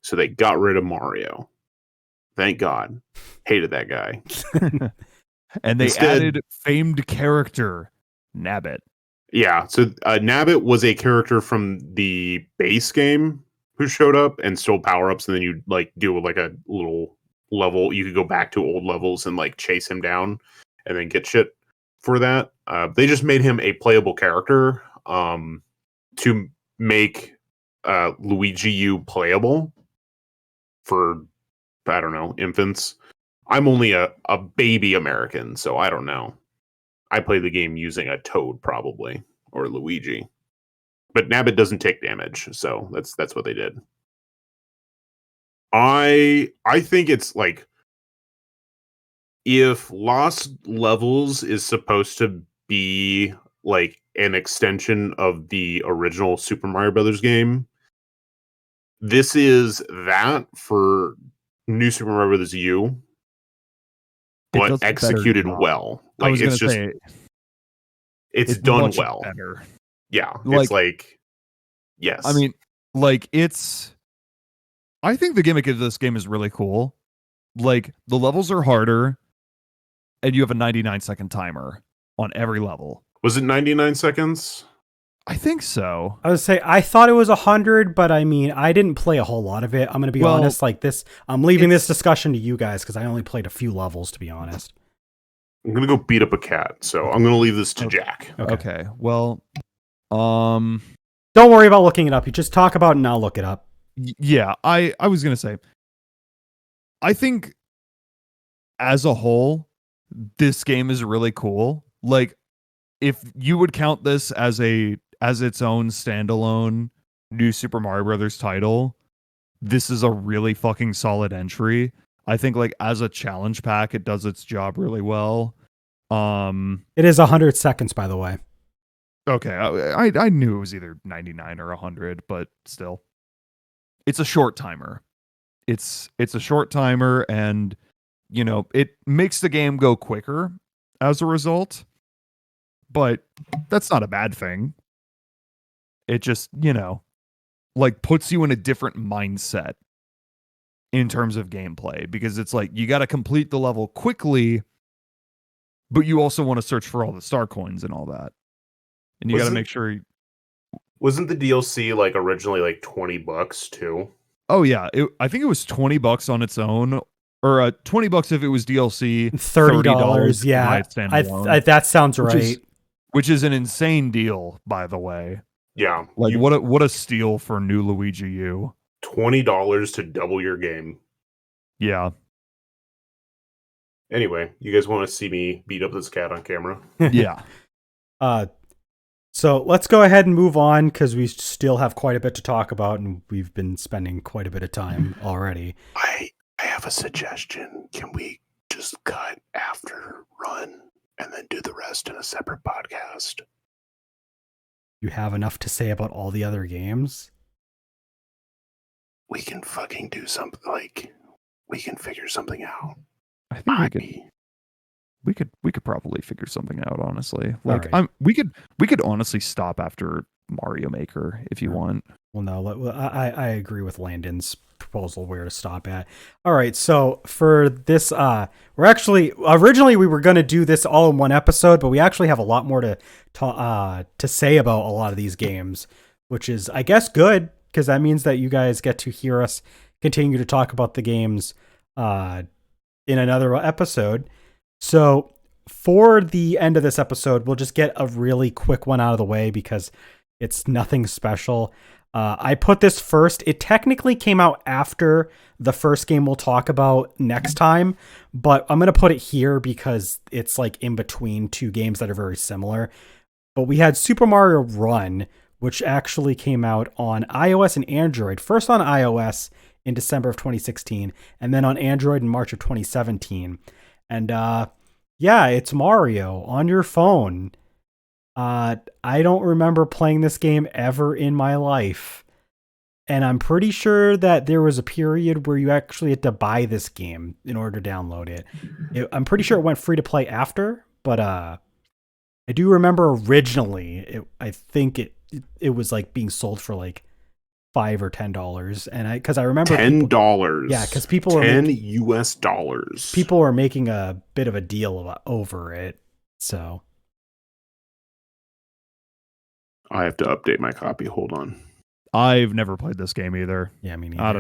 So they got rid of Mario. Thank God. Hated that guy. And they Instead- added famed character Nabbit. Yeah, so Nabbit was a character from the base game who showed up and stole power-ups, and then you like do like a little level. You could go back to old levels and like chase him down and then get shit for that. They just made him a playable character to make Luigi U playable for, I don't know, infants. I'm only a baby American, so I don't know. I play the game using a Toad probably, or Luigi. But Nabbit doesn't take damage, so that's what they did. I think it's like, if Lost Levels is supposed to be like an extension of the original Super Mario Brothers game, this is that for New Super Mario Brothers U, It but does a better executed job. well. I Like, was it's gonna just say it's done much well. better. Yeah, Like- it's like, yes. I mean, like I think the gimmick of this game is really cool. Like the levels are harder, and you have a 99-second timer on every level. Was it 99 seconds? I think so. I would say I thought it was 100, but I mean, I didn't play a whole lot of it. I'm going to be Well, honest. Like this, I'm leaving this discussion to you guys because I only played a few levels, to be honest. I'm gonna go beat up a cat, so I'm gonna leave this to Jack. Okay. Well, Don't worry about looking it up. You just talk about it and I'll look it up. yeah, I was gonna say, I think as a whole, this game is really cool. Like, if you would count this as its own standalone New Super Mario Brothers title, this is a really fucking solid entry. I think like as a challenge pack, it does its job really well. It is 100 seconds, by the way. Okay, I knew it was either 99 or 100, but still, it's a short timer. It's a short timer, and you know it makes the game go quicker as a result. But that's not a bad thing. It just, you know, like puts you in a different mindset in terms of gameplay, because it's like you got to complete the level quickly, but you also want to search for all the star coins and all that. And you got to make sure. Wasn't the DLC like originally like $20 too? Oh yeah, I think it was $20 on its own, or $20 if it was DLC, $30. Yeah, that sounds right. Which is an insane deal, by the way. Yeah, Like what a steal for new Luigi U. $20 to double your game. Yeah. Anyway, you guys want to see me beat up this cat on camera? Yeah. So let's go ahead and move on because we still have quite a bit to talk about, and we've been spending quite a bit of time already. I have a suggestion. Can we just cut after Run and then do the rest in a separate podcast? You have enough to say about all the other games? We can fucking do something, like, we can figure something out. I think we could probably figure something out, honestly. Like right. we could honestly stop after Mario Maker if you want. Well, no, I agree with Landon's proposal where to stop at. All right, so for this, we're actually originally we were going to do this all in one episode, but we actually have a lot more to say about a lot of these games, which is, I guess, good because that means that you guys get to hear us continue to talk about the games in another episode. So for the end of this episode, we'll just get a really quick one out of the way because it's nothing special. I put this first. It technically came out after the first game we'll talk about next time, but I'm going to put it here because it's like in between two games that are very similar. But we had Super Mario Run, which actually came out on iOS and Android. First on iOS in December of 2016, and then on Android in March of 2017. And yeah, it's Mario on your phone. I don't remember playing this game ever in my life. and I'm pretty sure that there was a period where you actually had to buy this game in order to download it. I'm pretty sure it went free to play after, but I do remember originally I think it was like being sold for like $5 or $10, and because I remember $10. Yeah, because people were US dollars. People were making a bit of a deal over it. So I have to update my copy. Hold on. I've never played this game either. Yeah, me neither. I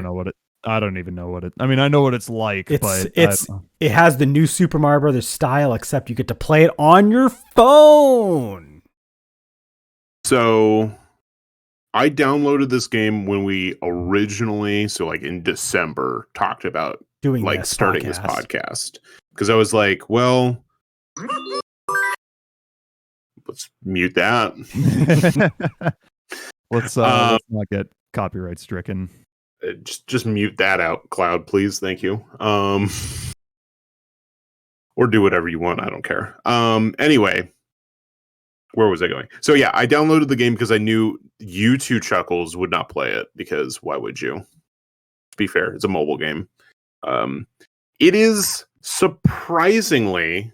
don't even know what it. I mean, I know what it's like, but it has the new Super Mario Brothers style, except you get to play it on your phone. So I downloaded this game when we originally, so like in December, talked about doing like starting this podcast. Because I was like, well, let's mute that. let's not get copyright stricken. Just mute that out, Cloud, please. Thank you. Or do whatever you want. I don't care. Anyway. Where was I going? So yeah, I downloaded the game because I knew you two Chuckles would not play it, because why would you? To be fair, it's a mobile game. It is surprisingly,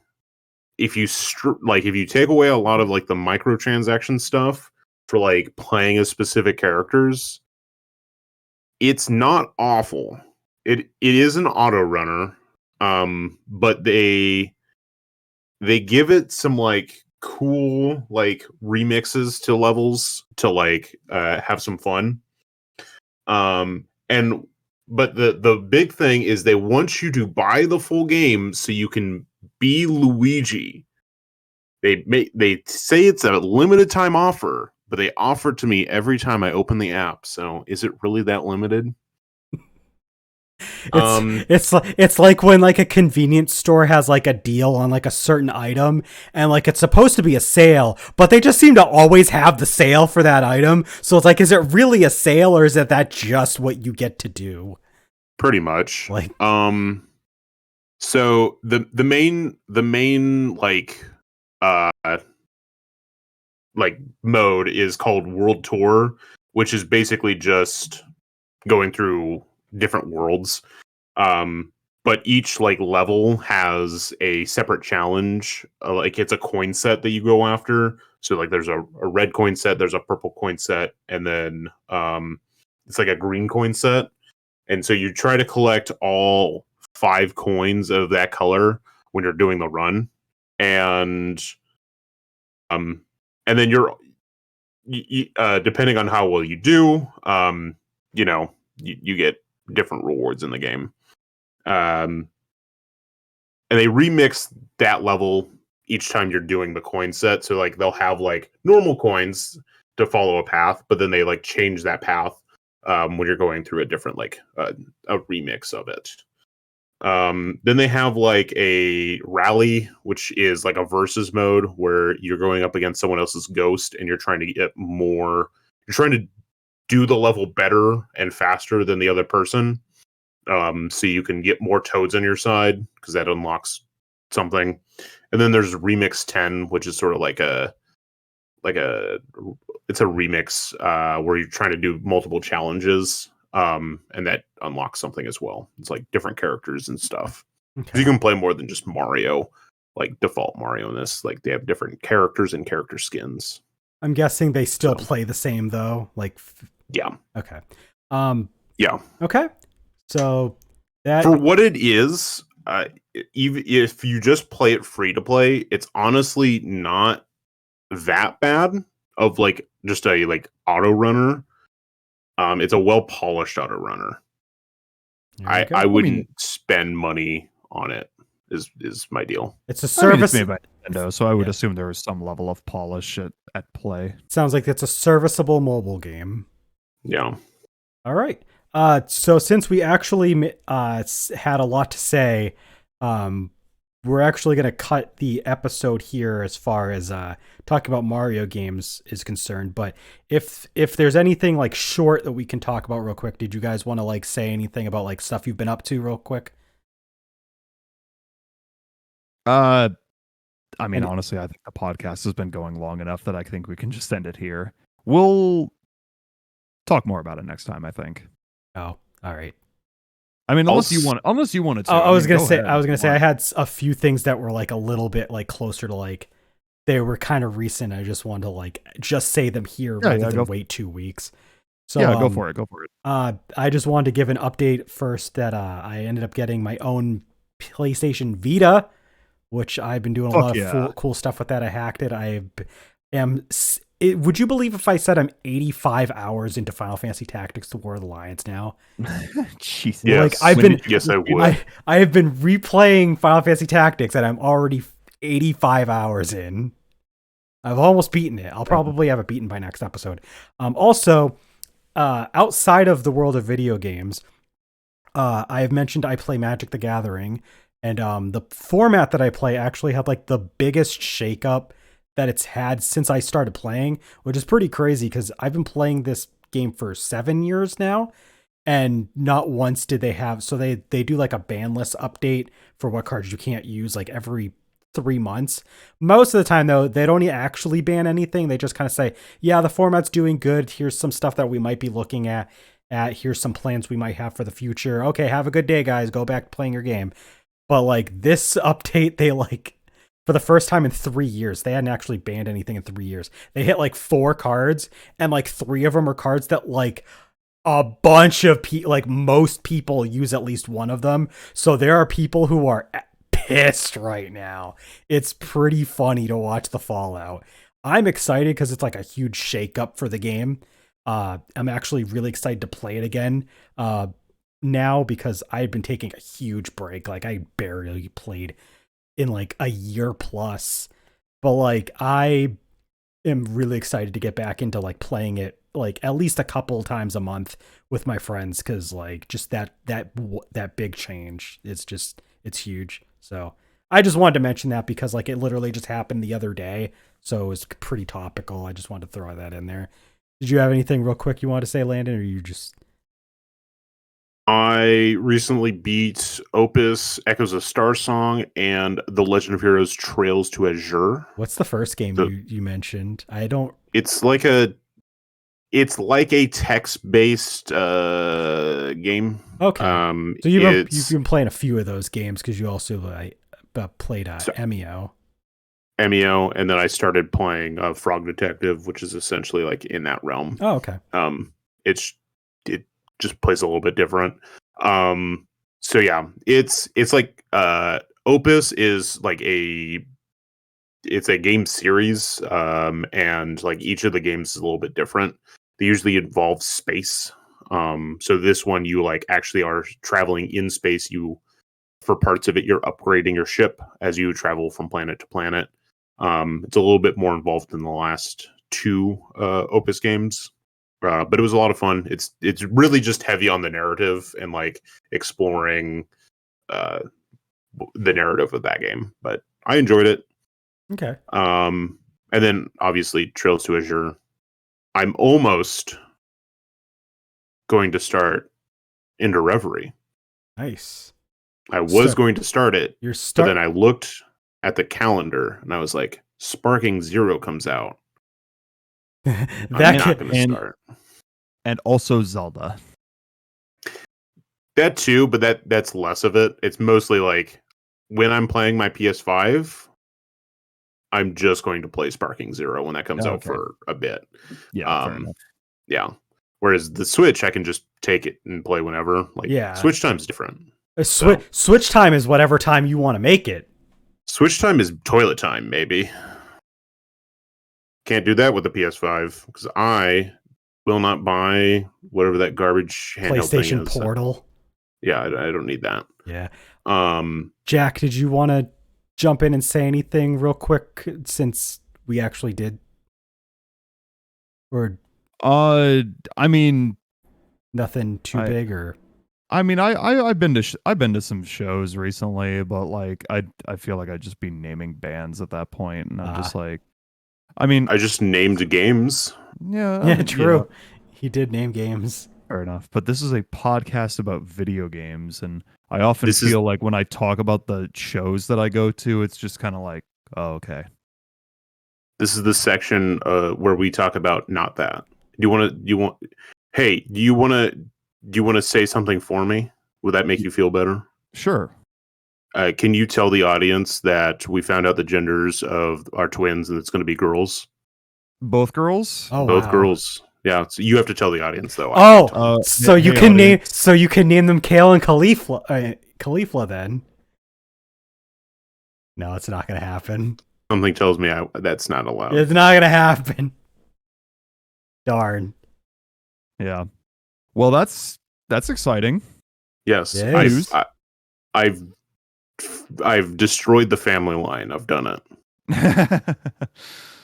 if you if you take away a lot of like the microtransaction stuff for like playing as specific characters, it's not awful. It is an auto runner, but they give it some like cool like remixes to levels to like have some fun. And but the big thing is they want you to buy the full game so you can be Luigi. They say it's a limited time offer, but they offer it to me every time I open the app. So is it really that limited? It's like when like a convenience store has like a deal on like a certain item, and like it's supposed to be a sale, but they just seem to always have the sale for that item. So it's like, is it really a sale, or is that just what you get to do? Pretty much. Like, so the main like mode is called World Tour, which is basically just going through different worlds. But each like level has a separate challenge. Like it's a coin set that you go after. So like there's a red coin set, there's a purple coin set, and then it's like a green coin set. And so you try to collect all 5 coins of that color when you're doing the run. And then you depending on how well you do, you know, you get different rewards in the game. And they remix that level each time you're doing the coin set. So like they'll have like normal coins to follow a path, but then they like change that path when you're going through a different like a remix of it. Then they have like a rally, which is like a versus mode where you're going up against someone else's ghost and you're trying to get more. You're trying to do the level better and faster than the other person. So you can get more toads on your side because that unlocks something. And then there's Remix 10, which is sort of like it's a remix where you're trying to do multiple challenges, and that unlocks something as well. It's like different characters and stuff. Okay. You can play more than just Mario, like default Mario in this. Like they have different characters and character skins. I'm guessing they still play the same though. Like yeah. Okay. Yeah. Okay. So that for what it is, even if you just play it free to play, it's honestly not that bad of like just a like auto runner. It's a well polished auto runner. I wouldn't spend money on it. Is my deal. It's a service it's made by Nintendo, so I would assume there was some level of polish at play. Sounds like it's a serviceable mobile game. Yeah. All right. So since we actually had a lot to say, we're actually going to cut the episode here as far as talking about Mario games is concerned. But if there's anything like short that we can talk about real quick, did you guys want to like say anything about like stuff you've been up to real quick? I mean, honestly, I think the podcast has been going long enough that I think we can just end it here. talk more about it next time, I think. Oh, all right. I mean, unless you want to. I was gonna say, ahead. I had a few things that were like a little bit like closer to like they were kind of recent. I just wanted to like just say them here rather than wait 2 weeks. So go for it. I just wanted to give an update first that I ended up getting my own PlayStation Vita, which I've been doing a lot of cool stuff with that. I hacked it. Would you believe if I said I'm 85 hours into Final Fantasy Tactics: The War of the Lions now? Jesus. Yes. Like yes, I would. I have been replaying Final Fantasy Tactics and I'm already 85 hours in. I've almost beaten it. I'll probably have it beaten by next episode. Also, outside of the world of video games, I have mentioned I play Magic the Gathering, and the format that I play actually had like the biggest shakeup that it's had since I started playing, which is pretty crazy because I've been playing this game for 7 years now, and not once did they have. So they do like a ban list update for what cards you can't use like every 3 months. Most of the time though, they don't actually ban anything. They just kind of say, yeah, the format's doing good. Here's some stuff that we might be looking at. Here's some plans we might have for the future. Okay, have a good day, guys. Go back to playing your game. But like this update, they like for the first time in 3 years, they hadn't actually banned anything in 3 years. They hit like 4 cards, and like 3 of them are cards that like a bunch of like most people use at least one of them. So there are people who are pissed right now. It's pretty funny to watch the fallout. I'm excited because it's like a huge shakeup for the game. I'm actually really excited to play it again now because I've been taking a huge break. Like I barely played in like a year plus, but like I am really excited to get back into like playing it like at least a couple times a month with my friends, because like just that big change, it's huge. So I just wanted to mention that because like it literally just happened the other day, so it was pretty topical. I just wanted to throw that in there. Did you have anything real quick you want to say, Landon, or you just... I recently beat Opus, Echoes of Star Song, and The Legend of Heroes Trails to Azure. What's the first game you mentioned? I don't... It's like a text-based game. Okay. So you've been playing a few of those games because you also played MEO. MEO, and then I started playing Frog Detective, which is essentially like in that realm. Oh, okay. It just plays a little bit different. So yeah, it's like Opus is like it's a game series, and like each of the games is a little bit different. They usually involve space. So this one you like actually are traveling in space. For parts of it, you're upgrading your ship as you travel from planet to planet. It's a little bit more involved than the last 2 Opus games. But it was a lot of fun. It's really just heavy on the narrative and like exploring the narrative of that game. But I enjoyed it. Okay. And then obviously Trails to Azure. I'm almost going to start Into Reverie. Nice. I was going to start it, but then I looked at the calendar and I was like, Sparking Zero comes out. I'm not going to start. And also Zelda. That too, but that's less of it. It's mostly like when I'm playing my PS5, I'm just going to play Sparking Zero when that comes out for a bit. Yeah, fair enough. Yeah. Whereas the Switch, I can just take it and play whenever. Like, Switch time's different. Switch time is whatever time you want to make it. Switch time is toilet time, maybe. Can't do that with the PS5 because I will not buy whatever that garbage handheld thing is. PlayStation Portal. Yeah, I don't need that. Yeah. Jack, did you want to jump in and say anything real quick since we actually did? Or I mean, nothing too big, or I mean, I've been to some shows recently, but like I feel like I'd just be naming bands at that point, and I'm just like, I mean, I just named games. Yeah, true. He did name games. Fair enough. But this is a podcast about video games, and I often feel like when I talk about the shows that I go to, it's just kind of like, oh, okay. This is the section where we talk about not that. Hey, do you wanna say something for me? Would that make you feel better? Sure. Can you tell the audience that we found out the genders of our twins and it's going to be girls? Both girls? Oh Both wow. girls. Yeah, so you have to tell the audience though. I Oh, can't tell them. so you hey, can audience. name them Kale and Khalifa then. No, it's not gonna happen. Something tells me that's not allowed. It's not gonna happen. Darn. Yeah. Well, that's exciting. Yes, Yes. I've destroyed the family line. I've done it.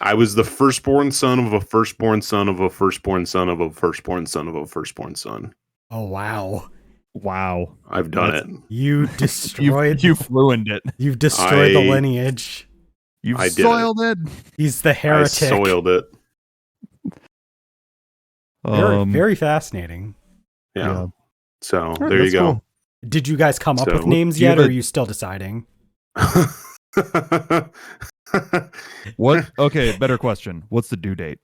I was the firstborn son of a firstborn son of a firstborn son of a firstborn son of a firstborn son. Oh wow. Wow. I've done it. You destroyed. You've ruined it. You've destroyed the I- lineage. You've I did it. soiled it. He's the I heretic. soiled it. Very fascinating. Yeah. Yeah. So Alright, there you that's go. cool. Did you guys come up So, with names do you yet, have or a- are you still deciding? What? Okay, better question. What's the due date?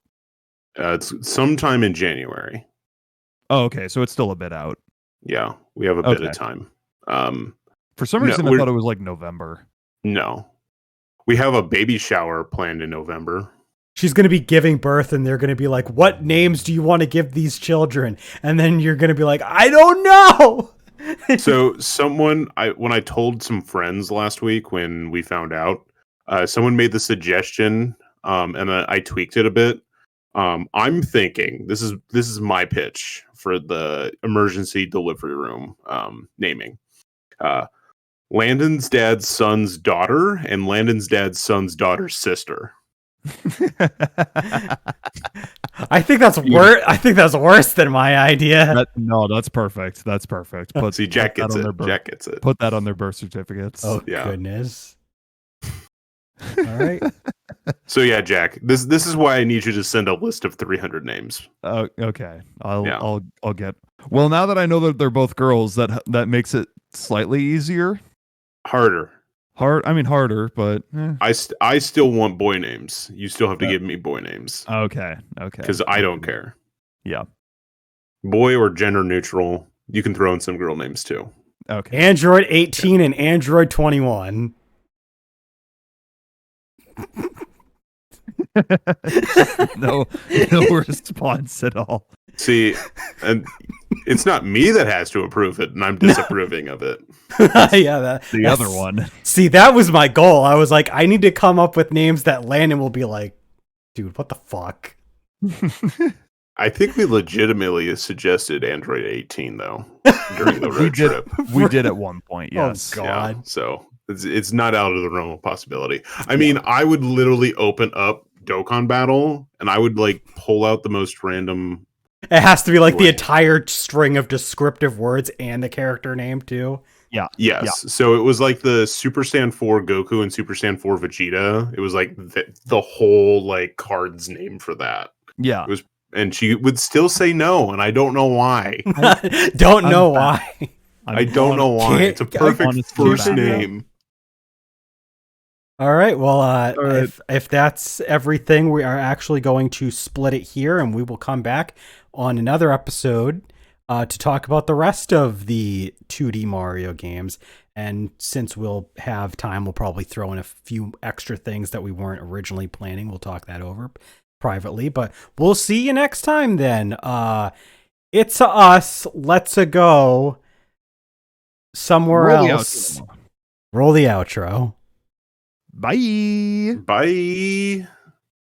It's sometime in January. Oh, okay, so it's still a bit out. Yeah, we have a bit Okay. of time. For some No, reason, I we're- thought it was like November. No, we have a baby shower planned in November. She's going to be giving birth, and they're going to be like, "What names do you want to give these children?" And then you're going to be like, "I don't know." So when I told some friends last week when we found out, someone made the suggestion, and I tweaked it a bit. I'm thinking this is my pitch for the emergency delivery room naming. Landon's dad's son's daughter and Landon's dad's son's daughter's sister. I think that's worse. I think that's worse than my idea. No, that's perfect. That's perfect. See, Jack put that gets on it. their birth- Jack gets it. Put that on their birth certificates. Oh Yeah. goodness! All right. So yeah, Jack, this is why I need you to send a list of 300 names. Okay. Yeah. I'll get. Well, now that I know that they're both girls, that makes it slightly easier. Harder. Harder, but I still want boy names. You still have to give me boy names okay. because I don't care. Yeah. Boy or gender neutral. You can throw in some girl names too. Okay. Android 18 and Android 21. no response at all. See, and it's not me that has to approve it, and I'm disapproving of it. Yeah, The other one. See, that was my goal. I was like, I need to come up with names that Landon will be like, dude, what the fuck? I think we legitimately suggested Android 18 though during the road did. trip. We did at one point. Yes. Oh, Yeah, God. so it's not out of the realm of possibility. I mean, I would literally open up Dokkan Battle and I would like pull out the most random. It has to be like the Boy. entire string of descriptive words and the character name too. Yes, Yeah. so it was like the Super Saiyan 4 Goku and Super Saiyan 4 Vegeta. It was like the whole like card's name for that. Yeah. And she would still say no, and I don't know why. Don't know I'm why. I don't know why. It's a perfect honestly first bad. name. All right. Well, right. if that's everything, we are actually going to split it here, and we will come back on another episode to talk about the rest of the 2D Mario games. And since we'll have time, we'll probably throw in a few extra things that we weren't originally planning. We'll talk that over privately, but we'll see you next time then. It's us. Let's go somewhere Roll the else. outro. Roll the outro. Bye. Bye.